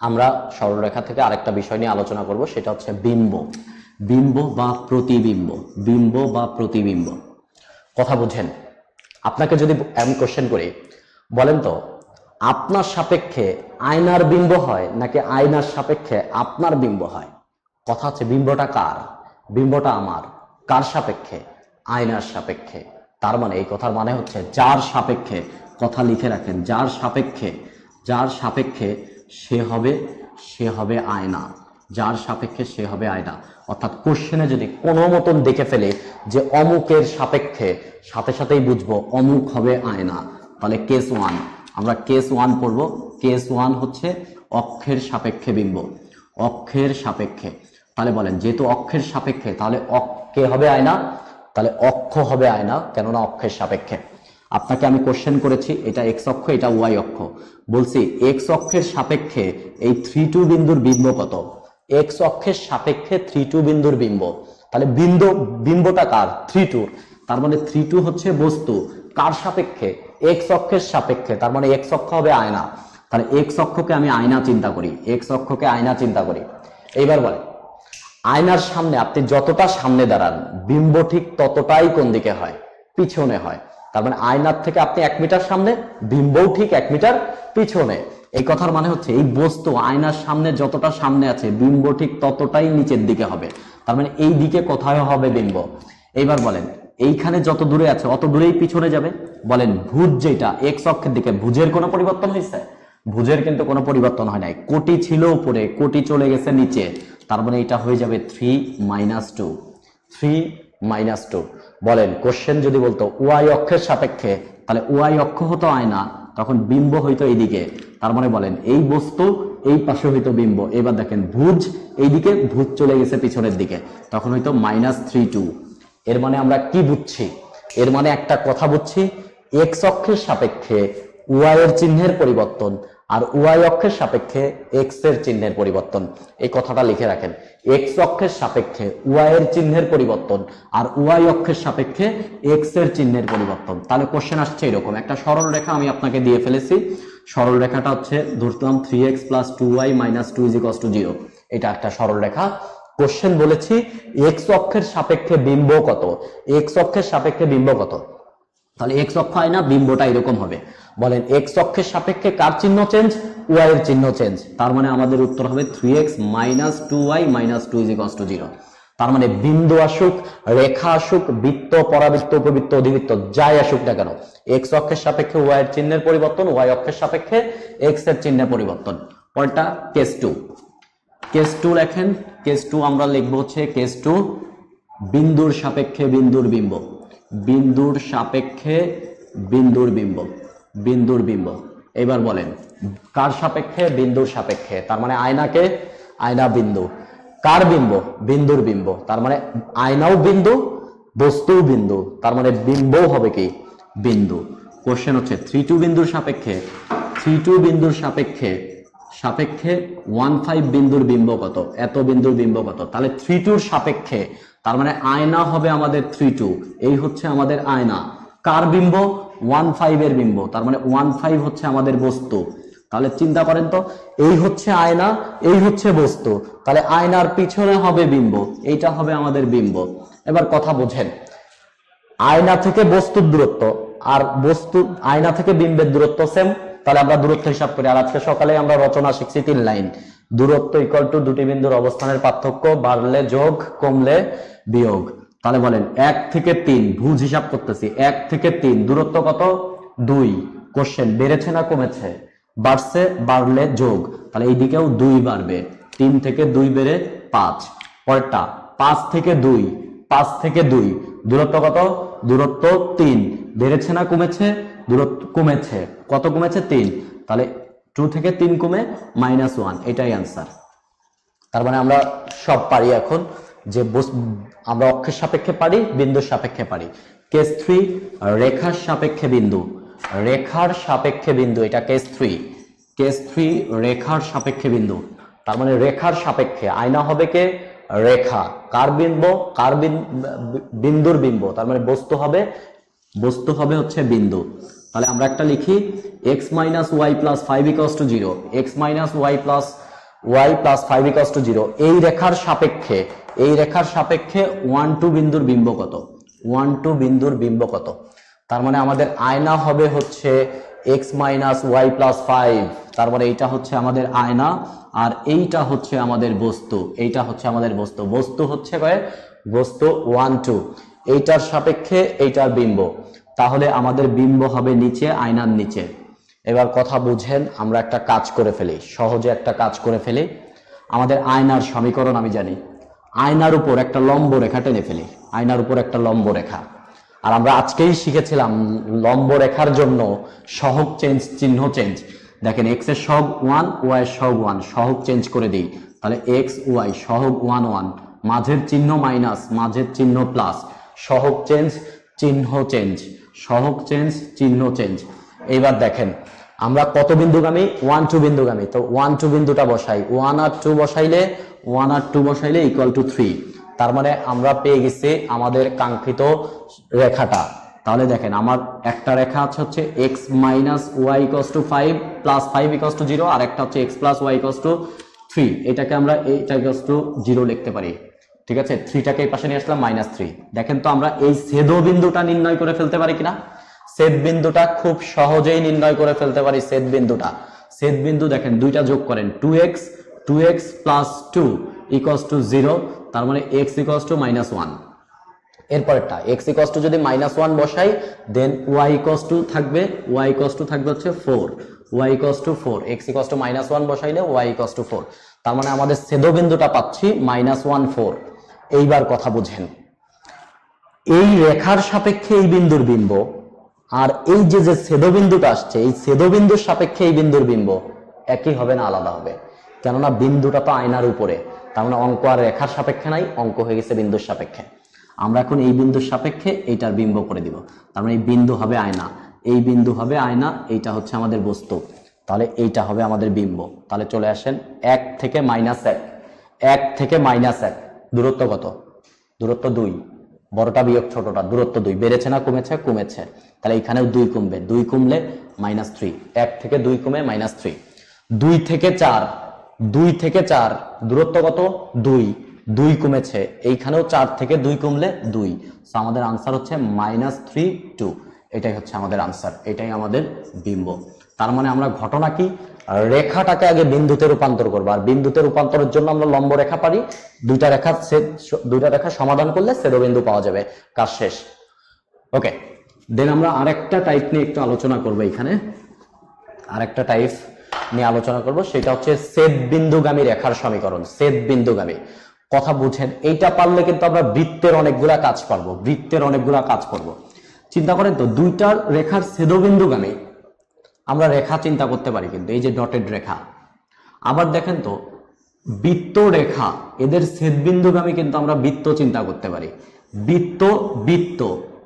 আমরা সরলরেখা থেকে আরেকটা বিষয় নিয়ে আলোচনা করব, সেটা হচ্ছে বিম্ব বা প্রতিবিম্ব। কথা বুঝেন? আপনাকে যদি আমি কোশ্চেন করি, বলেন তো আপনার সাপেক্ষে আয়নার বিম্ব হয় নাকি আয়নার সাপেক্ষে আপনার বিম্ব হয়? কথা হচ্ছে বিম্বটা কার? বিম্বটা আমার। কার সাপেক্ষে? আয়নার সাপেক্ষে। তার মানে এই কথার মানে হচ্ছে যার সাপেক্ষে, কথা লিখে রাখেন, যার সাপেক্ষে সে হবে আয়না, যার সাপেক্ষে সে হবে আয়না। অর্থাৎ কোশ্চেনে যদি কোনো মতন দেখে ফেলে যে অমুকের সাপেক্ষে, সাথে সাথেই বুঝবো অমুক হবে আয়না। তাহলে কেস 1 আমরা কেস 1 পড়বো। কেস 1 হচ্ছে অক্ষের সাপেক্ষে বিম্ব, অক্ষের সাপেক্ষে। তাহলে বলেন যেহেতু অক্ষের সাপেক্ষে, তাহলে কে হবে আয়না? তাহলে অক্ষ হবে আয়না, কেননা অক্ষের সাপেক্ষে। আপনাকে আমি কোশ্চেন করেছি, এটা এক্স অক্ষ, এটা ওয়াই অক্ষ। বলছি এক্স অক্ষের সাপেক্ষে এই 3-2 বিন্দুর বিম্ব কত? এক্স অক্ষের সাপেক্ষে 3-2 বিন্দুর বিম্ব। তাহলে বিম্বটা কার? 3-2। তার মানে 3-2 হচ্ছে বস্তু, কার সাপেক্ষে? এক্স অক্ষের সাপেক্ষে। তার মানে এক্স অক্ষ হবে আয়না। তাহলে তাহলে এক্স অক্ষকে আমি আয়না চিন্তা করি, এক্স অক্ষকে আয়না চিন্তা করি। এইবার বলে আয়নার সামনে আপনি যতটা সামনে দাঁড়ান বিম্ব ঠিক ততটাই কোন দিকে হয়, পিছনে হয়। তার মানে আয়নার থেকে আপনি 1 মিটার সামনে, বিম্বও ঠিক 1 মিটার পিছনে। এই কথার মানে হচ্ছে এই বস্তু আয়নার সামনে যতটা সামনে আছে বিম্ব ঠিক ততটাই নিচের দিকে হবে। তার মানে এই দিকে কোথায় হবে বিম্ব। এইবার বলেন এইখানে যত দূরে আছে অত দূরেই পিছনে যাবে। বলেন ভুজ যেটা এক্স অক্ষের দিকে, ভুজের কোনো পরিবর্তন হয়েছে? ভুজের কিন্তু কোনো পরিবর্তন হয় নাই। কোটি ছিল উপরে, কোটি চলে গেছে নিচে, তার মানে এটা হয়ে যাবে 3 - 2, 3 - 2। বলেন কোশ্চেন যদি বলতো ওয়াই অক্ষের সাপেক্ষে, তাহলে ওয়াই অক্ষ হতো আয়না, তখন বিম্ব হইতো এইদিকে। তার মানে বলেন এই বস্তু এই পাশে হইতো বিম্ব। এবার দেখেন ভুজ এইদিকে, ভুজ চলে গেছে পিছনের দিকে, তখন হইতো -3 2। এর মানে আমরা কি বুঝছি? এর মানে একটা কথা বুঝছি, এক্স অক্ষের সাপেক্ষে ওয়াই এর চিহ্নের পরিবর্তন আর ওয়াই অক্ষের সাপেক্ষে এক্স এর চিহ্নের পরিবর্তন। এই কথাটা লিখে রাখেন, এক্স অক্ষের সাপেক্ষে ওয়াই এর চিহ্নের পরিবর্তন আর ওয়াই অক্ষের সাপেক্ষে এক্স এর চিহ্নের পরিবর্তন। তাহলে কোশ্চেন আসছে এরকম একটা সরল রেখা আমি আপনাকে দিয়ে ফেলেছি। সরল রেখাটা হচ্ছে ধরতাম 3x + 2y - 2 = 0। এটা একটা সরল রেখা। কোশ্চেন বলেছি এক্স অক্ষের সাপেক্ষে বিম্ব কত, এক্স অক্ষের সাপেক্ষে বিম্ব কত। তাহলে এক্স অক্ষ আয়না, বিম্বটা এরকম হবে। বলেন এক্স অক্ষের সাপেক্ষে কার চিহ্ন চেঞ্জ, ওয়াই এর চিহ্ন চেঞ্জ। তার মানে আমাদের উত্তর হবে 3x - 2y - 2 = 0। তার মানে বিন্দু আসুক, রেখা আসুক, বৃত্ত, পরাবৃত্ত, উপবৃত্ত, অধিবৃত্ত যাই আসুক না কেন, এক্স অক্ষের সাপেক্ষে ওয়াই এর চিহ্নের পরিবর্তন, ওয়াই অক্ষের সাপেক্ষে এক্স এর চিহ্নের পরিবর্তন। পরেরটা কেস 2। কেস 2 লেখেন। কেস 2 আমরা লিখবো হচ্ছে কেস 2 বিন্দুর সাপেক্ষে বিন্দুর বিম্ব, বিন্দুর সাপেক্ষে বিন্দুর বিম্ব, বিন্দুর বিম্ব। এবার বলেন কার সাপেক্ষে, বিন্দুর সাপেক্ষে। তার মানে আয়নাকে, আয়না বিন্দু, কার বিম্ব, বিন্দুর বিম্ব। তার মানে আয়নাও বিন্দু, বস্তুও বিন্দু, তার মানে বিম্বও হবে কি, বিন্দু। কোশ্চেন হচ্ছে 3 2 বিন্দুর সাপেক্ষে, 3 2 বিন্দুর সাপেক্ষে, সাপেক্ষে 1 5 বিন্দুর বিম্ব কত, এত বিন্দুর বিম্ব কত। তাহলে 3 2 সাপেক্ষে, তার মানে আয়না হবে আমাদের 3 2, এই হচ্ছে আমাদের আয়না। কার বিম্ব, 1 5 এর বিম্ব, তার মানে 1 5 হচ্ছে আমাদের বস্তু। তাহলে চিন্তা করেন তো, এই হচ্ছে আয়না, এই হচ্ছে বস্তু, তাহলে আয়নার পিছনে হবে বিম্ব, এইটা হবে আমাদের বিম্ব। এবার কথা বোঝেন, আয়না থেকে বস্তুর দূরত্ব আর বস্তু, আয়না থেকে বিম্বের দূরত্ব সেম। তাহলে আমরা দূরত্ব হিসাব করি। আর আজকে সকালে আমরা রচনা শিখছি 3 লাইন। দূরত্ব = দুটি বিন্দুর অবস্থানের পার্থক্য, বাড়লে যোগ, কমলে বিয়োগ। তাহলে বলেন 1 থেকে 3, ভুজ হিসাব করতেছি, 1 থেকে 3 দূরত্ব কত, 2। কোশ্চেন বেড়েছে না কমেছে, বাড়ছে, বাড়লে যোগ, তাহলে এইদিকেও 2 বাড়বে, 3 থেকে 2 বেড়ে 5। পরেরটা 5 থেকে 2, 5 থেকে 2 দূরত্ব কত, দূরত্ব 3। বেড়েছে না কমেছে, দূরত্ব কমেছে, কত কমেছে, 3। তাহলে 2 থেকে 3 কমে -1, এটাই आंसर। তার মানে আমরা সব পারি এখন, যে আমরা অক্ষের সাপেক্ষে পারি, বিন্দুর সাপেক্ষে পারি। কেস 3 রেখার সাপেক্ষে বিন্দু, রেখার সাপেক্ষে বিন্দু, এটা কেস 3। কেস 3 রেখার সাপেক্ষে বিন্দু। তার মানে রেখার সাপেক্ষে আয়না হবে কে, রেখা, কার বিম্ব, কার বিন্দুর বিম্ব, তার মানে বস্তু হবে, বস্তু হবে হচ্ছে বিন্দু। তাহলে আমরা একটা লিখি x - y + 5 = 0, x - y + 5 = 0। এই রেখার সাপেক্ষে, এই রেখার সাপেক্ষে 1 2 বিন্দুর বিম্ব কত, 1 2 বিন্দুর বিম্ব কত। তার মানে আমাদের আয়না হবে হচ্ছে x - y + 5, তার মানে এইটা হচ্ছে আমাদের আয়না আর এইটা হচ্ছে আমাদের বস্তু, এইটা হচ্ছে আমাদের বস্তু। বস্তু হচ্ছে কয়, বস্তু 1 2, এইটার সাপেক্ষে এইটার বিম্ব। তাহলে আমাদের বিম্ব হবে নিচে, আয়নার নিচে। এবার কথা বুঝেন, আমরা একটা কাজ করে ফেলি, সহজে একটা কাজ করে ফেলি। আমাদের আয়নার সমীকরণ আমি জানি, আয়নার উপর একটা লম্ব রেখা টেনে ফেলি, আয়নার উপর একটা লম্ব রেখা। আর আমরা আজকেই শিখেছিলাম লম্ব রেখার জন্য সহগ চেঞ্জ, চিহ্ন চেঞ্জ। দেখেন x এর সহগ 1, y এর সহগ 1, সহগ চেঞ্জ করে দিই। তাহলে x y সহগ 1 1, মাঝের চিহ্ন মাইনাস, মাঝের চিহ্ন প্লাস, সহগ চেঞ্জ, চিহ্ন চেঞ্জ, সহগ চেঞ্জ, চিহ্ন চেঞ্জ। এইবার দেখেন আমরা কত বিন্দুগামী, 1 2 বিন্দুগামী। তো 1 2 বিন্দুটা বসাই, 1 আর 2 বসাইলে, 1 আর 2 বসাইলে = 3। তার মানে আমরা পেয়ে গেছি আমাদের কাঙ্ক্ষিত রেখাটা। তাহলে দেখেন আমার একটা রেখা আছে হচ্ছে x minus y equals to 5 plus 5 equals to 0, আর একটা হচ্ছে x plus y equals to 3। এটাকে আমরা এইটা ইকুয়ালস টু 0 লিখতে পারি, ঠিক আছে। 3টাকে এই পাশে নিয়ে আসলাম -3। দেখেন তো আমরা এই ছেদবিন্দুটা নির্ণয় করে ফেলতে পারি কিনা। ছেদবিন্দুটা খুব সহজেই নির্ণয় করে ফেলতে পারি। ছেদবিন্দু দেখেন দুইটা যোগ করেন, 2x প্লাস 2 ইকুয়ালস টু 0, তার মানে x equals to -1। এরপরেরটা x equals to যদি -1 বসাই, দেন y ইকুয়ালস টু থাকবে হচ্ছে 4, y equals to 4, x equals to -1 বসাইলে y equals to 4। তার মানে আমাদের ছেদবিন্দুটা পাচ্ছি -1 4। এইবার কথা বুঝেন, এই রেখার সাপেক্ষে এই বিন্দুর বিম্ব আর এই যে ছেদবিন্দুটা আসছে, এই ছেদবিন্দুর সাপেক্ষে এই বিন্দুর বিম্ব একই হবে না আলাদা হবে? কেননা বিন্দুটা তো আয়নার উপরে, তার মানে অঙ্ক আর রেখার সাপেক্ষে নাই, অঙ্ক হয়ে গেছে বিন্দুর সাপেক্ষে। আমরা এখন এই বিন্দুর সাপেক্ষে এইটার বিম্ব করে দিব, তার মানে এই বিন্দু হবে আয়না, এই বিন্দু হবে আয়না, এইটা হচ্ছে আমাদের বস্তু, তাহলে এইটা হবে আমাদের বিম্ব। তাহলে চলে আসেন 1 থেকে -1, দূরত্ব কত? দূরত্ব 2, বড়টা বিয়োগ ছোটটা, দূরত্ব 2, বেড়েছে না কমেছে, তাহলে এখানেও 2 কমবে, 2 কমলে -3, 1 থেকে 2 কমে -3। 2 থেকে 4, দূরত্ব কত? 2 কমেছে, এইখানেও 4 থেকে 2 কমলে 2, সো আমাদের আনসার হচ্ছে -3 2। এটাই হচ্ছে আমাদের আনসার, এটাই আমাদের বিম্ব। তার মানে আমরা ঘটনা কি, রেখাটাকে আগে বিন্দুতে রূপান্তর করবো, আর বিন্দুতে রূপান্তরের জন্য আমরা লম্ব রেখা পারি, দুইটা রেখা সমাধান করলে ছেদবিন্দু পাওয়া যাবে, কাজ শেষ। ওকে, দেন আমরা আরেকটা টাইপ নিয়ে একটু আলোচনা করবো। এখানে আরেকটা টাইপ নিয়ে আলোচনা করব, সেটা হচ্ছে ছেদবিন্দুগামী রেখার সমীকরণ। ছেদবিন্দুগামী কথা বুঝেন, এইটা পারলে কিন্তু আমরা বৃত্তের অনেকগুলা কাজ করব। চিন্তা করেন তো, দুইটা রেখার ছেদবিন্দুগামী আমরা রেখা চিন্তা করতে পারি, কিন্তু এই যে ডটেড রেখা। আবার দেখেন তো, বৃত্ত রেখা, এদের ছেদবিন্দুগামী কিন্তু আমরা বৃত্ত চিন্তা করতে পারি। বৃত্ত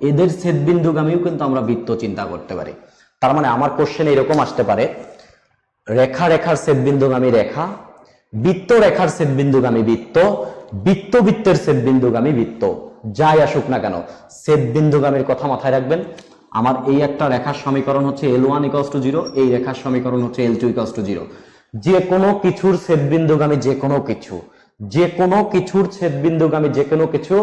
এদের ছেদবিন্দুগামীও কিন্তু আমরা বৃত্ত চিন্তা করতে পারি। তার মানে আমার কোশ্চেন এরকম আসতে পারে, রেখার ছেদবিন্দুগামী রেখা, বৃত্ত রেখার ছেদবিন্দুগামী বৃত্ত, বৃত্তের ছেদবিন্দুগামী বৃত্ত, যাই আসুক না কেন ছেদবিন্দুগামীর কথা মাথায় রাখবেন। আমার এই একটা রেখার সমীকরণ হচ্ছে L1 = 0, এই রেখার সমীকরণ হচ্ছে L2 = 0। যে কোনো কিছুর ছেদবিন্দুগামী যে কোনো কিছু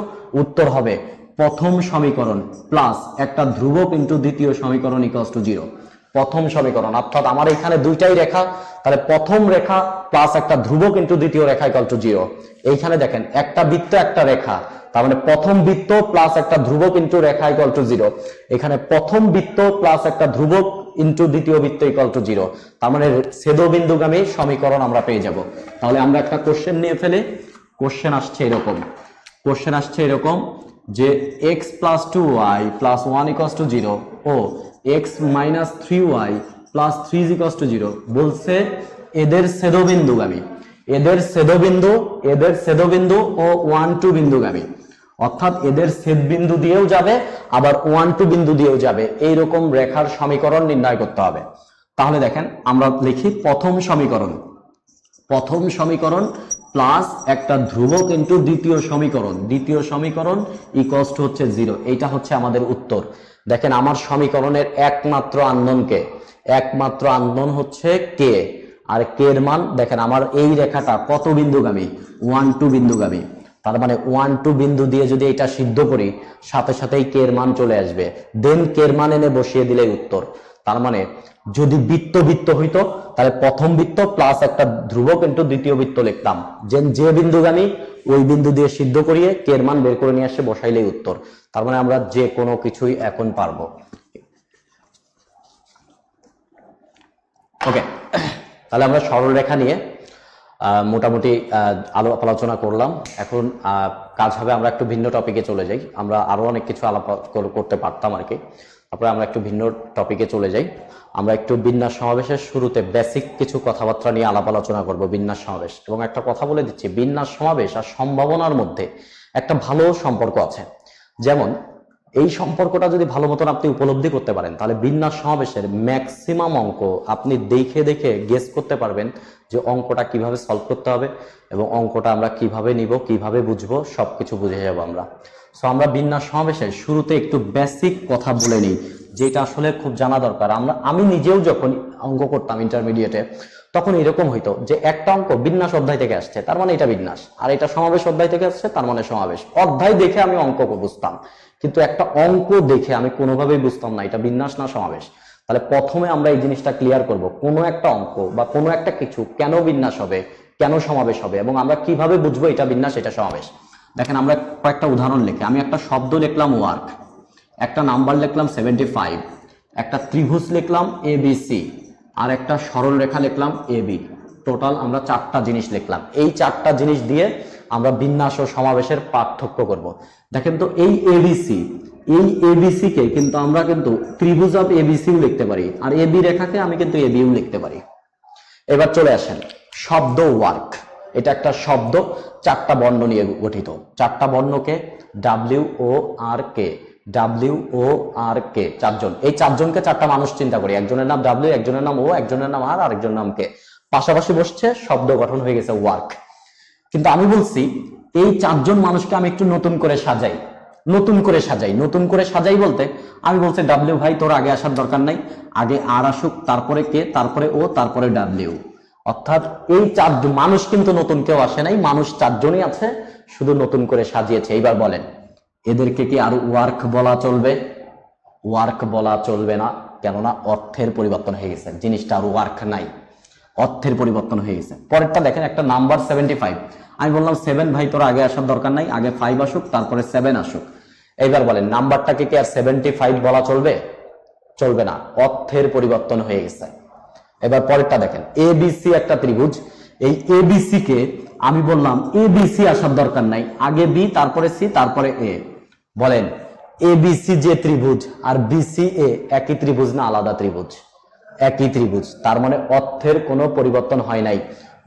উত্তর হবে প্রথম সমীকরণ প্লাস একটা ধ্রুবক ইনটু দ্বিতীয় সমীকরণ = 0। প্রথম সমীকরণ, অর্থাৎ আমার এখানে দুইটাই রেখা, তাহলে প্রথম রেখা প্লাস একটা ধ্রুবক ইনটু দ্বিতীয় রেখা = 0। এইখানে দেখেন একটা বৃত্ত একটা রেখা, তার মানে প্রথম বৃত্ত প্লাস একটা ধ্রুবক ইনটু রেখা = 0। এখানে প্রথম বৃত্ত প্লাস একটা ধ্রুবক ইনটু দ্বিতীয় বৃত্ত = 0, তার মানে ছেদবিন্দুগামী সমীকরণ আমরা পেয়ে যাব। তাহলে আমরা একটা কোশ্চেন নিয়ে ফেলি। কোশ্চেন আসছে এরকম যে x + 2y + 1 = 0 ও x - 3y + 3 = 0 বলছে এদের ছেদবিন্দু ও 1 2 বিন্দুগামী, অর্থাৎ এদের ছেদবিন্দু দিয়েও যাবে আবার 1 2 বিন্দু দিয়েও যাবে, এইরকম রেখার সমীকরণ নির্ণয় করতে হবে। তাহলে দেখেন আমরা লিখি প্রথম সমীকরণ প্লাস একটা ধ্রুবক ইনটু দ্বিতীয় সমীকরণ = হচ্ছে 0। এইটা হচ্ছে আমাদের উত্তর। দেখেন আমার সমীকরণের একমাত্র আননোন হচ্ছে কে, আর কে এর মান দেখেন আমার এই রেখাটা কত বিন্দুগামী, 1 2 বিন্দুগামী। তার মানে 1 2 বিন্দু দিয়ে যদি এটা সিদ্ধ করি, সাথে সাথেই কে এর মান চলে আসবে, দেন কে এর মান এনে বসিয়ে দিলেই উত্তর। তার মানে যদি বৃত্ত হইতো, তাহলে প্রথম বৃত্ত প্লাস একটা ধ্রুবক ইনটু দ্বিতীয় বৃত্ত লিখতাম, যে বিন্দুগামী ওই বিন্দু দিয়ে সিদ্ধ করিয়ে কে এর মান বের করে নিয়ে আসে বসাইলেই উত্তর। তার মানে আমরা যে কোনো কিছুই এখন পারবো। ওকে, তাহলে আমরা সরলরেখা নিয়ে মোটামুটি আলোচনা করলাম। এখন কাজ হবে আমরা একটু ভিন্ন টপিকে চলে যাই। আমরা আরো অনেক কিছু আলাপ করতে পারতাম আর কি, তারপরে আমরা একটু ভিন্ন টপিকে চলে যাই। আমরা একটু বিন্যাস সমাবেশের শুরুতে বেসিক কিছু কথাবার্তা নিয়ে আলোচনা করব। বিন্যাস সমাবেশ, এবং একটা কথা বলে দিচ্ছি, বিন্যাস সমাবেশ আর সম্ভাবনার মধ্যে একটা ভালো সম্পর্ক আছে। যেমন এই সম্পর্কটা যদি ভালো মতন আপনি উপলব্ধি করতে পারেন, তাহলে বিন্যাস সমাবেশের ম্যাক্সিমাম অঙ্ক আপনি দেখে গেস করতে পারবেন যে অঙ্কটা কিভাবে সলভ করতে হবে এবং অঙ্কটা আমরা কিভাবে নিব, কিভাবে বুঝবো, সবকিছু বুঝে যাব আমরা। সো আমরা বিন্যাস সমাবেশের শুরুতে একটু বেসিক কথা বলে নিই, যেটা আসলে খুব জানা দরকার। আমি নিজেও যখন অঙ্ক করতাম ইন্টারমিডিয়েটে, তখন এরকম হইতো যে একটা অঙ্ক বিন্যাস অধ্যায় থেকে আসছে, তার মানে এটা বিন্যাস, আর এটা সমাবেশ অধ্যায় থেকে আসছে, তার মানে সমাবেশ। অধ্যায় দেখে আমি অঙ্ক বুঝতাম, কিন্তু একটা অঙ্ক দেখে আমি কোনোভাবেই বুঝতাম না এটা বিন্যাস না সমাবেশ। তাহলে প্রথমে আমরা এই জিনিসটা ক্লিয়ার করব, কোনো একটা অঙ্ক বা কোনো একটা কিছু কেন বিন্যাস হবে, কেন সমাবেশ হবে, এবং আমরা কিভাবে বুঝবো এটা বিন্যাস এটা সমাবেশ। দেখেন, আমরা কয়েকটা উদাহরণ লিখি। আমি একটা শব্দ লিখলাম ওয়ার্ক, একটা নাম্বার লিখলাম 75, একটা ত্রিভুজ লিখলাম ABC, আর একটা সরল রেখা লিখলাম AB। টোটাল আমরা 4টা জিনিস লিখলাম। এই 4টা জিনিস দিয়ে আমরা বিন্যাস ও সমাবেশের পার্থক্য করব। দেখেন তো, এই ABC কে কিন্তু আমরা কিন্তু ত্রিভুজ অফ ABCও লিখতে পারি, আর AB রেখাকে আমি কিন্তু ABও লিখতে পারি। এবার চলে আসেন শব্দ ওয়ার্ক। এটা একটা শব্দ 4টা বর্ণ নিয়ে গঠিত। 4টা বর্ণকে WORK, WORK, 4জন। এই 4জনকে 4টা মানুষ চিন্তা করি, একজনের নাম W, একজনের নাম O, একজনের নাম R, আরেকজনের নাম K। পাশাপাশি বসছে, শব্দ গঠন হয়ে গেছে ওয়ার্ক। কিন্তু আমি বলছি এই 4জন মানুষকে আমি একটু নতুন করে সাজাই। নতুন করে সাজাই বলতে আমি বলছি W ভাই তোর আগে আসার দরকার নাই, আগে R আসুক, তারপরে K, তারপরে O, তারপরে W। অর্থাৎ এই 4জন মানুষ কিন্তু নতুন কেউ আসে নাই, মানুষ 4জনই আছে, শুধু নতুন করে সাজিয়েছে। এইবার বলেন, এদেরকে কি আর ওয়ার্ক বলা চলবে? ওয়ার্ক বলা চলবে না, কেননা অর্থের পরিবর্তন হয়ে গেছে, জিনিসটা আর ওয়ার্ক নাই, অর্থের পরিবর্তন হয়ে গেছে। পরেরটা দেখেন, একটা নাম্বার 75, আমি বললাম 7 ভাই তোর আগে আসার দরকার নাই, আগে 5 আসুক, তারপরে 7 আসুক। এইবার বলেন, নাম্বারটাকে কি আর 75 বলা চলবে? চলবে না, অর্থের পরিবর্তন হয়ে গেছে। এবার পরেরটা দেখেন, ABC একটা ত্রিভুজ, এই ABC কে আমি বললাম ABC আসার দরকার নাই, আগে B, তারপরে C, তারপরে A। বলেন, ABC যে ত্রিভুজ আর BCA একই ত্রিভুজ না আলাদা ত্রিভুজ? একই ত্রিভুজ, তার মানে অর্থের কোনো পরিবর্তন হয় নাই।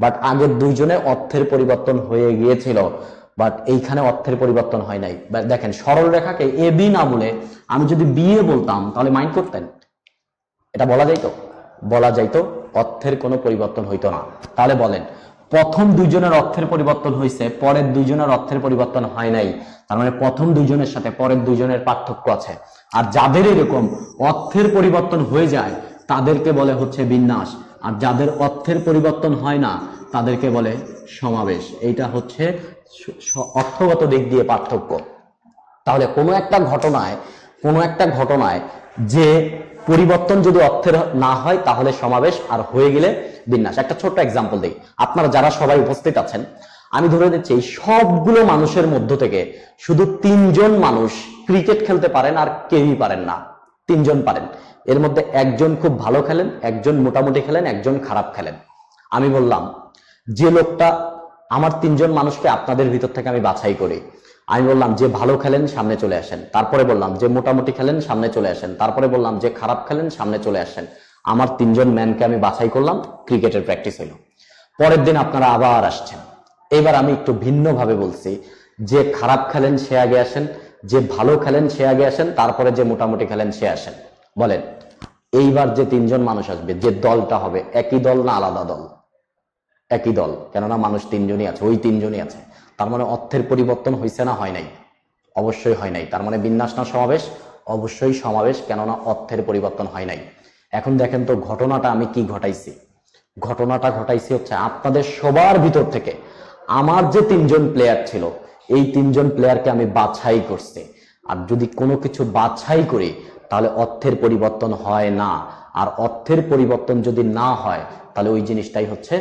বাট আগের দুইজনে অর্থের পরিবর্তন হয়ে গিয়েছিল, বাট এইখানে অর্থের পরিবর্তন হয় নাই। দেখেন, সরল রেখাকে AB না বলে আমি যদি BA বলতাম, তাহলে মাইন্ড করতেন? এটা বলা যাইতো, অর্থের কোনো পরিবর্তন হইতো না। তাহলে বলেন, প্রথম দুইজনের অর্থের পরিবর্তন হয়েছে, পরের দুইজনের অর্থের পরিবর্তন হয় নাই, তার মানে প্রথম দুইজনের সাথে পরের দুইজনের পার্থক্য আছে। আর যাদের এরকম অর্থের পরিবর্তন হয়ে যায় তাদেরকে বলে হচ্ছে বিন্যাস, আর যাদের অর্থের পরিবর্তন হয় না তাদেরকে বলে সমাবেশ। এইটা হচ্ছে অর্থগত দিক দিয়ে পার্থক্য। তাহলে কোনো একটা ঘটনায় যে পরিবর্তন যদি অর্থের না হয় তাহলে সমাবেশ, আর হয়ে গেলে বিন্যাস। একটা ছোট্ট এক্সাম্পল দিই, আপনারা যারা সবাই উপস্থিত আছেন, আমি ধরে দিচ্ছি এই সবগুলো মানুষের মধ্য থেকে শুধু 3জন মানুষ ক্রিকেট খেলতে পারেন আর কেউই পারেন না। 3জন পারেন, এর মধ্যে একজন খুব ভালো খেলেন, একজন মোটামুটি খেলেন, একজন খারাপ খেলেন। আমি বললাম যে লোকটা, আমার 3জন মানুষকে আপনাদের ভিতর থেকে আমি বাছাই করি। আমি বললাম যে ভালো খেলেন সামনে চলে আসেন, তারপরে বললাম যে মোটামুটি খেলেন সামনে চলে আসেন, তারপরে বললাম যে খারাপ খেলেন সামনে চলে আসেন। আমার 3জন ম্যানকে আমি বাছাই করলাম, ক্রিকেটের প্র্যাকটিস হইল। পরের দিন আপনারা আবার আসছেন, এবার আমি একটু ভিন্নভাবে বলছি, যে খারাপ খেলেন সে আগে আসেন, যে ভালো খেলেন সে আগে আসেন, তারপরে যে মোটামুটি খেলেন সে আসেন। বলেন, এইবার যে 3জন মানুষ আসবে, যে দলটা হবে, একই দল না আলাদা দল? একই দল, কেননা মানুষ 3জনই আছে, ওই 3জনই আছে। তার মানে অর্থের পরিবর্তন হয়েছে না হয় নাই? অবশ্যই হয় নাই। তার মানে বিন্যাস না সমাবেশ? অবশ্যই সমাবেশ, কেননা অর্থের পরিবর্তন হয় নাই। এখন দেখেন তো ঘটনাটা আমি কি ঘটাইছি। ঘটনাটা ঘটাইছি হচ্ছে আপনাদের সবার ভিতর থেকে আমার যে 3জন প্লেয়ার ছিল, এই 3জন প্লেয়ারকে আমি বাছাই করছি। আর যদি কোনো কিছু বাছাই করি তাহলে অর্থের পরিবর্তন হয় না, আর অর্থের পরিবর্তন যদি না হয় তাহলে ওই জিনিসটাই হচ্ছে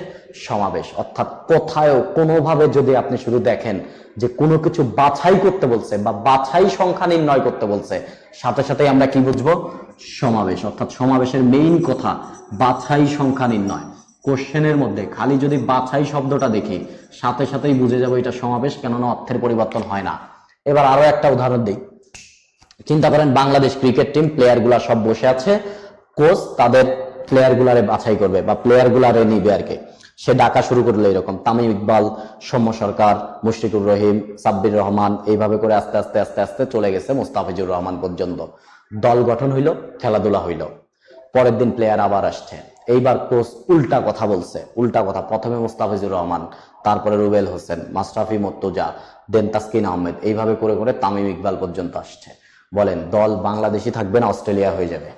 সমাবেশ। অর্থাৎ কোথায়ও কোনোভাবে যদি আপনি শুধু দেখেন যে কোনো কিছু বাছাই করতে বলছে বা বাছাই সংখ্যা নির্ণয় করতে বলছে, সাথে সাথেই আমরা কি বুঝবো? সমাবেশ। অর্থাৎ সমাবেশের মেইন কথা বাছাই সংখ্যা নির্ণয়। কোশ্চেনের মধ্যে খালি যদি বাছাই শব্দটা দেখি, সাথে সাথেই বুঝে যাবো এটা সমাবেশ, কেননা অর্থের পরিবর্তন হয় না। এবার আরো একটা উদাহরণ দিই। চিন্তা করেন, বাংলাদেশ ক্রিকেট টিম প্লেয়ার গুলা সব বসে আছে, কোচ তাদের প্লেয়ার গুলারে বাছাই করবে বা প্লেয়ার গুলারে নিবে আর কি। সে ডাকা শুরু করলো এরকম, তামিম ইকবাল, সৌম্য সরকার, মুশফিকুর রহিম, সাব্বির রহমান, এইভাবে করে আস্তে আস্তে আস্তে আস্তে চলে গেছে মোস্তাফিজুর রহমান পর্যন্ত। দল গঠন হইল, খেলাধুলা হইল। পরের দিন প্লেয়ার আবার আসছে, এইবার কোচ উল্টা কথা বলছে, উল্টা কথা। প্রথমে মুস্তাফিজুর রহমান, তারপরে রুবেল হোসেন, মাশরাফি মুর্তজা, দেন তাসকিন আহমেদ, এইভাবে করে করে তামিম ইকবাল পর্যন্ত আসছে। বলেন দল বাংলাদেশি থাকবে না অস্ট্রেলিয়া হয়ে যাবে?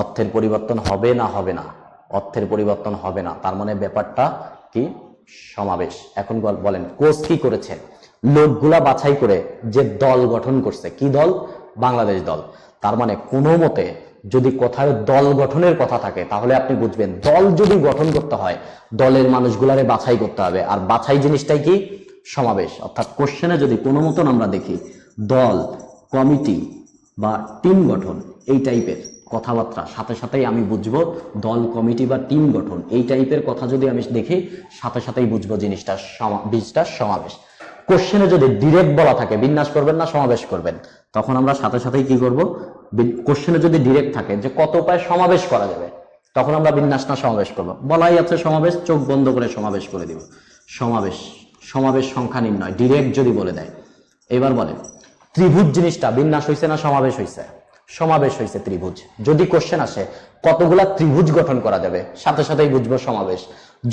অর্থের পরিবর্তন হবে না হবে না? অর্থের পরিবর্তন হবে না। তার মানে ব্যাপারটা কি? সমাবেশ। এখন বলেন কোচ কি করেছে? লোকগুলা বাছাই করে যে দল গঠন করছে, কি দল? বাংলাদেশ দল। তার মানে কোনো মতে যদি কোথাও দল গঠনের কথা থাকে তাহলে আপনি বুঝবেন দল যদি গঠন করতে হয় দলের মানুষগুলারে বাছাই করতে হবে। আর বাছাই জিনিসটাই কি? সমাবেশ। অর্থাৎ কোশ্চেনে যদি কোনো মতন আমরা দেখি দল, কমিটি বা টিম গঠন এই টাইপের কথাবার্তা, সাথে সাথেই আমি বুঝবো দল, কমিটি বা টিম গঠন এই টাইপের কথা যদি আমি দেখি সাথে সাথেই বুঝবো জিনিসটা সমাবেশ। কোশ্চেনে যদি ডিরেক্ট বলা থাকে বিন্যাস করবেন না সমাবেশ করবেন, তখন আমরা সাথে সাথেই কি করব? কোশ্চেনে যদি ডিরেক্ট থাকে যে কত উপায়ে সমাবেশ করা যাবে, তখন আমরা বিন্যাস না সমাবেশ করব। বলাই আছে সমাবেশ, চোখ বন্ধ করে সমাবেশ করে দিব। সমাবেশ, সমাবেশ সংখ্যা নির্ণয় ডিরেক্ট যদি বলে দেয়। এবার বলে ত্রিভুজ জিনিসটা বিন্যাস হয়েছে না সমাবেশ হয়েছে? সমাবেশ হয়েছে ত্রিভুজ। যদি কোশ্চেন আসে কতগুলা ত্রিভুজ গঠন করা যাবে, সাথে সাথেই বুঝবো সমাবেশ।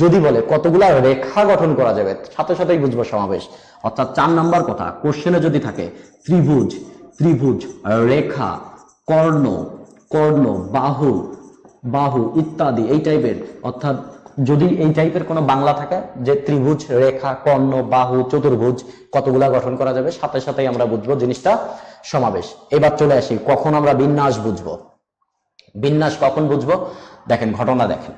যদি বলে কতগুলা রেখা গঠন করা যাবে, সাথে সাথেই বুঝবো সমাবেশ। অর্থাৎ 4 নাম্বার কথা, কোশ্চেনে যদি থাকে ত্রিভুজ, ত্রিভুজ, রেখা, কর্ণ, কর্ণ, বাহু, বাহু ইত্যাদি এই টাইপের, অর্থাৎ যদি এই টাইপের কোনো বাংলা থাকে যে ত্রিভুজ, রেখা, কর্ণ, বাহু, চতুর্ভুজ কতগুলা গঠন করা যাবে, সাথে সাথেই আমরা বুঝবো জিনিসটা সমাবেশ। এবার চলে আসি কখন আমরা বিন্যাস বুঝবো। বিন্যাস কখন বুঝবো? দেখেন ঘটনা দেখেন।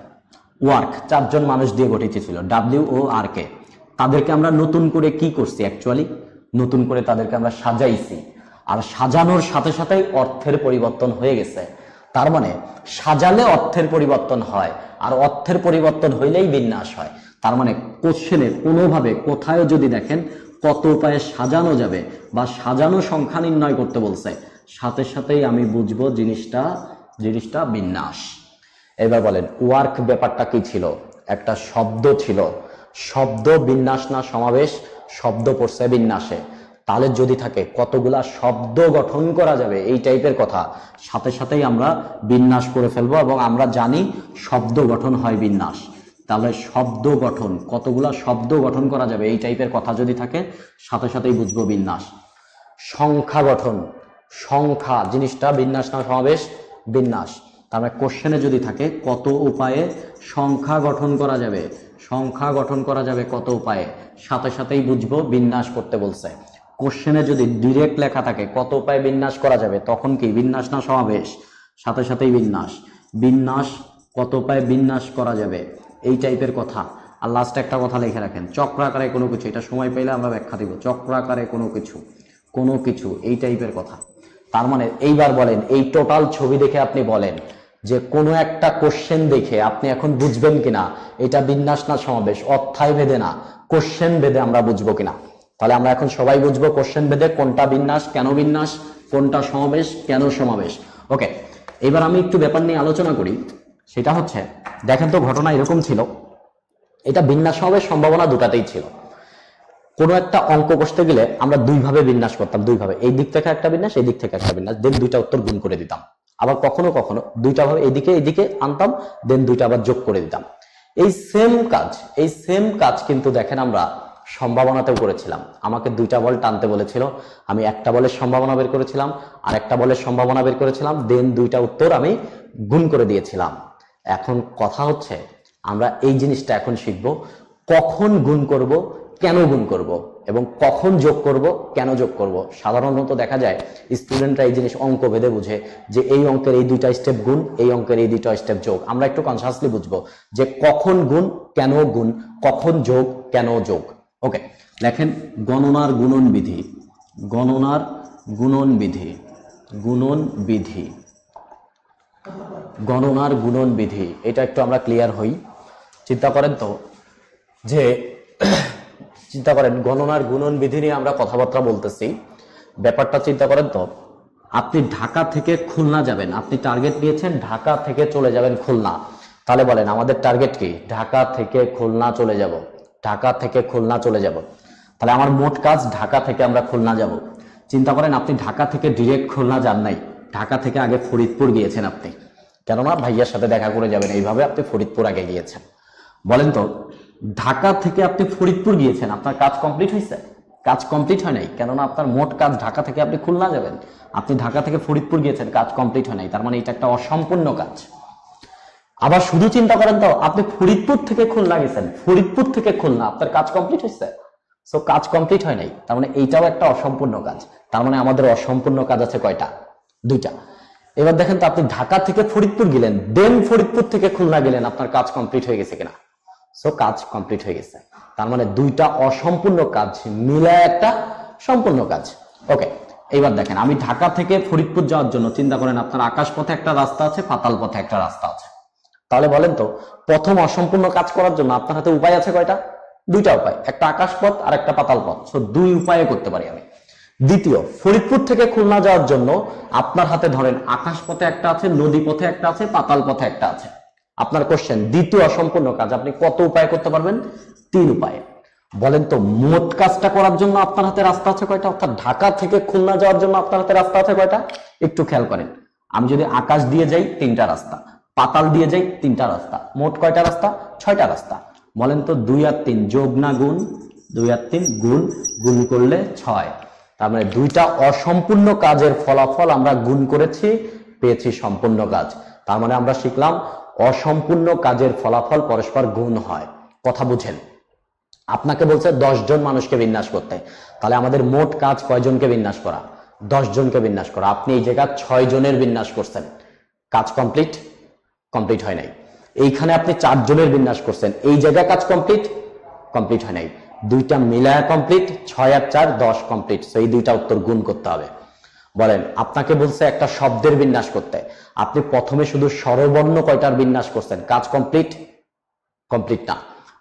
ওয়ার্ক 4 জন মানুষ দিয়ে গঠিত ছিল, WORK। তাদেরকে আমরা নতুন করে কি করছি? অ্যাকচুয়ালি নতুন করে তাদেরকে আমরা সাজাইছি। আর সাজানোর সাথে সাথেই অর্থের পরিবর্তন হয়ে গেছে। তার মানে সাজালে অর্থের পরিবর্তন হয়, আর অর্থের পরিবর্তন হইলেই বিন্যাস হয়। তার মানে কোশ্চেনে কোনোভাবে কোথায় যদি দেখেন কত উপায়ে সাজানো যাবে বা সাজানো সংখ্যা নির্ণয় করতে বলছে, সাথে সাথেই আমি বুঝবো জিনিসটা বিন্যাস। এবার বলেন ওয়ার্ক ব্যাপারটা কি ছিল? একটা শব্দ ছিল। শব্দ বিন্যাস না সমাবেশ? শব্দ পড়ছে বিন্যাসে। তাহলে যদি থাকে কতগুলা শব্দ গঠন করা যাবে এই টাইপের কথা, সাথে সাথেই আমরা বিন্যাস করে ফেলবো। এবং আমরা জানি শব্দ গঠন হয় বিন্যাস। তাহলে শব্দ গঠন, কতগুলা শব্দ গঠন করা যাবে এই টাইপের কথা যদি থাকে, সাথে সাথেই বুঝবো বিন্যাস। সংখ্যা গঠন, সংখ্যা জিনিসটা বিন্যাস না সমাবেশ? বিন্যাস। তার মানে কোশ্চেনে যদি থাকে কত উপায়ে সংখ্যা গঠন করা যাবে, সংখ্যা গঠন করা যাবে কত উপায়ে, সাথে সাথেই বুঝবো বিন্যাস করতে বলছে। কোশ্চেনে যদি ডিরেক্ট লেখা থাকে কত উপায়ে বিন্যাস করা যাবে, তখন কি বিন্যাস না সমাবেশ? সাথে সাথেই বিন্যাস। বিন্যাস, কত উপায়ে বিন্যাস করা যাবে এই টাইপের কথা। আর লাস্টে একটা কথা লিখে রাখেন, চক্রাকারে কোনো কিছু, এটা সময় পেলে আমরা ব্যাখ্যা দিব। চক্রাকারে কোনো কিছু এই টাইপের কথা। তার মানে এইবার বলেন এই টোটাল ছবি দেখে আপনি বলেন যে কোনো একটা কোশ্চেন দেখে আপনি এখন বুঝবেন কিনা এটা বিন্যাস না সমাবেশ? অধ্যায় ভেদে না, কোশ্চেন ভেদে আমরা বুঝবো কিনা। তাহলে আমরা এখন সবাই বুঝবো কোশ্চেন ভেদে কোনটা বিন্যাস, কেন বিন্যাস, কোনটা সমাবেশ, কেন সমাবেশ। ওকে, এবার আমি একটু ব্যাপার নিয়ে আলোচনা করি। সেটা হচ্ছে দেখেন তো ঘটনা এরকম ছিল, এটা বিন্যাস সমাবেশ সম্ভাবনা দুটাতেই ছিল। কোনো একটা অঙ্ক কষতে গেলে আমরা দুইভাবে বিন্যাস করতাম, দুইভাবে, এই দিক থেকে একটা বিন্যাস, এই দিক থেকে একটা বিন্যাস, দেন দুইটা উত্তর গুণ করে দিতাম। আবার কখনো কখনো দুইটা ভাবে এইদিকে আনতাম, দেন দুইটা আবার যোগ করে দিতাম। এই সেম কাজ কিন্তু দেখেন আমরা সম্ভাবনাতেও করেছিলাম। আমাকে দুইটা বল টানতে বলেছিল, আমি একটা বলের সম্ভাবনা বের করেছিলাম আর একটা বলের সম্ভাবনা বের করেছিলাম, দেন দুইটা উত্তর আমি গুণ করে দিয়েছিলাম। এখন কথা হচ্ছে আমরা এই জিনিসটা এখন শিখব, কখন গুণ করব, কেন গুণ করব, এবং কখন যোগ করব, কেন যোগ করব। সাধারণত দেখা যায় স্টুডেন্টরা এই জিনিস অঙ্ক ভেদে বুঝে যে এই অঙ্কের এই দুইটা স্টেপ গুণ, এই অঙ্কের এই দুইটা স্টেপ যোগ। আমরা একটু কনসিয়াসলি বুঝবো যে কখন গুণ, কেন গুণ, কখন যোগ, কেন যোগ। ওকে, দেখেন গণনার গুণন বিধি, গণনার গুণন বিধি, গণনার গুণন বিধি, এটা একটু আমরা ক্লিয়ার হই। চিন্তা করেন তো যে গণনার গুণন বিধি নিয়ে আমরা কথাবার্তা বলতেছি। ব্যাপারটা চিন্তা করেন তো, আপনি ঢাকা থেকে খুলনা যাবেন, আপনি টার্গেট নিয়েছেন ঢাকা থেকে চলে যাবেন খুলনা। তাহলে বলেন আমাদের টার্গেট কি? ঢাকা থেকে খুলনা চলে যাব, ঢাকা থেকে খুলনা চলে যাব। তাহলে আমার মোট কাজ ঢাকা থেকে আমরা খুলনা যাব। চিন্তা করেন আপনি ঢাকা থেকে ডিরেক্ট খুলনা যান নাই, ঢাকা থেকে আগে ফরিদপুর গিয়েছেন আপনি। কেননা ভাইয়ার সাথে দেখা করে যাবেন, এইভাবে আপনি ফরিদপুর আগে গিয়েছেন। বলেন তো ঢাকা থেকে আপনি ফরিদপুর গিয়েছেন, আপনার কাজ কমপ্লিট হয়েছে? কাজ কমপ্লিট হয় নাই, কেননা আপনার মোট কাজ ঢাকা থেকে আপনি খুলনা যাবেন, আপনি ঢাকা থেকে ফরিদপুর গিয়েছেন, কাজ কমপ্লিট হয় নাই, তার মানে এটা একটা অসম্পূর্ণ কাজ। আবার শুধু চিন্তা করেন তো, আপনি ফরিদপুর থেকে খুলনা গেছেন, ফরিদপুর থেকে খুলনা, আপনার কাজ কমপ্লিট হয়েছে? সো কাজ কমপ্লিট হয় নাই, তার মানে এইটাও একটা অসম্পূর্ণ কাজ। তার মানে আমাদের অসম্পূর্ণ কাজ আছে কয়টা? দুইটা। এবার দেখেন তো, আপনি ঢাকা থেকে ফরিদপুর গেলেন, দেন ফরিদপুর থেকে খুলনা গেলেন, আপনার কাজ কমপ্লিট হয়ে গেছে কিনা? সো কাজ কমপ্লিট হয়ে গেছে, তার মানে দুইটা অসম্পূর্ণ কাজ মিলায় একটা সম্পূর্ণ কাজ। ওকে, এইবার দেখেন, আমি ঢাকা থেকে ফরিদপুর যাওয়ার জন্য চিন্তা করেন, আপনার আকাশ পথে একটা রাস্তা আছে, পাতাল পথে একটা রাস্তা আছে। তাহলে বলেন তো, প্রথম অসম্পূর্ণ কাজ করার জন্য আপনার হাতে উপায় আছে কয়টা? দুইটা উপায়, একটা আকাশ পথ আর একটা পাতাল পথ। সো দুই উপায়ে করতে পারি আমি। দ্বিতীয়, ফরিদপুর থেকে খুলনা যাওয়ার জন্য আপনার হাতে ধরেন আকাশ পথে একটা আছে, নদী পথে একটা আছে, পাতাল পথে একটা আছে। আপনার কোশ্চেন, দ্বিতীয় অসম্পূর্ণ কাজ আপনি কত উপায়ে করতে পারবেন? 3 উপায়ে। বলেন তো মোট কাজটা করার জন্য আপনার হাতে রাস্তা আছে কয়টা? অর্থাৎ ঢাকা থেকে খুলনা যাওয়ার জন্য আপনার হাতে রাস্তা আছে কয়টা? একটু খেয়াল করেন, আমি যদি আকাশ দিয়ে যাই 3টা রাস্তা, পাতাল দিয়ে যাই 3টা রাস্তা, মোট কয়টা রাস্তা? 6টা রাস্তা। বলেন তো 2 আর 3 যোগ না গুণ? 2 আর 3 গুণ, গুণ করলে 6। তার মানে দুইটা অসম্পূর্ণ কাজের ফলাফল আমরা গুণ করেছি, পেয়েছি সম্পূর্ণ কাজ। তার মানে আমরা শিখলাম অসম্পূর্ণ কাজের ফলাফল পরস্পর গুণ হয়। কথা বুঝেন? আপনাকে বলছে 10 জন মানুষকে বিন্যাস করতে, তাহলে আমাদের মোট কাজ কয়জনকে বিন্যাস করা? 10 জনকে বিন্যাস করা। আপনি এই জায়গায় 6 জনের বিন্যাস করছেন, কাজ কমপ্লিট? কমপ্লিট হয় নাই। এইখানে আপনি 4 জনের বিন্যাস করছেন, এই জায়গায় কাজ কমপ্লিট? কমপ্লিট হয় নাই। দুইটা মিলায়া কমপ্লিট, 6 আর 4 10 কমপ্লিট। সেই দুইটা উত্তর গুণ করতে হবে। বলেন, আপনাকে বলছে একটা শব্দের বিন্যাস করতে, আপনি প্রথমে শুধু স্বরবর্ণ কয়টার বিন্যাস করছেন, কাজ কমপ্লিট? কমপ্লিট না।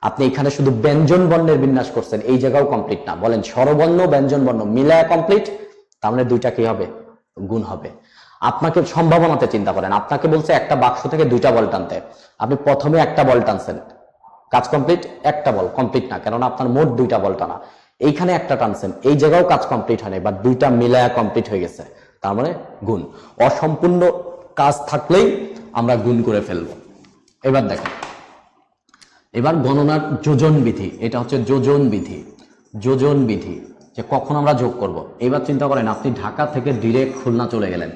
আপনি এখানে শুধু ব্যঞ্জন বর্ণের বিন্যাস করছেন, এই জায়গাও কমপ্লিট না। বলেন স্বরবর্ণ ব্যঞ্জন বর্ণ মিলায়া কমপ্লিট, তার মানে দুইটা কি হবে? গুণ হবে। আপনাকে সম্ভাবনাতে চিন্তা করেন, আপনাকে বলছে একটা বাক্স থেকে 2টা বল টানতে, আপনি প্রথমে একটা বল টানছেন, কাজ কমপ্লিট? একটা বল কমপ্লিট না, কেননা আপনার মোট 2টা বল টানা। এইখানে একটা টানছেন, এই জায়গাও কাজ কমপ্লিট হয় নাই, বা 2টা মিলায়া কমপ্লিট হয়ে গেছে, তার মানে গুণ। অসম্পূর্ণ কাজ থাকলেই আমরা গুণ করে ফেলবো। এবার দেখেন, এবার গণনার যোজন বিধি, এটা হচ্ছে যোজন বিধি। যোজন বিধি যে কখন আমরা যোগ করব। এবার চিন্তা করেন, আপনি ঢাকা থেকে ডিরেক্ট খুলনা চলে গেলেন,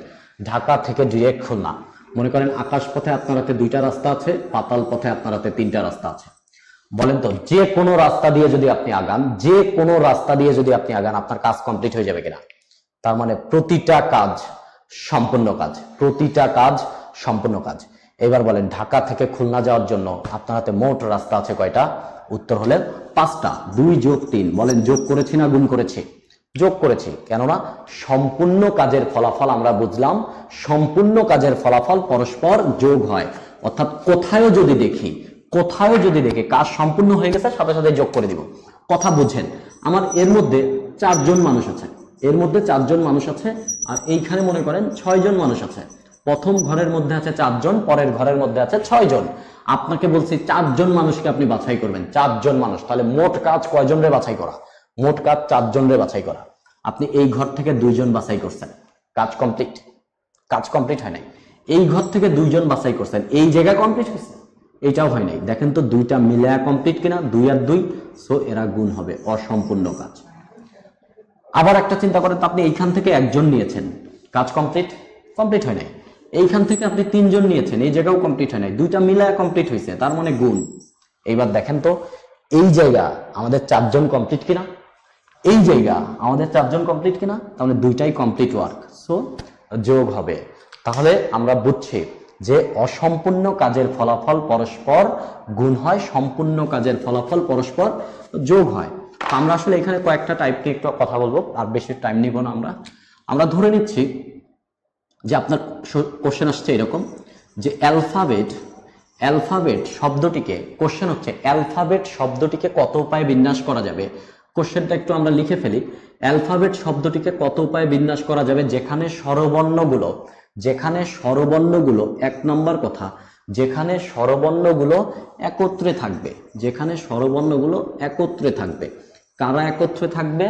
ঢাকা থেকে ডিরেক্ট খুলনা। মনে করেন আকাশ পথে আপনার হাতে 2টা রাস্তা আছে, পাতাল পথে আপনার হাতে 3টা রাস্তা আছে। বলেন তো যে কোনো রাস্তা দিয়ে যদি আপনি আগান, যে কোনো রাস্তা দিয়ে যদি আপনি আগান, আপনার কাজ কমপ্লিট হয়ে যাবে কিনা? তার মানে প্রতিটা কাজ সম্পূর্ণ কাজ, প্রতিটা কাজ সম্পূর্ণ কাজ। এবার বলেন ঢাকা থেকে খুলনা যাওয়ার জন্য আপনার হাতে মোট রাস্তা আছে কয়টা? উত্তর হলে 5টা। 2 যোগ 3, বলেন যোগ করেছি না গুণ করেছি? যোগ করেছি, কেননা সম্পূর্ণ কাজের ফলাফল আমরা বুঝলাম, সম্পূর্ণ কাজের ফলাফল পরস্পর যোগ হয়। অর্থাৎ কোথায়ও যদি দেখি কাজ সম্পূর্ণ হয়ে গেছে, সাথে সাথে যোগ করে দিব। কথা বুঝেন? আমার এর মধ্যে 4 জন মানুষ আছে, এর মধ্যে 4 জন মানুষ আছে, আর এইখানে মনে করেন 6 জন মানুষ আছে। প্রথম ঘরের মধ্যে আছে 4 জন, পরের ঘরের মধ্যে আছে 6 জন। আপনাকে বলছি 4 জন মানুষকে আপনি বাছাই করবেন, 4 জন মানুষ। তাহলে মোট কাজ কয়জন রে বাছাই করা? মোট কাজ 4 জন রে বাছাই করা। আপনি এই ঘর থেকে 2 জন বাছাই করছেন, কাজ কমপ্লিট? কাজ কমপ্লিট হয় নাই। এই ঘর থেকে 2 জন বাছাই করছেন, এই জায়গা কমপ্লিট হয়েছে? এইটাও হয় নাই। দেখেন তো দুইটা মিলায়া কমপ্লিট কিনা? 2 আর 2, সো এরা গুণ হবে, অসম্পূর্ণ কাজ। আবার একটা চিন্তা করেন তো, আপনি এইখান থেকে 1 জন নিয়েছেন, কাজ কমপ্লিট? কমপ্লিট হয় নাই। এইখান থেকে আপনি 3 জন নিয়েছেন, এই জায়গাও কমপ্লিট হয় নাই, দুইটা মিলায়া কমপ্লিট হয়েছে, তার মানে গুণ। এইবার দেখেন তো এই জায়গা আমাদের 4 জন কমপ্লিট কিনা? এই জায়গা আমাদের 4 জন কমপ্লিট কিনা? তাহলে দুইটাই কমপ্লিট ওয়ার্ক, সো যোগ হবে। তাহলে আমরা বুঝছি যে অসম্পূর্ণ কাজের ফলাফল পরস্পর গুণ হয়, সম্পূর্ণ কাজের ফলাফল পরস্পর যোগ হয়। তো আমরা আসলে এখানে কয়েকটা টাইপকে একটু কথা বলবো, আর বেশি টাইম নিব না। আমরা ধরে নিচ্ছি যে আপনার কোশ্চেন আসছে এরকম যে অ্যালফাবেট শব্দটিকে, কোশ্চেন হচ্ছে অ্যালফাবেট শব্দটিকে কত উপায়ে বিন্যাস করা যাবে। কোশ্চেনটা একটু আমরা লিখে ফেলি। অ্যালফাবেট শব্দটিকে কত উপায়ে বিন্যাস করা যাবে, যেখানে স্বরবর্ণগুলো 1 নম্বর কথা, যেখানে স্বরবর্ণগুলো একত্রে থাকবে, যেখানে স্বরবর্ণগুলো একত্রে থাকবে। কারা একত্রে থাকবে?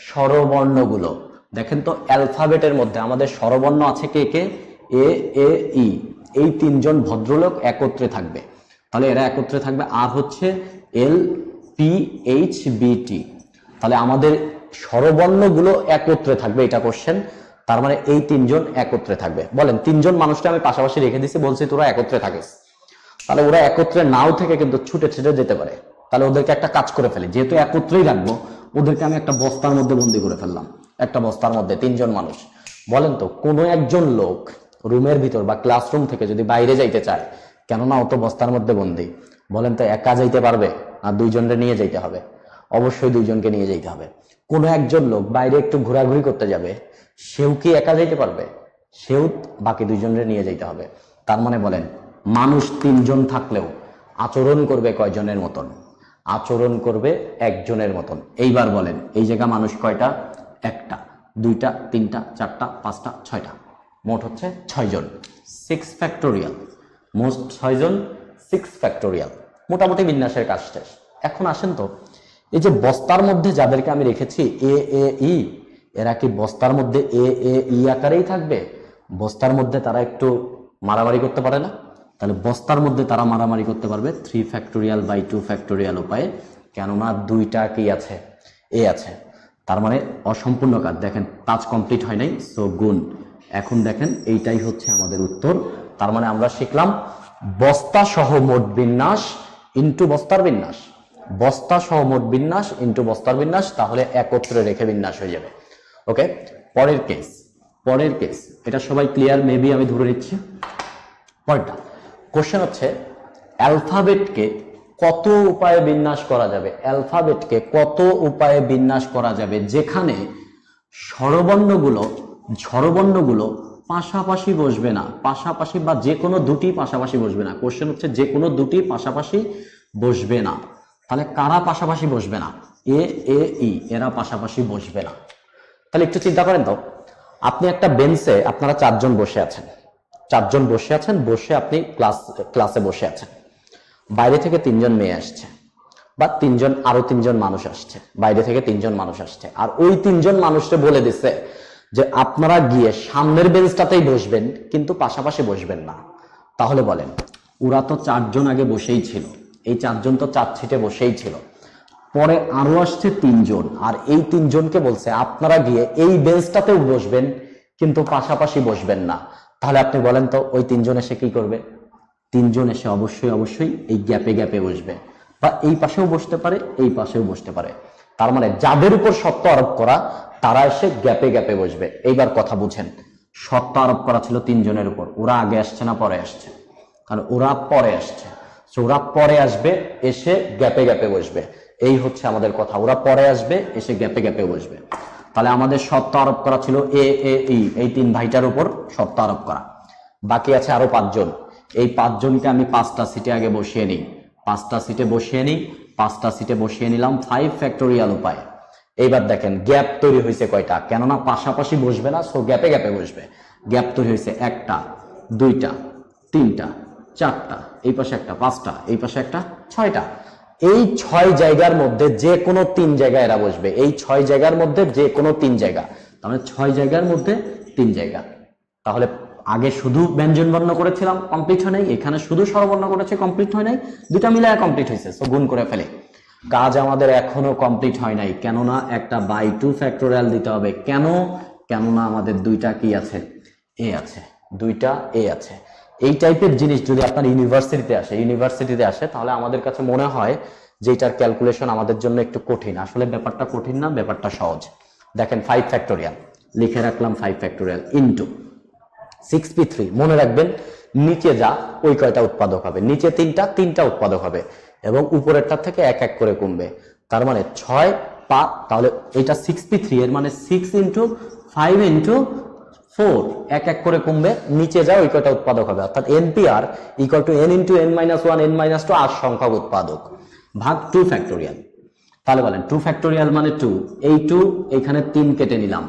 স্বরবর্ণগুলো। দেখেন তো অ্যালফাবেটের মধ্যে আমাদের স্বরবর্ণ আছে কে কে? এ, এ, ই। এই তিনজন ভদ্রলোক একত্রে থাকবে, তাহলে এরা একত্রে থাকবে। আর হচ্ছে LPHBT, তাহলে আমাদের স্বরবর্ণগুলো একত্রে থাকবে, এটা কোশ্চেন। তার মানে এই তিনজন একত্রে থাকবে। বলেন তিনজন মানুষটা আমি পাশাপাশি রেখে দিছি, বলছি তোরা একত্রে থাকিস, তাহলে ওরা একত্রে নাও থেকে কিন্তু ছুটে ছুটে যেতে পারে। তাহলে ওদেরকে একটা কাজ করে ফেলি, যেহেতু একত্রেই রাখবো ওদেরকে আমি একটা বস্তার মধ্যে বন্দি করে ফেললাম, একটা বস্তার মধ্যে তিনজন মানুষ। বলেন তো কোনো একজন লোক রুমের ভিতর বা ক্লাসরুম থেকে যদি বাইরে যাইতে চায়, কেননা ও তো বস্তার মধ্যে বন্দি, বলেন তো একা যাইতে পারবে না দুইজনকে নিয়ে যাইতে হবে? অবশ্যই দুইজনকে নিয়ে যাইতে হবে। কোনো একজন লোক বাইরে একটু ঘোরাঘুরি করতে যাবে, সেও কি একা যাইতে পারবে? সেও বাকি দুইজনকে নিয়ে যাইতে হবে। তার মানে বলেন মানুষ তিনজন থাকলেও আচরণ করবে কয়জনের মতন? আচরণ করবে একজনের মতন। এইবার বলেন এই জায়গা মানুষ কয়টা? একটা, দুইটা, তিনটা, চারটা, পাঁচটা, ছয়টা, মোট হচ্ছে 6 জন। 6 ফ্যাক্টোরিয়াল, মোট 6 জন, 6 ফ্যাক্টোরিয়াল। মোটামুটি বিন্যাসের কাজ শেষ। এখন আসেন তো, এই যে বস্তার মধ্যে যাদেরকে আমি রেখেছি AAE, এরা কি বস্তার মধ্যে AAE আকারেই থাকবে? বস্তার মধ্যে তারা একটু মারামারি করতে পারে না? তাহলে বস্তার মধ্যে তারা মারামারি করতে পারবে 3 ফ্যাক্টোরিয়াল বাই 2 ফ্যাক্টোরিয়াল উপায়ে, কেননা দুইটা কি আছে? এ আছে। তার মানে অসম্পূর্ণ কাজ। দেখেন কাজ কমপ্লিট হয় নাই, সো গুণ। এখন দেখেন এইটাই হচ্ছে আমাদের উত্তর। তার মানে আমরা শিখলাম বস্তা সহ মোট বিন্যাস ইন্টু বস্তার বিন্যাস, বস্তা সহ মোট বিন্যাস ইন্টু বস্তার বিন্যাস, তাহলে একত্রে রেখে বিন্যাস হয়ে যাবে। ওকে, পরের কেস, পরের কেস, এটা সবাই ক্লিয়ার মেবি, আমি ধরে নিচ্ছি। পরেরটা কোশ্চেন হচ্ছে অ্যালফাবেটকে কত উপায়ে বিন্যাস করা যাবে? অ্যালফাবেটকে কত উপায়ে বিন্যাস করা যাবে যেখানে স্বরবর্ণগুলো পাশাপাশি বসবে না, পাশাপাশি বা যে কোনো দুটি পাশাপাশি বসবে না। কোশ্চেন হচ্ছে যে কোনো দুটি পাশাপাশি বসবে না। তাহলে কারা পাশাপাশি বসবে না? AAE, এরা পাশাপাশি বসবে না। তাহলে একটু চিন্তা করেন তো, আপনি একটা বেঞ্চে আপনারা 4 জন বসে আছেন, 4 জন বসে আছেন, বসে আপনি ক্লাসে বসে আছেন। বাইরে থেকে 3 জন মেয়ে আসছে, বা আরো 3 জন মানুষ আসছে, বাইরে থেকে 3 জন মানুষ আসছে। আর ওই 3 জন মানুষকে বলে দিচ্ছে যে আপনারা গিয়ে সামনের বেঞ্চটাতেই বসবেন, কিন্তু পাশাপাশি বসবেন না। তাহলে বলেন ওরা তো 4 জন আগে বসেই ছিল, এই 4 জন তো 4 সিটে বসেই ছিল, পরে আরো আসছে 3 জন, আর এই 3 জনকে বলছে আপনারা গিয়ে এই বেঞ্চটাতেও বসবেন কিন্তু পাশাপাশি বসবেন না। তাহলে আপনি বলেন তো ওই 3 জন এসে কি করবে? 3 জন এসে অবশ্যই এই গ্যাপে গ্যাপে বসবে, বা এই পাশেও বসতে পারে, এই পাশেও বসতে পারে। তার মানে যাদের উপর শর্ত আরোপ করা তারা এসে গ্যাপে গ্যাপে বসবে। এইবার কথা বুঝেন, শর্ত আরোপ করা ছিল 3 জনের উপর, ওরা আগে আসছে না পরে আসছে? কারণ ওরা পরে আসছে, ওরা পরে আসবে, এসে গ্যাপে গ্যাপে বসবে। এই হচ্ছে আমাদের কথা, ওরা পরে আসবে, এসে গ্যাপে গ্যাপে বসবে। তাহলে আমাদের শর্ত আরোপ করা ছিল AAE, এই 3 ভাইটার উপর শর্ত আরোপ করা। বাকি আছে আরো 5 জন। এই 5 জনকে আমি 5টা সিটে আগে বসিয়ে নিই, 5টা সিটে বসিয়ে নিই, 5টা সিটে বসিয়ে নিলাম 5 ফ্যাক্টোরিয়াল উপায়। এইবার দেখেন গ্যাপ তৈরি হয়েছে কয়টা? কেননা পাশাপাশি বসবে না, সো গ্যাপে গ্যাপে বসবে। গ্যাপ তৈরি হয়েছে 1টা, 2টা, 3টা, 4টা, এই পাশে একটা, 5টা, এই পাশে একটা, 6টা। এই 6 জায়গার মধ্যে যে কোনো 3 জায়গায় এরা বসবে, এই 6 জায়গার মধ্যে যে কোনো 3 জায়গা, তাহলে 6 জায়গার মধ্যে 3 জায়গা। তাহলে আগে শুধু ব্যঞ্জন বর্ণ করেছিলাম, কমপ্লিট হয় নাই, এখানে শুধু স্বরবর্ণ করেছে, কমপ্লিট হয় নাই, দুটা মিলায় কমপ্লিট হয়েছে, সো গুণ করে ফেলে। কাজ আমাদের এখনো কমপ্লিট হয় নাই, কেননা একটা বাই 2 ফ্যাক্টোরিয়াল দিতে হবে। কেননা আমাদের দুইটা কি আছে? এ আছে, দুইটা এ আছে। এই টাইপের জিনিস যদি আপনার ইউনিভার্সিটিতে আসে তাহলে আমাদের কাছে মনে হয় যে এটার ক্যালকুলেশন আমাদের জন্য একটু কঠিন। আসলে ব্যাপারটা কঠিন না, ব্যাপারটা সহজ। দেখেন 5 ফ্যাক্টোরিয়াল লিখে রাখলাম, 5 ফ্যাক্টোরিয়াল ইন্টু 6p3, মনে রাখবেন নিচে যা ওই কয়টা উৎপাদক হবে, নিচে 3টা উৎপাদক হবে, এবং উপরেরটা থেকে এক এক করে কমবে। তার মানে 6 5, তাহলে এটা 6p3, এর মানে 6 ইন্টু 5 ইন্টু 4, এক এক করে কমবে, নিচে যা ওই কয়টা উৎপাদক হবে। অর্থাৎ NPR equal to n into n-1 n-2 8 সংখ্যক উৎপাদক ভাগ 2 ফ্যাক্টোরিয়াল। তাহলে বলেন 2 ফ্যাক্টোরিয়াল মানে 2, এই 2 এখানে 3 কেটে নিলাম।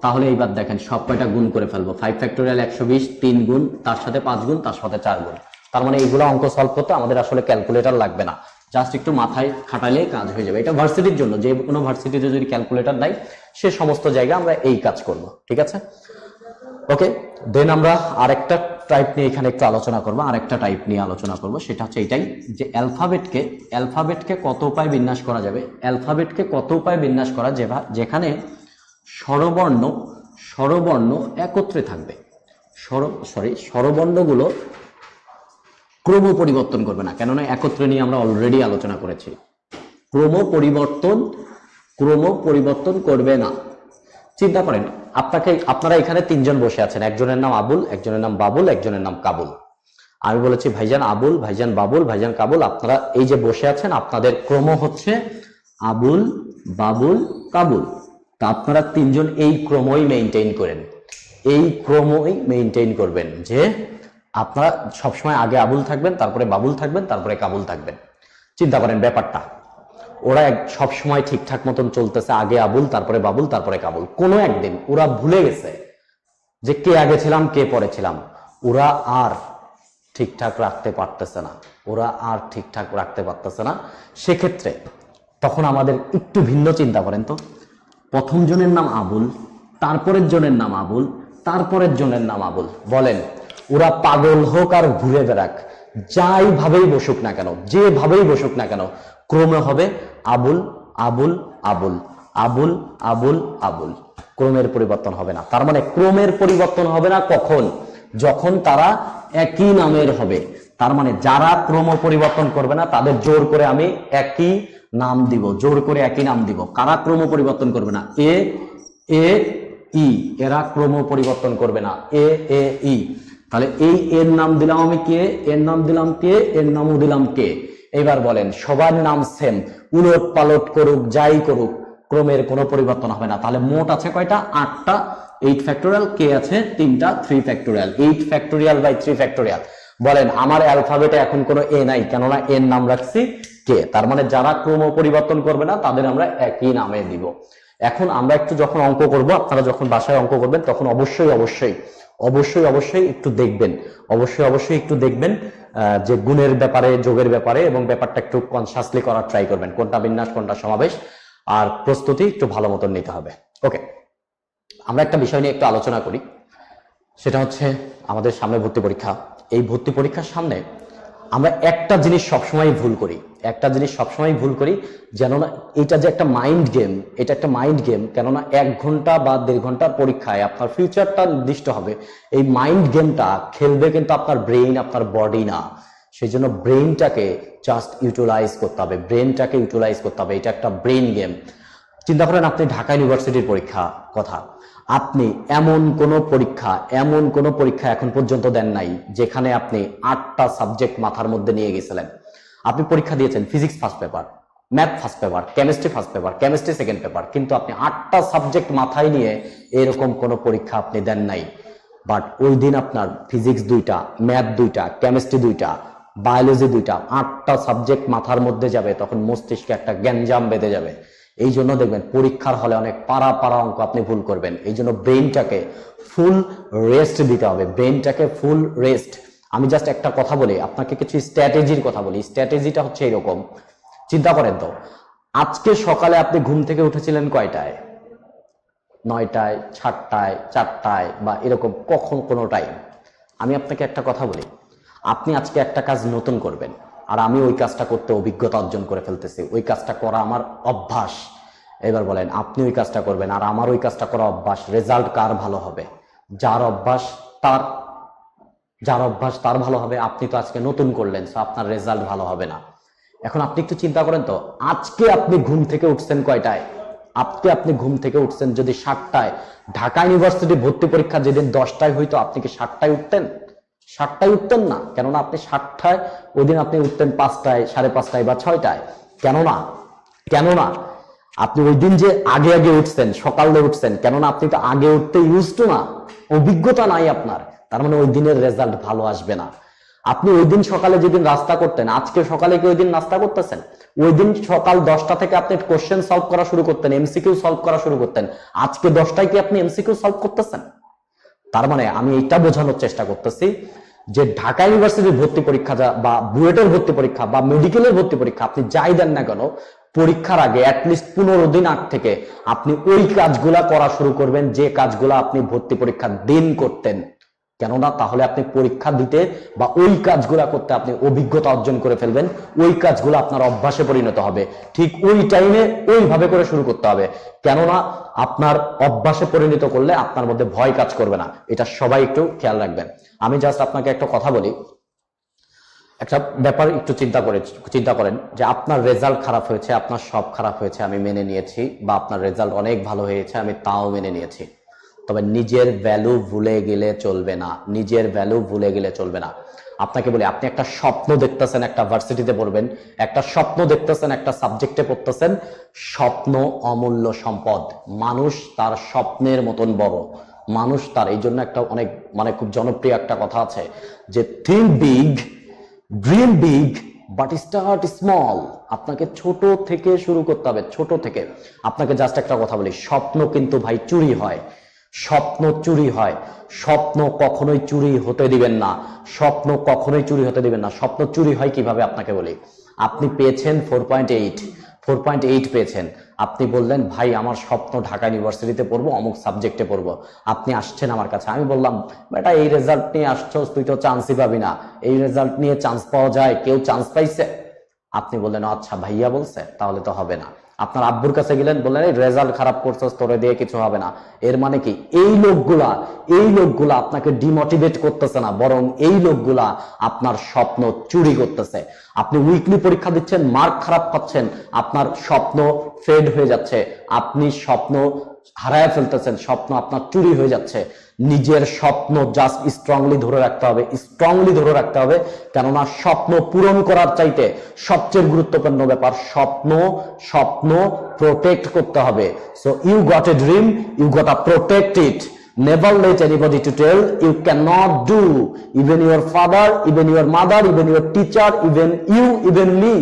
তাহলে এইবার দেখেন সব কয়টা গুণ করে ফেলবো। 5 ফ্যাক্টোরিয়াল 120, 3 গুণ, তার সাথে 5 গুণ, তার সাথে 4 গুণ। তার মানে এইগুলো অঙ্ক সলভ করতে আমাদের আসলে ক্যালকুলেটর লাগবে না, জাস্ট একটু মাথায় খাটালে কাজ হয়ে যাবে। এটা ভার্সিটির জন্য, যে কোনো ভার্সিটিতে যদি ক্যালকুলেটর দেয় সে সমস্ত জায়গায় আমরা এই কাজ করব, ঠিক আছে? ওকে, দেন আমরা আরেকটা টাইপ নিয়ে এখানে একটু আলোচনা করব, আরেকটা টাইপ নিয়ে আলোচনা করব, সেটা হচ্ছে এটাই যে অ্যালফাবেটকে কত উপায় বিন্যাস করা যাবে, অ্যালফাবেটকে কত উপায় বিন্যাস করা যেখানে স্বরবর্ণ একত্রে থাকবে, স্বরবর্ণগুলো ক্রম পরিবর্তন করবে না, কেননা একত্রে নিয়ে আমরা অলরেডি আলোচনা করেছি। ক্রম পরিবর্তন করবে না। চিন্তা করেন, আপনারা এখানে তিনজন বসে আছেন, একজনের নাম আবুল, একজনের নাম বাবুল, একজনের নাম কাবুল। আমি বলেছি ভাইজান আবুল, ভাইজান বাবুল, ভাইজান কাবুল। আপনারা এই যে বসে আছেন, আপনাদের ক্রম হচ্ছে আবুল, বাবুল, কাবুল। তা আপনারা তিনজন এই ক্রমই মেইনটেইন করবেন, যে আপনারা সবসময় আগে আবুল থাকবেন, তারপরে বাবুল থাকবেন, তারপরে কাবুল থাকবেন। চিন্তা করেন ব্যাপারটা, ওরা সবসময় ঠিকঠাক মতন চলতেছে, আগে আবুল, তারপরে বাবুল, তারপরে কাবুল। কোনো একদিন ওরা ভুলে গেছে যে কে আগে ছিলাম, কে পরে ছিলাম। ওরা আর ঠিকঠাক রাখতে পারতেছে না। সেক্ষেত্রে তখন আমাদের একটু ভিন্ন চিন্তা করেন তো, প্রথম জনের নাম আবুল, তারপরের জনের নাম আবুল, তারপরের জনের নাম আবুল। বলেন, ওরা পাগল হোক আর ঘুরে বেড়াক, যাই ভাবেই বসুক না কেন, যেভাবেই বসুক না কেন, ক্রমে হবে আবুল, আবুল, আবুল, আবুল, আবুল, আবুল। ক্রমের পরিবর্তন হবে না। তার মানে ক্রমের পরিবর্তন হবে না কখন? যখন তারা একই নামের হবে। তার মানে যারা ক্রম পরিবর্তন করবে না তাদের জোর করে আমি একই নাম দিব, কারা ক্রম পরিবর্তন করবে না? এ ই, এরা ক্রম পরিবর্তন করবে না। এ ই, তাহলে এই এর নাম দিলাম আমি কে, এর নাম দিলাম কে, এর নামও দিলাম কে। এবার বলেন, সবার নাম সেম, উলট পালট করুক, যাই করুক, ক্রমের কোনো পরিবর্তন হবে না। তাহলে মোট আছে কয়টা? 8টা। 8 ফ্যাক্টোরিয়াল, কে আছে 3টা, 3 ফ্যাক্টোরিয়াল, 8 ফ্যাক্টোরিয়াল বাই 3 ফ্যাক্টোরিয়াল। বলেন, আমার অ্যালফাবেটে এখন কোনো এ নাই, কেননা এর নাম রাখছি কে। তার মানে যারা ক্রম পরিবর্তন করবে না তাদের আমরা একই নামে দিব। এখন আমরা একটু যখন অঙ্ক করব, আপনারা যখন বাসায় অঙ্ক করবেন, তখন অবশ্যই একটু দেখবেন, যে গুণের ব্যাপারে, যোগের ব্যাপারে, এবং ব্যাপারটা একটু কনসাসলি করার ট্রাই করবেন, কোনটা বিন্যাস, কোনটা সমাবেশ, আর প্রস্তুতি একটু ভালো মতন নিতে হবে। ওকে, আমরা একটা বিষয় নিয়ে একটু আলোচনা করি, সেটা হচ্ছে আমাদের সামনে ভর্তি পরীক্ষা। এই ভর্তি পরীক্ষার সামনে আমরা একটা জিনিস সবসময় ভুল করি, যেন না এটা যে একটা মাইন্ড গেম, এটা একটা মাইন্ড গেম। কেননা 1 ঘন্টা বা 1.5 ঘন্টার পরীক্ষায় আপনার ফিউচারটা নির্দিষ্ট হবে। এই মাইন্ড গেমটা খেলবে কিন্তু আপনার ব্রেইন, আপনার বডি না। সেই জন্য ব্রেইনটাকে জাস্ট ইউটিলাইজ করতে হবে, এটা একটা ব্রেইন গেম। চিন্তা করেন, আপনি ঢাকা ইউনিভার্সিটির পরীক্ষা কথা, আপনি এমন কোন পরীক্ষা এখন পর্যন্ত দেন নাই যেখানে আপনি 8টা সাবজেক্ট মাথার মধ্যে নিয়ে গেছিলেন। আপনি পরীক্ষা দিয়েছেন physics first paper, math first paper, chemistry first paper, chemistry second paper, কিন্তু আপনি 8টা সাবজেক্ট মাথায় নিয়ে এরকম কোন পরীক্ষা আপনি দেন নাই। বাট ওই দিন আপনার ফিজিক্স 2টা, ম্যাথ 2টা, কেমিস্ট্রি 2টা, বায়োলজি 2টা, 8টা সাবজেক্ট মাথার মধ্যে যাবে, তখন মস্তিষ্কে একটা গ্যাঞ্জাম বেঁধে যাবে। এই জন্য দেখবেন পরীক্ষার হলে অনেক পারা অঙ্ক আপনি ভুল করবেন। এই জন্য ব্রেইনটাকে ফুল রেস্ট দিতে হবে, ফুল রেস্ট। আমি জাস্ট একটা কথা বলি, আপনাকে কিছু স্ট্র্যাটেজির কথা বলি। স্ট্র্যাটেজিটা হচ্ছে এরকম, চিন্তা করেন তো, আজকে সকালে আপনি ঘুম থেকে উঠেছিলেন কয়টায়? 9টায়, 7টায়, 4টায়, বা এরকম কখন কোনো টাইম। আমি আপনাকে একটা কথা বলি, আপনি আজকে একটা কাজ নতুন করবেন, আর আমি ওই কাজটা করতে অভিজ্ঞতা অর্জন করে ফেলতেছি, ওই কাজটা করা আমার অভ্যাস। এবার বলেন, আপনি ওই কাজটা করবেন আর আমার ওই কাজটা করা অভ্যাস, রেজাল্ট কার ভালো হবে? যার অভ্যাস তার ভালো হবে। আপনি তো আজকে নতুন করলেন, সো আপনার রেজাল্ট ভালো হবে না। এখন আপনি একটু চিন্তা করেন তো, আজকে আপনি ঘুম থেকে উঠছেন কয়টায়? আপনি ঘুম থেকে উঠছেন যদি 7টায়, ঢাকা ইউনিভার্সিটি ভর্তি পরীক্ষা যেদিন 10টায় হইতো, আপনি কি 7টায় উঠতেন? 7টায় উঠতেন না, কেননা আপনি 7টায়, ওই দিন আপনি উঠতেন 5টায়, 5:30টায় বা 6টায়। কেননা আপনি ওই দিন যে আগে উঠছেন, সকালে উঠছেন, কেননা আপনি তো আগে উঠতে ইউজড না, অভিজ্ঞতা নাই আপনার। তার মানে ওই দিনের রেজাল্ট ভালো আসবে না। আপনি ওই দিন সকালে যেদিন নাস্তা করতেন, আজকে সকালে কি ওই দিন নাস্তা করতেছেন? ওই দিন সকাল 10টা থেকে আপনি কোশ্চেন সলভ করা শুরু করতেন, এমসিকিউ সলভ করা শুরু করতেন, আজকে 10টায় কি আপনি এমসিকিউ সলভ করতেছেন? তার মানে আমি এটা বোঝানোর চেষ্টা করতেছি যে ঢাকা ইউনিভার্সিটির ভর্তি পরীক্ষা বা বুয়েটের ভর্তি পরীক্ষা বা মেডিকেলের ভর্তি পরীক্ষা আপনি যাই দেন না কেন, পরীক্ষার আগে অ্যাটলিস্ট 15 দিন আগ থেকে আপনি ওই কাজগুলা করা শুরু করবেন যে কাজগুলা আপনি ভর্তি পরীক্ষার দিন করতেন। কেননা তাহলে আপনি পরীক্ষা দিতে বা ওই কাজগুলা করতে আপনি অভিজ্ঞতা অর্জন করে ফেলবেন, ওই কাজগুলো আপনার অভ্যাসে পরিণত হবে। ঠিক ওই টাইমে ওইভাবে করে শুরু করতে হবে, কেননা আপনার অভ্যাসে পরিণত করলে আপনার মধ্যে ভয় কাজ করবে না। এটা সবাই একটু খেয়াল রাখবেন। আমি জাস্ট আপনাকে একটা কথা বলি, একটা ব্যাপার একটু চিন্তা করেন যে আপনার রেজাল্ট খারাপ হয়েছে, আপনার সব খারাপ হয়েছে, আমি মেনে নিয়েছি, বা আপনার রেজাল্ট অনেক ভালো হয়েছে, আমি তাও মেনে নিয়েছি। তবে নিজের ভ্যালু ভুলে গেলে চলবে না, নিজের ভ্যালু ভুলে গেলে চলবে না। আপনাকে বলি, আপনি একটা স্বপ্ন দেখতেছেন একটা ভার্সিটিতে পড়বেন, একটা স্বপ্ন দেখতেছেন একটা সাবজেক্টে পড়তেছেন। স্বপ্ন অমূল্য সম্পদ। মানুষ তার স্বপ্নের মতন বড়, মানুষ তার, এই জন্য একটা অনেক খুব জনপ্রিয় একটা কথা আছে যে think big, dream big, but start small. আপনাকে ছোট থেকে শুরু করতে হবে, ছোট থেকে। আপনাকে জাস্ট একটা কথা বলি, স্বপ্ন কিন্তু ভাই চুরি হয়, স্বপ্ন চুরি হয়। স্বপ্ন কখনোই চুরি হতে দিবেন না, স্বপ্ন কখনোই চুরি হতে দিবেন না। স্বপ্ন চুরি হয় কিভাবে আপনাকে বলি। আপনি পেয়েছেন 4.8 পেয়েছেন। আপনি বললেন ভাই আমার স্বপ্ন ঢাকা ইউনিভার্সিটিতে পড়বো, অমুক সাবজেক্টে পড়বো। আপনি আসছেন আমার কাছে, আমি বললাম বেটা এই রেজাল্ট নিয়ে আসছো, তুই তো চান্সই পাবি না, এই রেজাল্ট নিয়ে চান্স পাওয়া যায়, কেউ চান্স পাইছে? আপনি বললেন আচ্ছা ভাইয়া বলছে, তাহলে তো হবে না। আপনার আব্বুর কাছে গেলেন, বললেন এই রেজাল্ট খারাপ করছস, তোরে দিয়ে কিছু হবে না। এর মানে কি এই লোকগুলা আপনাকে ডিমোটিভেট করতেছে না, বরং এই লোকগুলা আপনার স্বপ্ন চুরি করতেছে। আপনি উইকলি পরীক্ষা দিচ্ছেন, মার্ক খারাপ পাচ্ছেন, আপনার স্বপ্ন ফেড হয়ে যাচ্ছে, আপনি স্বপ্ন হারায় ফেলতেছেন, স্বপ্ন আপনার চুরি হয়ে যাচ্ছে। নিজের স্বপ্ন জাস্ট স্ট্রংলি ধরে রাখতে হবে, স্ট্রংলি ধরে রাখতে হবে। কেননা স্বপ্ন পূরণ করার চাইতে সবচেয়ে গুরুত্বপূর্ণ ব্যাপার স্বপ্ন প্রোটেক্ট করতে হবে। So you got a dream, you got a protect it. Never let anybody to tell you cannot do. Even your father, even your mother, even your teacher, even you, even me.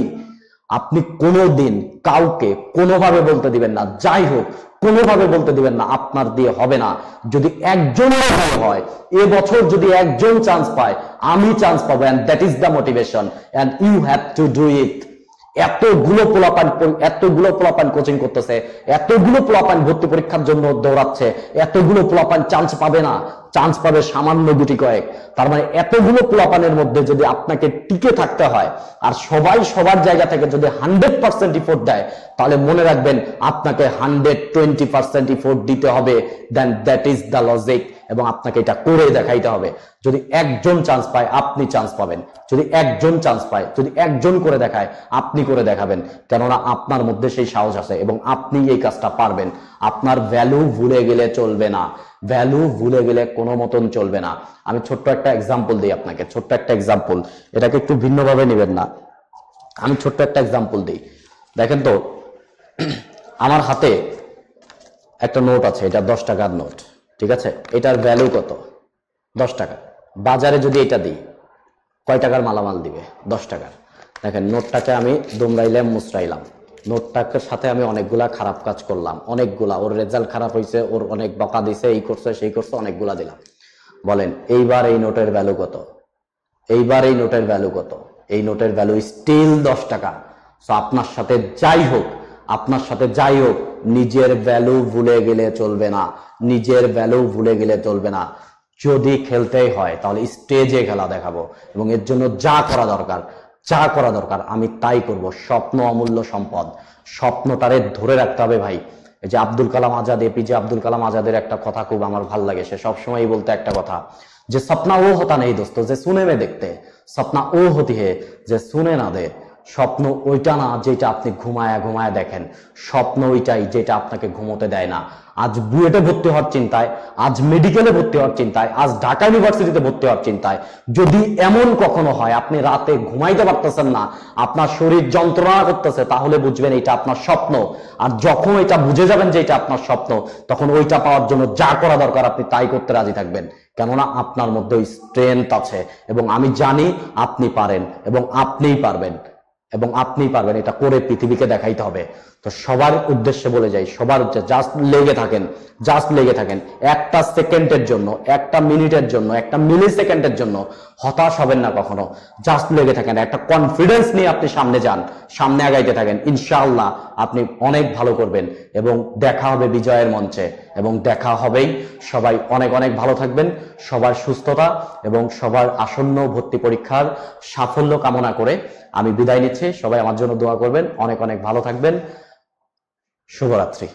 আপনি কোনোদিন কাউকে কোনোভাবে বলতে দিবেন না, যাই হোক কোনোভাবে বলতে দিবেন না আপনার দিয়ে হবে না। যদি একজনের ভালো হয়, এবছর যদি একজন চান্স পায়, আমি চান্স পাবো, and that is the motivation and you have to do it. এতগুলো পোলাপান কোচিং করতেছে, এতগুলো পোলাপান ভর্তি পরীক্ষার জন্য দৌড়াচ্ছে, এতগুলো পোলাপান চান্স পাবে না, চান্স পাবে সামান্য গুটি কয়েক। তার মানে এতগুলো পোলাপানের মধ্যে যদি আপনাকে টিকে থাকতে হয়, আর সবাই সবার জায়গা থেকে যদি 100% ইফোর্ট দেয়, তাহলে মনে রাখবেন আপনাকে 120% ইফোর্ট দিতে হবে। দেন দ্যাট ইজ দ্য লজিক, এবং আপনাকে এটা করে দেখাইতে হবে। যদি একজন চান্স পায় আপনি চান্স পাবেন, যদি একজন চান্স পায়, যদি একজন করে দেখায় আপনি করে দেখাবেন, কেননা আপনার মধ্যে সেই সাহস আছে এবং আপনি এই কাজটা পারবেন। আপনার ভ্যালু ভুলে গেলে চলবে না, ভ্যালু ভুলে গেলে কোনো মতন চলবে না। আমি ছোট্ট একটা এক্সাম্পল দিই আপনাকে, ছোট্ট একটা এক্সাম্পল, এটাকে একটু ভিন্নভাবে নেবেন না। আমি ছোট্ট একটা এক্সাম্পল দিই। দেখেন তো, আমার হাতে একটা নোট আছে, এটা 10 টাকার নোট, ঠিক আছে? এটার ভ্যালু কত? 10 টাকা। বাজারে যদি এটা দিই, কয় টাকার মালামাল দিবে? 10 টাকার। দেখেন নোটটাকে আমি দুমড়াইলাম মুচড়াইলাম, নোটটাকে সাথে আমি অনেকগুলা খারাপ কাজ করলাম, অনেকগুলা, ওর রেজাল্ট খারাপ হয়েছে, ওর অনেক বকা দিছে, এই করছে সেই করছে, অনেকগুলা দিলাম। বলেন এইবার এই নোটের ভ্যালু কত? এইবার এই নোটের ভ্যালু কত? এই নোটের ভ্যালু স্টিল 10 টাকা। সো আপনার সাথে যাই হোক, আপনার সাথে যাই হোক, নিজের ভ্যালু ভুলে গেলে চলবে না, নিজের ভ্যালু ভুলে গেলে চলবে না। যদি খেলতেই হয় তাহলে স্টেজে খেলা দেখাবো, এবং এর জন্য যা করা দরকার আমি তাই করব। স্বপ্ন অমূল্য সম্পদ, স্বপ্নটারে ধরে রাখতে হবে ভাই। এই যে আব্দুল কালাম আজাদ, এপিজে আব্দুল কালাম আজাদের একটা কথা খুব আমার ভাল লাগে, সে সবসময় বলতে একটা কথা যে সপনা ও হতা নেই দোস্ত যে সুনে মে দেখতে, সপনা ও হতি হে যে সুনে না দে। স্বপ্ন ওইটা না যেটা আপনি ঘুমায়া দেখেন, স্বপ্ন ওইটাই যেটা আপনাকে ঘুমোতে দেয় না। আজ বুয়েটে ভর্তি হওয়ার চিন্তায়, আজ মেডিকেলে ভর্তি হওয়ার চিন্তায়, আজ ঢাকা ইউনিভার্সিটিতে ভর্তি হওয়ার চিন্তায়, যদি এমন কখনো হয় আপনি রাতে ঘুমাইতে পারতেছেন না, আপনার শরীর যন্ত্রণা করতেছে, তাহলে বুঝবেন এটা আপনার স্বপ্ন। আর যখন এটা বুঝে যাবেন যে এটা আপনার স্বপ্ন, তখন ওইটা পাওয়ার জন্য যা করা দরকার আপনি তাই করতে রাজি থাকবেন, কেননা আপনার মধ্যে ওই স্ট্রেংথ আছে, এবং আমি জানি আপনি পারেন এবং আপনিই পারবেন, এবং আপনিই পারবেন। এটা করে পৃথিবীকে দেখাইতে হবে। তো সবার উদ্দেশ্যে বলে যাই, সবার জাস্ট লেগে থাকেন একটা সেকেন্ডের জন্য, একটা মিনিটের জন্য, একটা মিলি সেকেন্ডের জন্য হতাশ হবেন না কখনো। জাস্ট লেগে থাকেন, একটা কনফিডেন্স নিয়ে আপনি সামনে যান, সামনে আগাইতে থাকেন, ইনশাআল্লাহ আপনি অনেক ভালো করবেন এবং দেখা হবে বিজয়ের মঞ্চে, এবং দেখা হবেই। সবাই অনেক অনেক ভালো থাকবেন, সবার সুস্থতা এবং সবার আসন্ন ভর্তি পরীক্ষার সাফল্য কামনা করে আমি বিদায় নিচ্ছি। সবাই আমার জন্য দোয়া করবেন, অনেক অনেক ভালো থাকবেন। শুভরাত্রি।